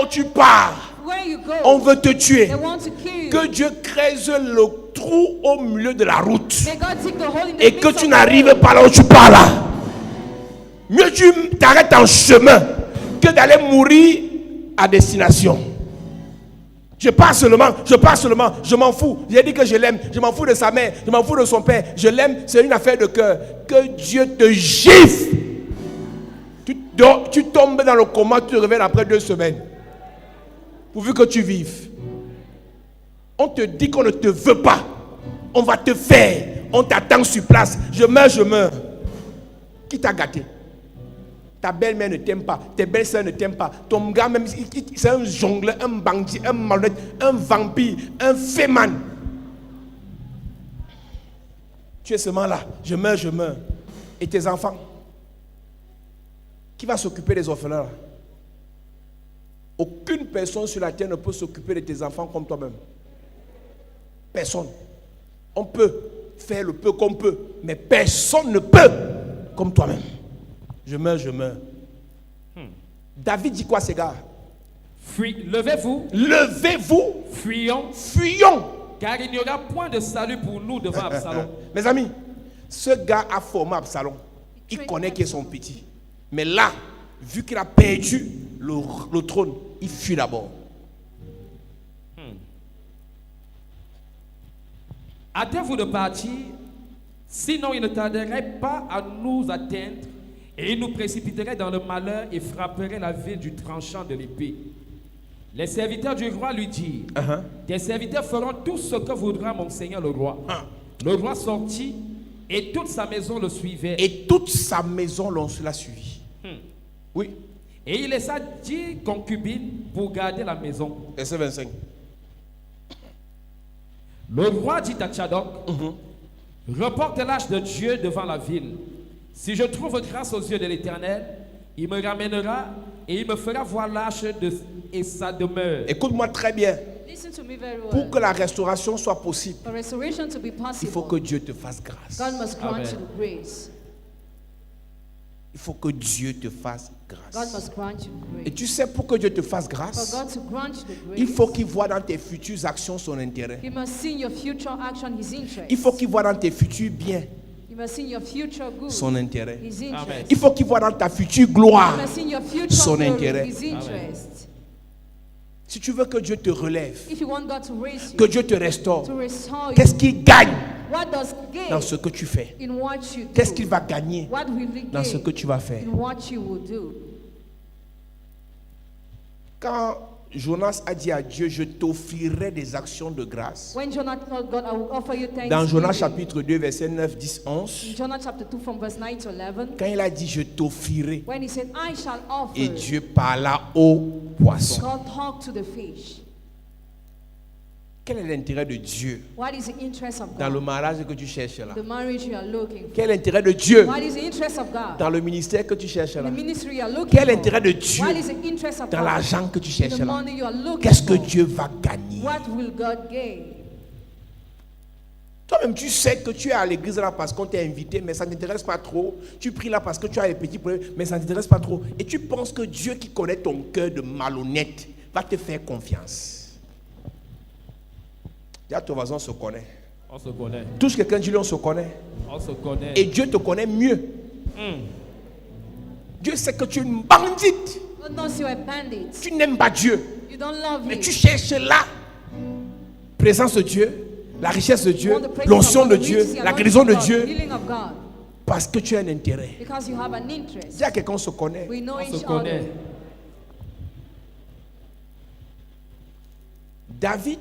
Speaker 2: où tu pars,
Speaker 1: where you go.
Speaker 2: on veut te tuer.
Speaker 1: They want to kill you.
Speaker 2: Que Dieu creuse le trou au milieu de la route.
Speaker 1: May God dig the hole in the
Speaker 2: Et
Speaker 1: midst
Speaker 2: que
Speaker 1: of
Speaker 2: tu
Speaker 1: the
Speaker 2: n'arrives
Speaker 1: road.
Speaker 2: pas là où tu pars là. Mieux tu t'arrêtes en chemin que d'aller mourir à destination. Je pars seulement, je m'en fous. J'ai dit que je l'aime, je m'en fous de sa mère, je m'en fous de son père. Je l'aime, c'est une affaire de cœur. Que Dieu te gifle. Tu tombes dans le coma, tu te réveilles après 2 semaines. Pourvu que tu vives. On te dit qu'on ne te veut pas. On va te faire. On t'attend sur place. Je meurs. Qui t'a gâté? Ta belle-mère ne t'aime pas. Tes belles-sœurs ne t'aiment pas. Ton gars même, c'est un jongleur, un bandit, un malhonnête, un vampire, un féman. Tu es seulement là. Je meurs. Et tes enfants? Qui va s'occuper des orphelins là? Aucune personne sur la terre ne peut s'occuper de tes enfants comme toi-même. Personne. On peut faire le peu qu'on peut, mais personne ne peut comme toi-même. Je meurs. David dit quoi, ces gars?
Speaker 3: Levez-vous,
Speaker 2: fuyons.
Speaker 3: car il n'y aura point de salut pour nous devant Absalom.
Speaker 2: Mes amis, ce gars a formé Absalom. Il connaît qui est son petit. Mais là, vu qu'il a perdu le trône, il fuit d'abord.
Speaker 3: Hâtez-vous de partir, sinon il ne tarderait pas à nous atteindre, et il nous précipiterait dans le malheur et frapperait la ville du tranchant de l'épée. Les serviteurs du roi lui dirent, tes serviteurs feront tout ce que voudra mon seigneur le roi. Le roi sortit, et toute sa maison le suivait.
Speaker 2: Et toute sa maison l'a suivi. Oui.
Speaker 3: Et il laissa 10 concubines pour garder la maison.
Speaker 2: Verset 25.
Speaker 3: Le roi dit à Tchadok, reporte l'âge de Dieu devant la ville. Si je trouve grâce aux yeux de l'Éternel, il me ramènera et il me fera voir l'âge et sa demeure.
Speaker 2: Écoute-moi très bien.
Speaker 1: Listen to me very well.
Speaker 2: Pour que la restauration soit possible,
Speaker 1: For restoration to be
Speaker 2: il
Speaker 1: possible,
Speaker 2: faut que Dieu te fasse grâce.
Speaker 1: God must grant
Speaker 3: Amen.
Speaker 1: you the grace.
Speaker 2: Il faut que Dieu te fasse
Speaker 1: God
Speaker 2: grâce.
Speaker 1: must grant you
Speaker 2: Et
Speaker 1: grace.
Speaker 2: tu sais, pour que Dieu te fasse
Speaker 1: For
Speaker 2: grâce,
Speaker 1: God to grant you the grace,
Speaker 2: il faut qu'il voit dans tes futures actions son intérêt.
Speaker 1: He must see in your future action His interest.
Speaker 2: Il faut qu'il voit dans tes futurs biens
Speaker 1: He must see in your future good
Speaker 2: son intérêt.
Speaker 1: His interest.
Speaker 3: Amen.
Speaker 2: Il faut qu'il voit dans ta future
Speaker 1: He
Speaker 2: gloire.
Speaker 1: must see in your future
Speaker 2: Son
Speaker 1: glory
Speaker 2: intérêt.
Speaker 1: His interest.
Speaker 2: Si tu veux que Dieu te relève,
Speaker 1: If you want God to raise you,
Speaker 2: que Dieu te restaure,
Speaker 1: to restore
Speaker 2: qu'est-ce
Speaker 1: you,
Speaker 2: qu'il gagne
Speaker 1: what does gain
Speaker 2: dans ce que tu fais?
Speaker 1: in what you do?
Speaker 2: Qu'est-ce qu'il va gagner
Speaker 1: What will he
Speaker 2: dans ce
Speaker 1: gain
Speaker 2: que tu vas faire?
Speaker 1: in what you will do?
Speaker 2: Quand Jonas a dit à Dieu, je t'offrirai des actions de grâce.
Speaker 1: When Jonah told God, I will offer you thanksgiving.
Speaker 2: Dans Jonas chapitre 2, verset 9, 10, 11,
Speaker 1: In Jonah chapter 2 from verse 9 to 11,
Speaker 2: quand il a dit, je t'offrirai,
Speaker 1: when he said, I shall offer,
Speaker 2: et Dieu parla au poisson.
Speaker 1: God talked to the fish.
Speaker 2: Quel est l'intérêt de Dieu
Speaker 1: What is the interest of
Speaker 2: dans le
Speaker 1: God?
Speaker 2: mariage que tu cherches là?
Speaker 1: The marriage you are looking for.
Speaker 2: Quel est l'intérêt de Dieu
Speaker 1: What is the interest of God?
Speaker 2: dans le ministère que tu cherches
Speaker 1: The
Speaker 2: là?
Speaker 1: ministry you are looking
Speaker 2: Quel est
Speaker 1: for.
Speaker 2: l'intérêt de Dieu
Speaker 1: What is the interest of
Speaker 2: dans
Speaker 1: God?
Speaker 2: l'argent que tu cherches
Speaker 1: The
Speaker 2: là?
Speaker 1: money you are looking
Speaker 2: Qu'est-ce que
Speaker 1: for.
Speaker 2: Dieu va gagner?
Speaker 1: What will God gain?
Speaker 2: Toi-même, tu sais que tu es à l'église là parce qu'on t'a invité, mais ça ne t'intéresse pas trop. Tu pries là parce que tu as des petits problèmes, mais ça ne t'intéresse pas trop. Et tu penses que Dieu qui connaît ton cœur de malhonnête va te faire confiance. Dis à ton voisin, on se connaît.
Speaker 3: On se connaît.
Speaker 2: Touche quelqu'un, dis-lui, on se connaît.
Speaker 3: On se connaît.
Speaker 2: Et Dieu te connaît mieux. Dieu sait que tu es une bandite.
Speaker 1: God knows you are bandits.
Speaker 2: Tu n'aimes pas Dieu.
Speaker 1: You don't love
Speaker 2: Mais
Speaker 1: Him.
Speaker 2: tu cherches là. Présence de Dieu, la richesse de Dieu,
Speaker 1: You want the presence
Speaker 2: l'onction
Speaker 1: of
Speaker 2: de
Speaker 1: God, the
Speaker 2: Dieu,
Speaker 1: riches, the
Speaker 2: la
Speaker 1: anointing
Speaker 2: guérison
Speaker 1: of
Speaker 2: de
Speaker 1: God,
Speaker 2: Dieu.
Speaker 1: the healing of God.
Speaker 2: Parce que tu as un intérêt.
Speaker 1: Because you have an interest.
Speaker 2: Dis à quelqu'un, on se connaît.
Speaker 1: We know
Speaker 3: On se
Speaker 1: each
Speaker 3: connaît.
Speaker 1: other.
Speaker 2: David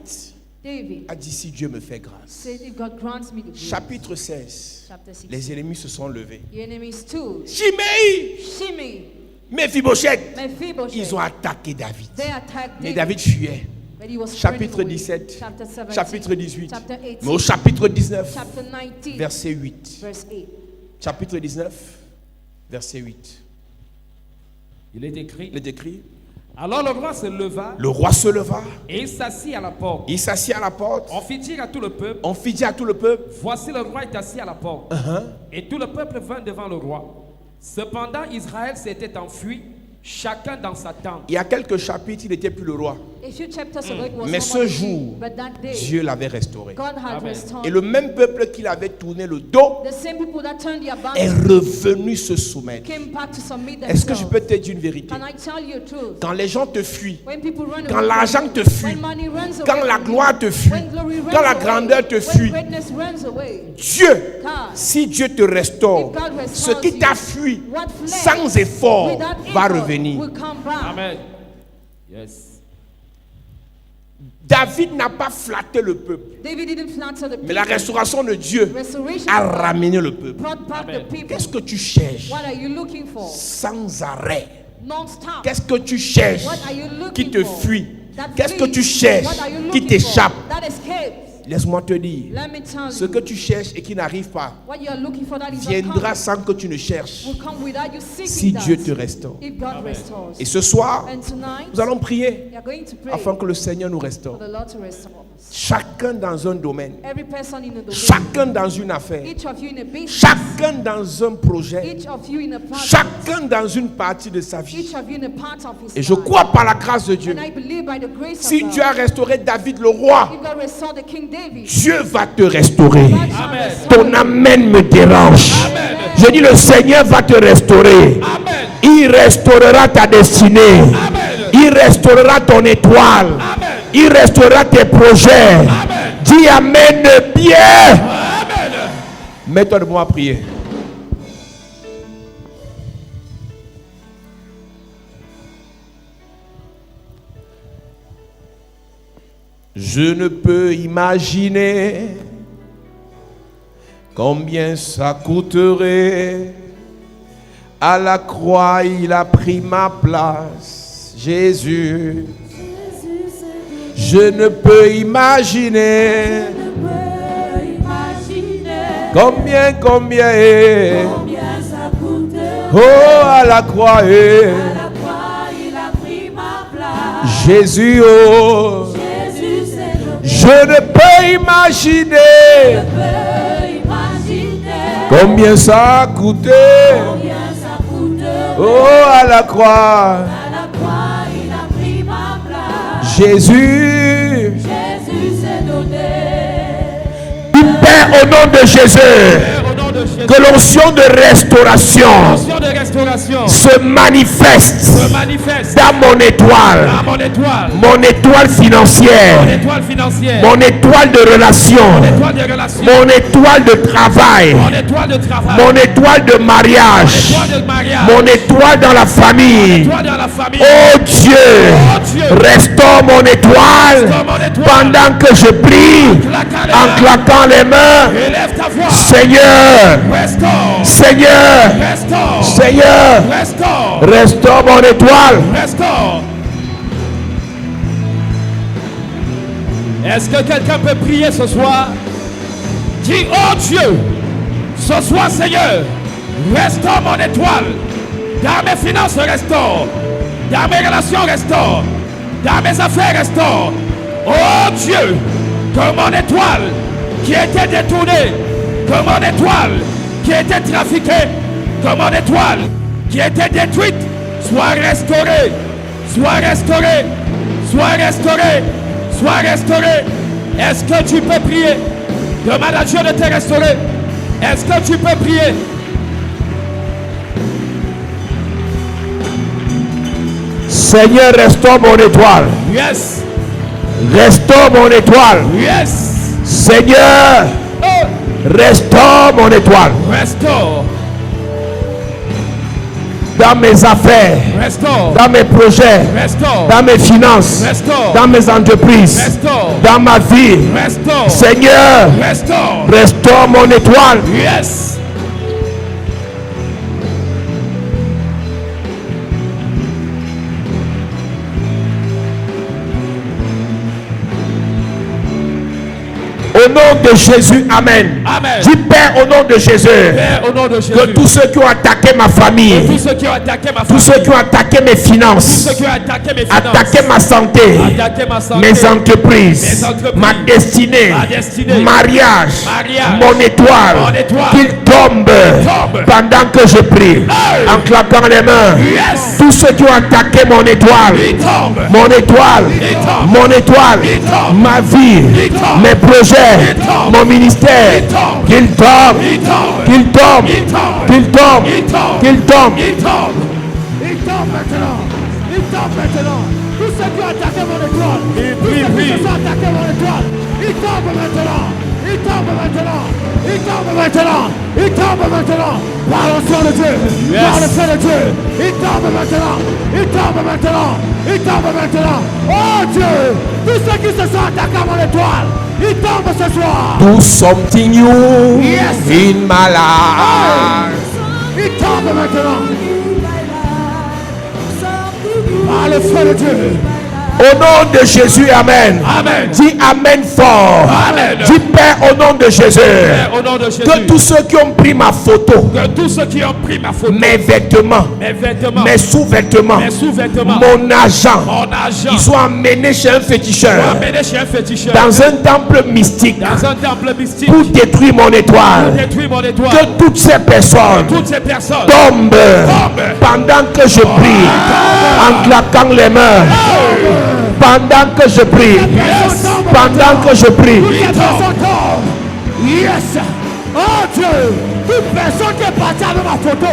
Speaker 1: David
Speaker 2: a dit si Dieu me fait grâce.
Speaker 1: said, if God grants me the grace.
Speaker 2: Chapitre 16.
Speaker 1: Chapter 6.
Speaker 2: Les ennemis se sont levés.
Speaker 1: Your enemies too.
Speaker 2: Shimei,
Speaker 1: Shimei,
Speaker 2: Mephibosheth,
Speaker 1: Mephibosheth.
Speaker 2: ils ont attaqué David.
Speaker 1: They attacked
Speaker 2: Mais
Speaker 1: David.
Speaker 2: David fuyait.
Speaker 1: But he was
Speaker 2: Chapitre
Speaker 1: running away.
Speaker 2: 17,
Speaker 1: Chapter 17.
Speaker 2: chapitre 18.
Speaker 1: Chapter 18.
Speaker 2: Mais au chapitre 19,
Speaker 1: Chapter 19.
Speaker 2: verset 8.
Speaker 1: Verse 8.
Speaker 2: Chapitre 19, verset 8.
Speaker 3: Il est écrit.
Speaker 2: Il est écrit.
Speaker 3: Alors le roi se leva
Speaker 2: Le roi se leva,
Speaker 3: et il s'assit à la porte.
Speaker 2: il s'assit à la porte.
Speaker 3: On fit dire à tout le peuple,
Speaker 2: On fit dire à tout le peuple,
Speaker 3: voici le roi est assis à la porte. Et tout le peuple vint devant le roi. Cependant Israël s'était enfui, chacun dans sa tente.
Speaker 2: il y a quelques chapitres, il n'était plus le roi.
Speaker 1: A few chapters ago, it was
Speaker 2: Mais
Speaker 1: no
Speaker 2: ce
Speaker 1: more the
Speaker 2: jour,
Speaker 1: king, but that day,
Speaker 2: Dieu l'avait restauré.
Speaker 1: God had
Speaker 3: Amen.
Speaker 1: restored.
Speaker 2: Et le même peuple qui l'avait tourné le dos
Speaker 1: The same people that turned their backs
Speaker 2: est revenu se soumettre.
Speaker 1: came back to submit
Speaker 2: Est-ce que je
Speaker 1: themselves.
Speaker 2: peux te dire une vérité?
Speaker 1: Can I tell you the truth?
Speaker 2: Quand les gens te fuient,
Speaker 1: When people run
Speaker 2: quand
Speaker 1: away
Speaker 2: l'argent
Speaker 1: from
Speaker 2: te
Speaker 1: you,
Speaker 2: fuit,
Speaker 1: when money runs
Speaker 2: quand
Speaker 1: away
Speaker 2: la
Speaker 1: from
Speaker 2: gloire
Speaker 1: you,
Speaker 2: te fuit,
Speaker 1: when glory runs
Speaker 2: quand la
Speaker 1: away,
Speaker 2: grandeur te
Speaker 1: when
Speaker 2: fuit,
Speaker 1: greatness runs away,
Speaker 2: Dieu,
Speaker 1: God,
Speaker 2: si Dieu te restaure,
Speaker 1: if God
Speaker 2: ce
Speaker 1: restores
Speaker 2: qui
Speaker 1: you,
Speaker 2: t'a fui
Speaker 1: what fled
Speaker 2: sans effort
Speaker 1: without
Speaker 2: va
Speaker 1: effort
Speaker 2: revenir.
Speaker 1: will come back.
Speaker 3: Amen. Yes.
Speaker 2: David n'a pas flatté le peuple,
Speaker 1: David didn't flatter the
Speaker 2: mais la
Speaker 1: people.
Speaker 2: restauration de Dieu
Speaker 1: Restoration
Speaker 2: a
Speaker 1: of God
Speaker 2: ramené le peuple.
Speaker 1: brought back
Speaker 3: Amen.
Speaker 1: the people.
Speaker 2: Qu'est-ce que tu cherches
Speaker 1: What are you looking for?
Speaker 2: sans arrêt?
Speaker 1: Non-stop.
Speaker 2: Qu'est-ce que tu cherches
Speaker 1: What are you
Speaker 2: qui
Speaker 1: looking
Speaker 2: te
Speaker 1: for?
Speaker 2: fuit?
Speaker 1: That
Speaker 2: Qu'est-ce que
Speaker 1: flees.
Speaker 2: tu cherches
Speaker 1: What are you
Speaker 2: qui
Speaker 1: looking
Speaker 2: t'échappe?
Speaker 1: for? That escapes.
Speaker 2: Laisse-moi te dire,
Speaker 1: Let me tell
Speaker 2: ce
Speaker 1: you.
Speaker 2: que tu cherches et qui n'arrive pas
Speaker 1: What you are looking for that is
Speaker 2: viendra
Speaker 1: uncommon
Speaker 2: sans que tu ne cherches,
Speaker 1: will come without you seeking
Speaker 2: si
Speaker 1: that.
Speaker 2: Dieu te restaure.
Speaker 1: If God restores.
Speaker 2: Et ce soir,
Speaker 1: And tonight,
Speaker 2: nous allons prier
Speaker 1: we are going to pray
Speaker 2: afin que le Seigneur nous
Speaker 1: for
Speaker 2: restaure.
Speaker 1: the Lord to restore us.
Speaker 2: Chacun dans un domaine,
Speaker 1: Every person in a domain,
Speaker 2: chacun dans une affaire,
Speaker 1: each of you in a business,
Speaker 2: chacun dans un projet,
Speaker 1: each of you in a project,
Speaker 2: chacun dans une partie de sa vie.
Speaker 1: each of you in a part of his
Speaker 2: Et je
Speaker 1: life.
Speaker 2: crois par la grâce de Dieu,
Speaker 1: And I believe by the grace
Speaker 2: si
Speaker 1: of
Speaker 2: Dieu a
Speaker 1: God,
Speaker 2: restauré David le roi,
Speaker 1: if God restored the King David,
Speaker 2: Dieu va te restaurer.
Speaker 1: God shall
Speaker 3: Amen.
Speaker 1: restore
Speaker 2: Ton
Speaker 1: you.
Speaker 2: amen me dérange. Je dis le Seigneur va te restaurer.
Speaker 3: Amen.
Speaker 2: Il restaurera ta destinée.
Speaker 3: Amen.
Speaker 2: Il restaurera ton étoile.
Speaker 3: Amen.
Speaker 2: Il restaurera tes projets.
Speaker 3: Amen.
Speaker 2: Dis amen bien.
Speaker 3: Amen.
Speaker 2: Mets-toi debout à prier. Je ne peux imaginer combien ça coûterait. À la croix, il a pris ma place, Jésus. Je ne peux imaginer combien
Speaker 4: ça coûte.
Speaker 2: oh à la croix
Speaker 4: À la croix, il a pris ma place.
Speaker 2: Jésus oh
Speaker 4: Jésus s'est donné.
Speaker 2: je ne peux imaginer
Speaker 4: Je peux imaginer
Speaker 2: combien ça a coûté
Speaker 4: combien ça coûte.
Speaker 2: oh à la croix
Speaker 4: À la croix, il a pris ma place.
Speaker 2: Jésus
Speaker 4: Jésus s'est donné.
Speaker 2: Père au nom de Jésus
Speaker 3: Père, au nom de Jésus,
Speaker 2: que l'onction de restauration
Speaker 3: l'onction de restauration
Speaker 2: se manifeste
Speaker 3: se manifeste
Speaker 2: dans mon étoile,
Speaker 3: dans
Speaker 2: mon étoile financière,
Speaker 3: mon étoile financière,
Speaker 2: mon étoile de relation,
Speaker 3: mon étoile de relation,
Speaker 2: mon étoile de travail,
Speaker 3: mon étoile de travail,
Speaker 2: mon étoile de mariage,
Speaker 3: étoile de mariage,
Speaker 2: mon étoile dans la famille.
Speaker 3: étoile dans la famille.
Speaker 2: Oh Dieu,
Speaker 3: Dieu,
Speaker 2: restaure mon étoile
Speaker 3: restaure mon étoile.
Speaker 2: pendant que je prie en claquant les mains.
Speaker 3: Élève ta voix.
Speaker 2: Seigneur,
Speaker 3: Restaure,
Speaker 2: Seigneur,
Speaker 3: restaure,
Speaker 2: Seigneur,
Speaker 3: restaure,
Speaker 2: restaure mon étoile.
Speaker 3: restaure. Est-ce que quelqu'un peut prier ce soir? Dis, oh Dieu, ce soir Seigneur, restaure mon étoile. Dans mes finances, restaure. Dans mes relations, restaure. Dans mes affaires, restaure. Oh Dieu, que mon étoile qui était détournée, que mon étoile qui était trafiquée, que mon étoile qui était détruite, soit restaurée, soit restaurée, soit restaurée, soit restaurée. Est-ce que tu peux prier? Demande à Dieu de te restaurer. Est-ce que tu peux prier?
Speaker 2: Seigneur, restaure mon étoile.
Speaker 3: Yes.
Speaker 2: Restaure mon étoile.
Speaker 3: Yes.
Speaker 2: Seigneur,
Speaker 3: Oh.
Speaker 2: restaure mon étoile.
Speaker 3: Restaure.
Speaker 2: Dans mes affaires,
Speaker 3: Restaure.
Speaker 2: dans mes projets,
Speaker 3: Restaure.
Speaker 2: dans mes finances,
Speaker 3: Restaure.
Speaker 2: dans mes entreprises,
Speaker 3: Restaure.
Speaker 2: dans ma vie.
Speaker 3: Restaure.
Speaker 2: Seigneur,
Speaker 3: Restaure.
Speaker 2: restaure mon étoile.
Speaker 3: Yes.
Speaker 2: Au nom de Jésus, Amen.
Speaker 3: Amen.
Speaker 2: Dis Père au nom de Jésus.
Speaker 3: Père, au nom de Jésus.
Speaker 2: Que tous ceux qui ont attaqué ma famille,
Speaker 3: tous ceux qui ont attaqué ma
Speaker 2: tous
Speaker 3: famille,
Speaker 2: ceux qui ont attaqué mes
Speaker 3: tous ceux
Speaker 2: finances,
Speaker 3: qui ont attaqué mes finances,
Speaker 2: attaqué ma santé,
Speaker 3: attaqué ma santé,
Speaker 2: mes entreprises,
Speaker 3: mes entreprises,
Speaker 2: ma destinée,
Speaker 3: ma destinée,
Speaker 2: mariage,
Speaker 3: mariage,
Speaker 2: mon étoile,
Speaker 3: mon étoile,
Speaker 2: qu'il tombe pendant que je prie,
Speaker 3: Hey.
Speaker 2: en claquant les mains.
Speaker 3: Yes.
Speaker 2: Tous ceux qui ont attaqué mon étoile,
Speaker 3: il tombe.
Speaker 2: mon étoile,
Speaker 3: tombe.
Speaker 2: mon étoile,
Speaker 3: Il tombe.
Speaker 2: ma vie,
Speaker 3: Il tombe.
Speaker 2: mes projets,
Speaker 3: Il tombe.
Speaker 2: mon ministère,
Speaker 3: Il tombe.
Speaker 2: qu'il tombe,
Speaker 3: Il tombe.
Speaker 2: qu'il tombe,
Speaker 3: Il tombe.
Speaker 2: qu'il tombe,
Speaker 3: Il tombe.
Speaker 2: qu'il tombe.
Speaker 3: Il tombe.
Speaker 5: Il tombe maintenant. Il tombe maintenant. Tous ceux qui ont attaqué mon étoile. Tous ceux qui se sont attaqués mon étoile. Il tombe maintenant. Il tombe maintenant. Il tombe maintenant. Il tombe maintenant. Par le sang de Dieu.
Speaker 3: Yes.
Speaker 5: Par le sang de Dieu. Il tombe maintenant. Il tombe maintenant. Il tombe maintenant. Oh Dieu. Tous ceux qui se sont attaqués à mon étoile. Il tombe ce soir.
Speaker 2: Do something new
Speaker 5: Yes.
Speaker 2: in my life.
Speaker 5: Il tombe maintenant. Par le feu de Dieu.
Speaker 2: Au nom de Jésus, Amen.
Speaker 3: Amen.
Speaker 2: Dis Amen fort.
Speaker 3: Amen.
Speaker 2: Dis Père au nom de Jésus.
Speaker 3: Père, au nom de Jésus.
Speaker 2: Que tous ceux qui ont pris ma photo,
Speaker 3: Que tous ceux qui ont pris ma photo,
Speaker 2: mes vêtements,
Speaker 3: mes vêtements,
Speaker 2: mes sous-vêtements,
Speaker 3: mes sous-vêtements,
Speaker 2: mon argent,
Speaker 3: mon argent,
Speaker 2: ils sont emmenés chez un féticheur,
Speaker 3: amenés chez un féticheur,
Speaker 2: dans un temple mystique,
Speaker 3: dans un temple mystique,
Speaker 2: pour détruire mon
Speaker 3: pour
Speaker 2: étoile.
Speaker 3: détruire mon étoile.
Speaker 2: Que toutes ces personnes
Speaker 3: Toutes ces personnes
Speaker 2: tombent pendant que je prie, en claquant les mains. Pendant que je prie, pendant que je prie.
Speaker 5: Toute personne tombe. Yes. Oh Dieu. Toute personne qui est partie avec ma photo.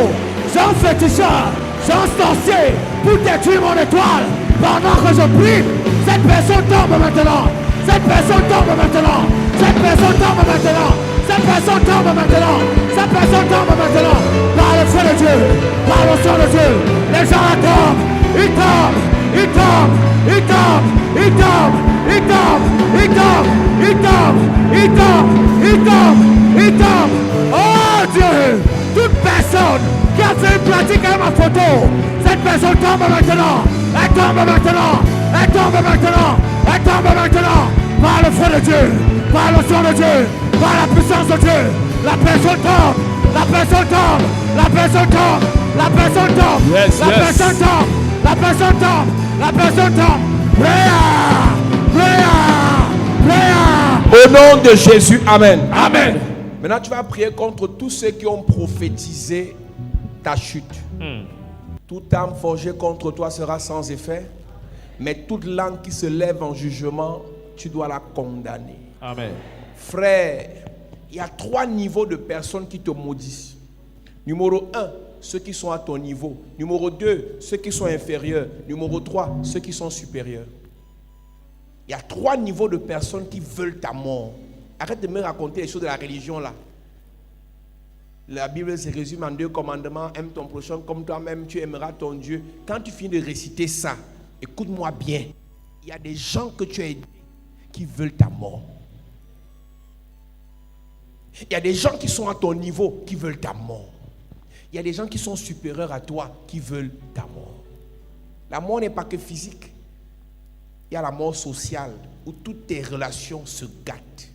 Speaker 5: C'est un féticheur. C'est un sorcier. Pour détruire mon étoile. Pendant que je prie. Cette personne tombe maintenant. Cette personne tombe maintenant. Cette personne tombe maintenant. Cette personne tombe maintenant. Cette personne tombe maintenant. Par le feu de Dieu. Par le sang de Dieu. Les gens tombent. Ils tombent. Ils tombent. Ils tombent. Ils tombent. Ils tombent. Ils tombent. Ils tombent. Ils tombent. Ils tombent. Ils tombent. Oh Dieu. Toute personne qui a fait une pratique à ma photo. Cette personne tombe maintenant. Elle tombe maintenant. Elle tombe maintenant. Elle tombe maintenant. Par le feu de Dieu. Par le sang de Dieu. Par la puissance de Dieu. La personne tombe. La personne tombe. La personne tombe. La personne tombe.
Speaker 3: Yes,
Speaker 5: La
Speaker 3: yes.
Speaker 5: personne tombe. La personne tombe. La personne tombe. Prayer. Prayer. Prayer.
Speaker 2: Au nom de Jésus, Amen.
Speaker 3: Amen.
Speaker 2: Maintenant, tu vas prier contre tous ceux qui ont prophétisé ta chute. Toute âme forgée contre toi sera sans effet, mais toute langue qui se lève en jugement, tu dois la condamner.
Speaker 3: Amen.
Speaker 2: Frère, il y a 3 niveaux de personnes qui te maudissent. Numéro 1, ceux qui sont à ton niveau. Numéro 2, ceux qui sont inférieurs. Numéro 3, ceux qui sont supérieurs. Il y a 3 niveaux de personnes qui veulent ta mort. Arrête de me raconter les choses de la religion là. La Bible se résume en 2 commandements. Aime ton prochain comme toi-même, tu aimeras ton Dieu. Quand tu finis de réciter ça, écoute-moi bien. Il y a des gens que tu as aidés qui veulent ta mort. Il y a des gens qui sont à ton niveau qui veulent ta mort. Il y a des gens qui sont supérieurs à toi qui veulent ta mort. La mort n'est pas que physique. Il y a la mort sociale. où toutes tes relations se gâtent.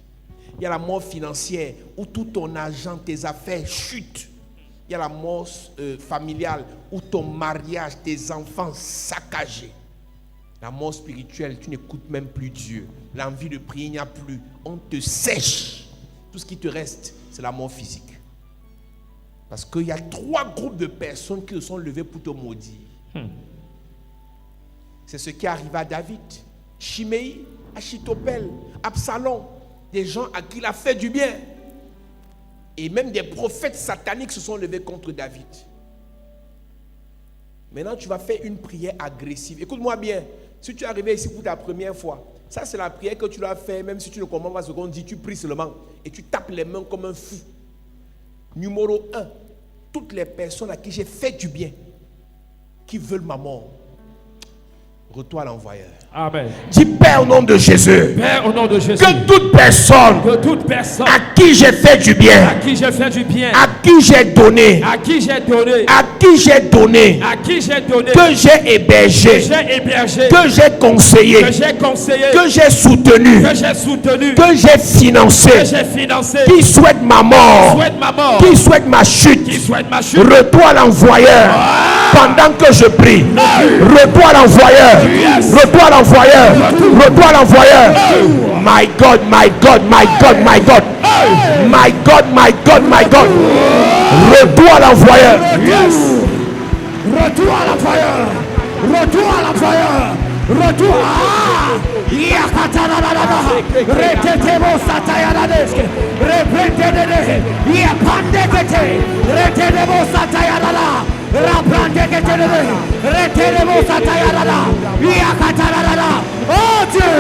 Speaker 2: Il y a la mort financière où tout ton argent, tes affaires chutent. Il y a la mort familiale où ton mariage, tes enfants saccagés. La mort spirituelle, tu n'écoutes même plus Dieu. L'envie de prier, il n'y a plus. On te sèche. Tout ce qui te reste, c'est la mort physique. Parce qu'il y a 3 groupes de personnes qui se sont levées pour te maudire. C'est ce qui est arrivé à David. Chiméi, Achitopel, Absalom. Des gens à qui il a fait du bien. Et même des prophètes sataniques se sont levés contre David. Maintenant, tu vas faire une prière agressive. Écoute-moi bien. Si tu es arrivé ici pour ta première fois, ça c'est la prière que tu dois faire, même si tu ne comprends pas ce qu'on dit, tu pries seulement. Et tu tapes les mains comme un fou. Numéro 1. Toutes les personnes à qui j'ai fait du bien, qui veulent ma mort, retourne à l'envoyeur.
Speaker 3: Amen.
Speaker 2: Dis Père au nom de Jésus.
Speaker 3: Père, au nom de Jésus.
Speaker 2: Que toute personne à qui j'ai fait du bien,
Speaker 3: à qui j'ai fait du bien,
Speaker 2: à qui j'ai donné,
Speaker 3: à qui j'ai donné,
Speaker 2: à qui j'ai donné,
Speaker 3: à qui j'ai donné,
Speaker 2: que j'ai hébergé, que j'ai conseillé, que j'ai soutenu, que j'ai financé, qui souhaite ma mort, qui souhaite ma chute, retourne à l'envoyeur pendant que je prie. Retourne à l'envoyeur. Retourne à l'envoyeur. Retourne à l'envoyeur. My God, my God, my God, my God. My God, my God, my God. Retourne à l'envoyeur.
Speaker 5: Retour à l'envoyeur. Retour à l'envoyeur. Retour à Yakatanada. Retetebo Satayanadeske. Repentede. Yapandekete. Retetebo Satayana. Rabrandekete. Retetebo Satayana. Yakatanada. Oh Dieu,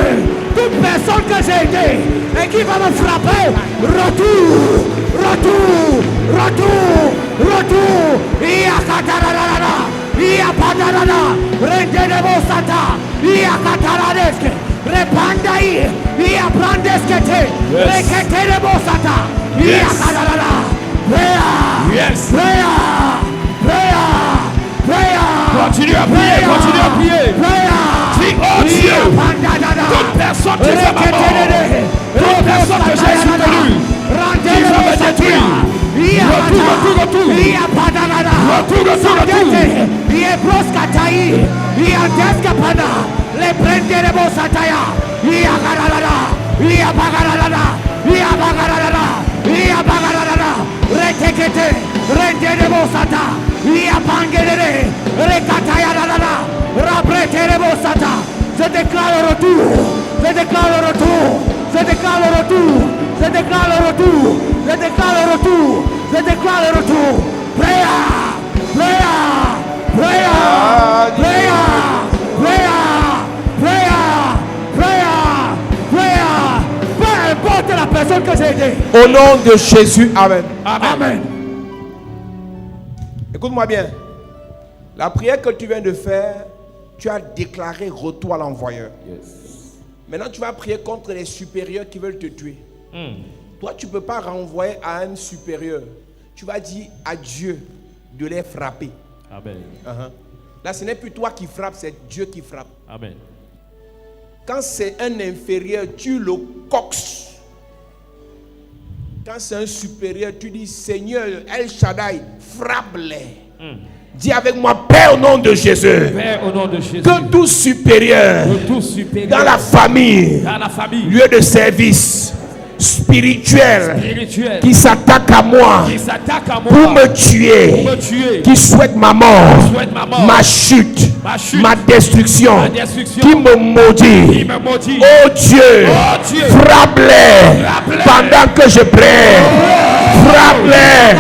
Speaker 5: toute personne que j'ai aidée et qui va me frapper, retour, retour, retour, retour. Yakatanada. Yapadanada, Rendebo Sata, Yakataradeske, Repandai, Yaprandeskete, Reketerebo Sata, Yakadanada. Prayer,
Speaker 3: Yes.
Speaker 5: prayer, prayer, prayer.
Speaker 3: Continue à prier, continue à prier. Dis, oh Dieu, toute personne qui fait ma mort, toute personne que j'ai soutenue, qui va me détruire, retour.
Speaker 5: Le prenderemo sataya, ia garalada, ia bagaralada, ia bagaralada, ia bagaralada, retekete, renderemo sata, ia bangerere, rekataya lada, rabreteremo sata. Je déclare le retour, je déclare le retour, je déclare le retour, je déclare le retour, je déclare le retour, je déclare le retour. Prayer, prayer, prayer, prayer, prayer, prayer, prayer, prayer. Peu importe la personne que j'ai aidée.
Speaker 2: Au nom de Jésus, Amen.
Speaker 5: Amen.
Speaker 2: Écoute-moi bien. La prière que tu viens de faire, tu as déclaré retour à l'envoyeur. Maintenant, tu vas prier contre les supérieurs qui veulent te tuer. Toi, tu ne peux pas renvoyer à un supérieur. Tu vas dire à Dieu de les frapper.
Speaker 3: Amen.
Speaker 2: Là, ce n'est plus toi qui frappes, c'est Dieu qui frappe.
Speaker 3: Amen.
Speaker 2: Quand c'est un inférieur, tu le coxes. Quand c'est un supérieur, tu dis Seigneur, El Shaddai, frappe-les. Dis avec moi, Père au nom de Jésus.
Speaker 3: Père, au nom de Jésus.
Speaker 2: Que tout supérieur, dans la famille, lieu de service spirituel, qui s'attaque à moi, pour me tuer, qui souhaite ma mort, ma chute, ma destruction, qui me maudit. Oh Dieu, frappe-les pendant que je prie. Frappe-les.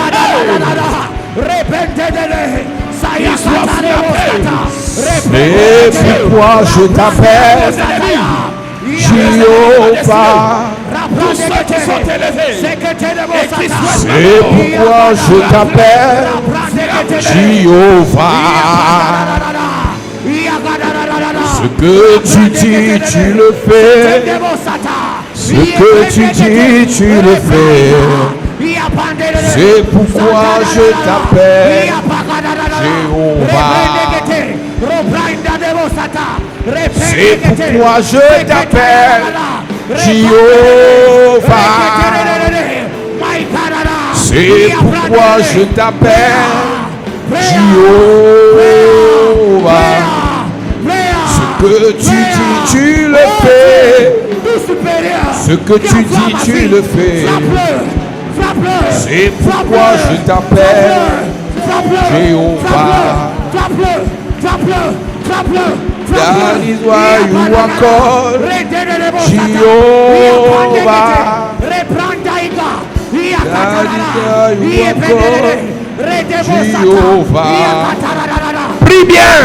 Speaker 2: C'est pourquoi je t'appelle Jéhovah.
Speaker 3: Tous ceux qui sont élevés et qui souhaitent
Speaker 2: C'est pourquoi je t'appelle Jéhovah. Ce que tu dis, tu le fais. Ce que tu dis, tu le fais. C'est pourquoi je t'appelle Jéhovah. C'est pourquoi je t'appelle Jéhovah. C'est pourquoi je t'appelle Jéhovah. Ce que tu dis, tu le fais. Ce que tu dis, tu le fais. C'est pourquoi je t'appelle Jéhovah. That is why you are called Jehovah. That is why you are called Jehovah. Prie bien.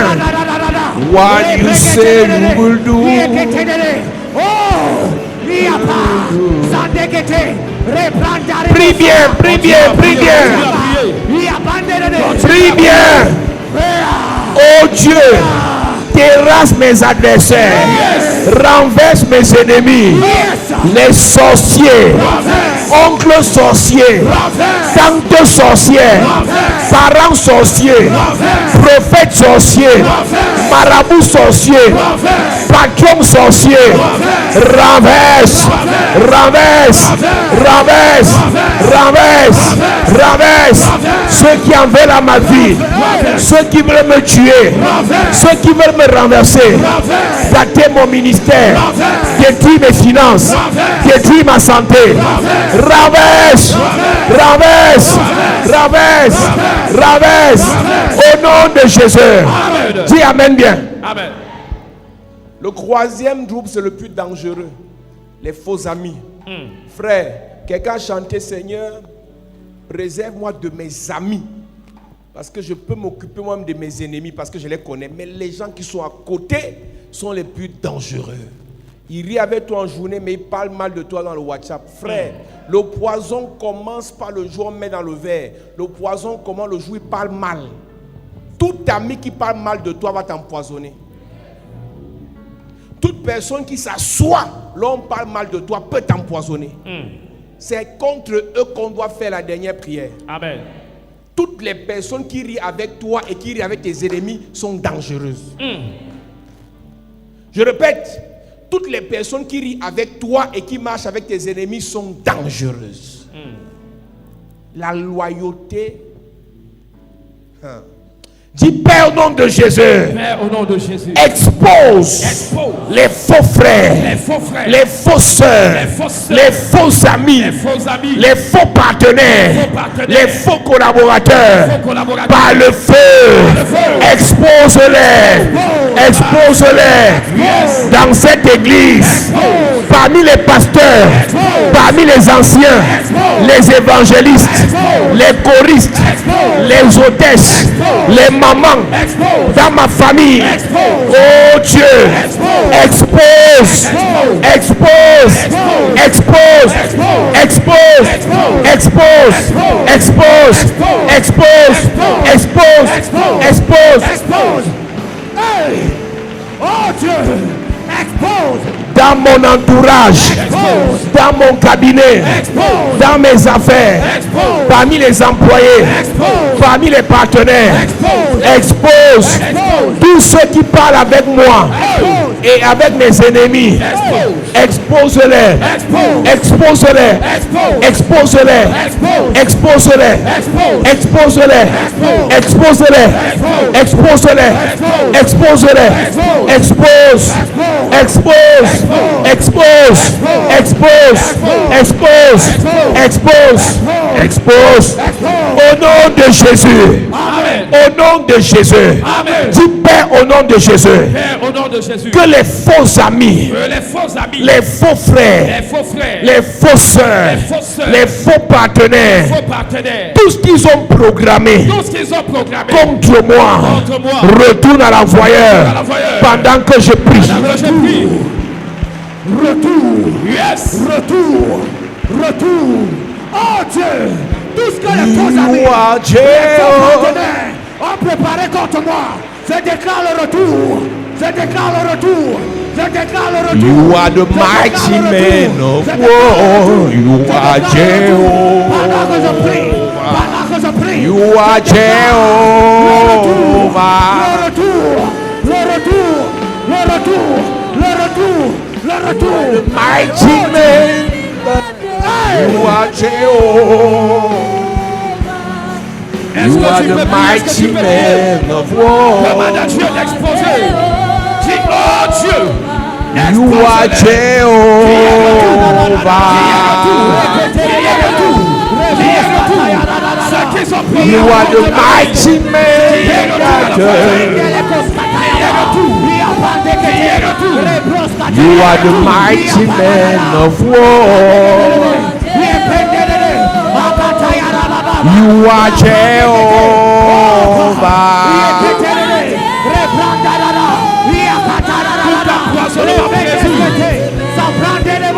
Speaker 2: What you say you will do. Prie bien, prie bien, prie bien. Prie bien. Oh Dieu, terrasse mes adversaires, renverse mes ennemis, les sorciers, oncles sorciers, tantes sorcières, parents sorciers, prophètes sorciers, marabouts sorciers, patrons sorciers, renverse, renverse, renverse, renverse, renverse, ceux qui en veulent à ma vie, ceux qui veulent me tuer, ceux qui veulent me renverser, gâter mon ministère, détruire mes finances, détruire ma santé, renverse, renverse, renverse, renverse, au nom de Jésus. Dis Amen bien.
Speaker 3: Amen.
Speaker 2: Le troisième groupe, c'est le plus dangereux. Les faux amis. Frère, quelqu'un a chanté, Seigneur, préserve-moi de mes amis. Parce que je peux m'occuper moi-même de mes ennemis, parce que je les connais. Mais les gens qui sont à côté sont les plus dangereux. Ils rient avec toi en journée, mais ils parlent mal de toi dans le WhatsApp. Frère, le poison commence par le jour où on met dans le verre. Le poison commence le jour où il parle mal. Tout ami qui parle mal de toi va t'empoisonner. Toute personne qui s'assoit, l'on parle mal de toi, peut t'empoisonner. C'est contre eux qu'on doit faire la dernière prière.
Speaker 3: Amen.
Speaker 2: Toutes les personnes qui rient avec toi et qui rient avec tes ennemis sont dangereuses. Je répète, toutes les personnes qui rient avec toi et qui marchent avec tes ennemis sont dangereuses. La loyauté. Dis Père au nom de Jésus.
Speaker 3: Père, au nom de Jésus.
Speaker 2: Expose les faux frères, les faux sœurs, les faux amis, les faux partenaires, les faux collaborateurs. Par le feu, expose-les, expose-les dans cette église, parmi les pasteurs, parmi les anciens, les évangélistes, les choristes, les hôtesses, les mamans, dans ma famille. Oh Dieu, expose, expose, expose, expose, expose, expose, expose, expose, expose.
Speaker 5: Oh Dieu, expose.
Speaker 2: Dans mon entourage, dans mon cabinet, dans mes affaires, parmi les employés, parmi les partenaires, expose tous ceux qui parlent avec moi et avec mes ennemis. Expose-les, expose-les, expose-les, expose-les, expose-les, expose-les, expose-les, expose-les, expose, expose, expose, expose, expose, expose, expose. Au nom de Jésus. Au nom de Jésus. Dis Père au nom de Jésus.
Speaker 3: Père, au nom de Jésus.
Speaker 2: Que les faux amis, les faux frères, les faux sœurs, les faux partenaires, tout ce qu'ils ont programmé contre moi, retourne à l'envoyeur pendant que je prie.
Speaker 5: Retour, yes, retour, retour. Oh Dieu, tout ce que les faux amis, les faux partenaires ont préparé contre moi, je déclare le retour, je déclare le retour, je déclare le retour.
Speaker 2: You are the mighty man of war. You are Jehovah.
Speaker 5: Pendant que je prie, pendant que je prie,
Speaker 2: You are Jehovah.
Speaker 5: le retour, le retour, le retour.
Speaker 2: Mighty man, you are Jehovah. You are the mighty man of
Speaker 3: Demande à
Speaker 2: war.
Speaker 3: Dieu d'exposer. Dis, oh Dieu.
Speaker 2: You are Jehovah. You are the mighty man that You are the mighty man of war. You are Jehovah.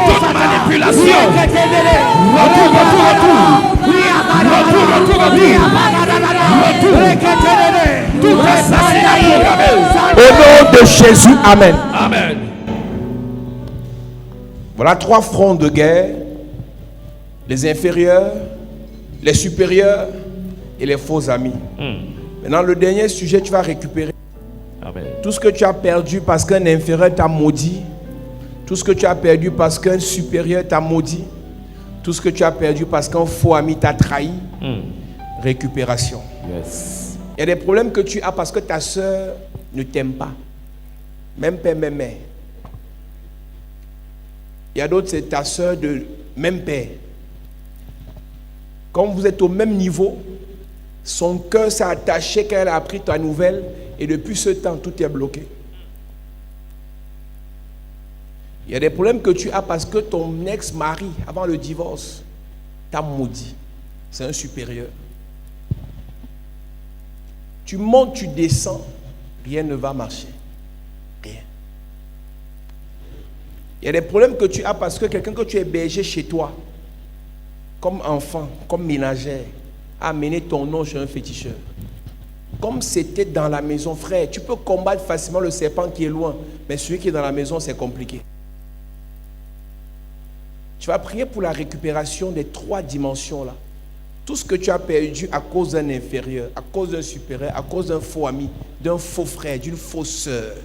Speaker 3: Toute manipulation. Tout assassinat programmé.
Speaker 2: Au nom de Jésus, amen.
Speaker 3: Amen.
Speaker 2: Voilà 3 fronts de guerre. Les inférieurs, les supérieurs et les faux amis. Maintenant, le dernier sujet, tu vas récupérer
Speaker 3: Amen.
Speaker 2: tout ce que tu as perdu parce qu'un inférieur t'a maudit. Tout ce que tu as perdu parce qu'un supérieur t'a maudit. Tout ce que tu as perdu parce qu'un faux ami t'a trahi. Récupération.
Speaker 3: Yes.
Speaker 2: Il y a des problèmes que tu as parce que ta soeur ne t'aime pas. Même père, même mère. Il y a d'autres, c'est ta soeur de même père. Comme vous êtes au même niveau, son cœur s'est attaché quand elle a appris ta nouvelle et depuis ce temps, tout est bloqué. Il y a des problèmes que tu as parce que ton ex-mari, avant le divorce, t'a maudit. C'est un supérieur. Tu montes, tu descends, rien ne va marcher. Rien. Il y a des problèmes que tu as parce que quelqu'un que tu as hébergé chez toi, comme enfant, comme ménagère, a amené ton nom chez un féticheur. Comme c'était dans la maison, frère, tu peux combattre facilement le serpent qui est loin, mais celui qui est dans la maison, c'est compliqué. Tu vas prier pour la récupération des 3 dimensions là. Tout ce que tu as perdu à cause d'un inférieur, à cause d'un supérieur, à cause d'un faux ami, d'un faux frère, d'une fausse sœur.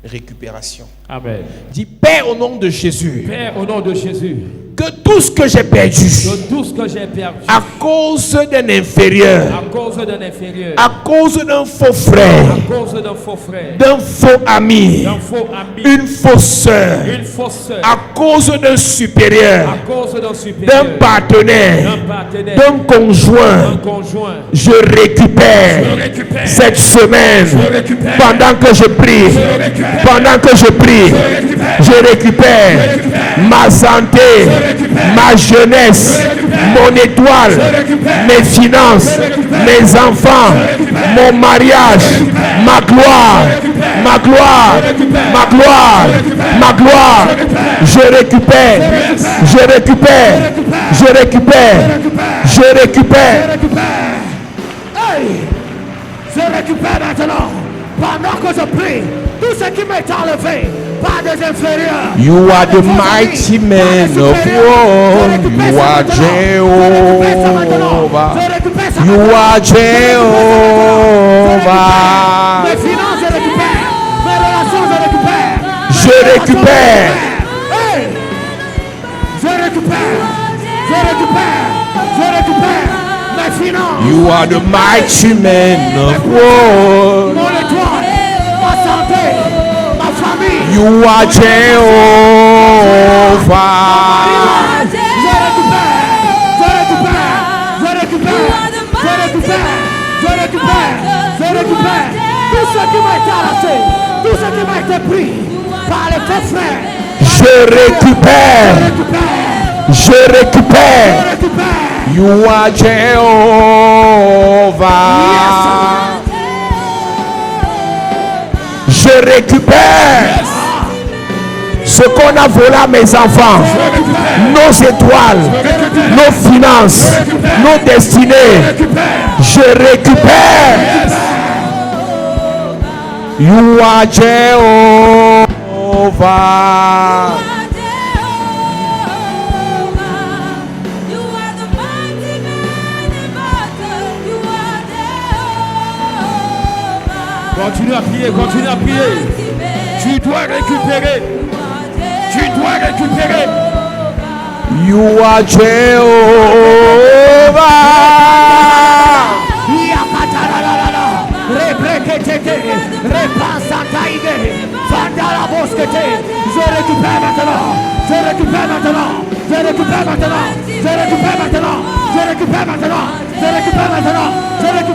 Speaker 2: Récupération.
Speaker 3: Amen.
Speaker 2: Dis Père au nom de Jésus,
Speaker 3: Père, au nom de Jésus,
Speaker 2: que tout ce que j'ai perdu
Speaker 3: de tout ce que j'ai perdu
Speaker 2: à cause d'un inférieur,
Speaker 3: à cause d'un inférieur,
Speaker 2: à cause d'un faux frère,
Speaker 3: à cause d'un faux frère,
Speaker 2: d'un faux ami,
Speaker 3: d'un faux ami,
Speaker 2: une fausse sœur,
Speaker 3: une fausse sœur,
Speaker 2: à cause d'un supérieur,
Speaker 3: à cause d'un supérieur,
Speaker 2: d'un partenaire,
Speaker 3: d'un partenaire,
Speaker 2: d'un conjoint,
Speaker 3: d'un conjoint,
Speaker 2: je récupère cette semaine pendant que je prie. Pendant que je prie, je récupère ma santé, ma jeunesse, mon étoile, mes finances, mes enfants, mon mariage, ma gloire, ma gloire, ma gloire, ma gloire. Je récupère, je récupère, je récupère, je récupère.
Speaker 5: Hey! Je récupère maintenant, pendant que je prie, tout ce qui m'est enlevé par des inférieurs.
Speaker 2: You are the mighty man of war. You are Jehovah. You are Jehovah.
Speaker 5: Mes finances, je récupère. Mes relations, je récupère.
Speaker 2: Je récupère.
Speaker 5: Hey! Je récupère. Je récupère. Je récupère. Mes finances.
Speaker 2: You are the mighty man of war.
Speaker 5: Mon étoile. Ma santé. Ma famille.
Speaker 2: You are Jehovah.
Speaker 5: Je récupère. Je récupère. Je récupère. Je récupère. Je récupère. Je récupère. Tout ce qui m'a été arraché. Tout ce qui m'a été pris par les faux frères.
Speaker 2: Je récupère. Je
Speaker 5: Je
Speaker 2: récupère.
Speaker 5: récupère.
Speaker 2: You are Jehovah. Je récupère ce qu'on a volé à mes enfants, nos étoiles, nos finances, nos destinées. Je récupère. You are Jehovah.
Speaker 3: Continue à prier, continue à prier. Tu
Speaker 5: Tu dois récupérer. Tu dois récupérer.
Speaker 2: You are Jehovah.
Speaker 5: Yakataralala. Rebreketete. Repasataide. Vandalaboskete. Je récupère maintenant. Je récupère maintenant. Je récupère maintenant. Je récupère maintenant. Je récupère maintenant. Je récupère maintenant. Je récupère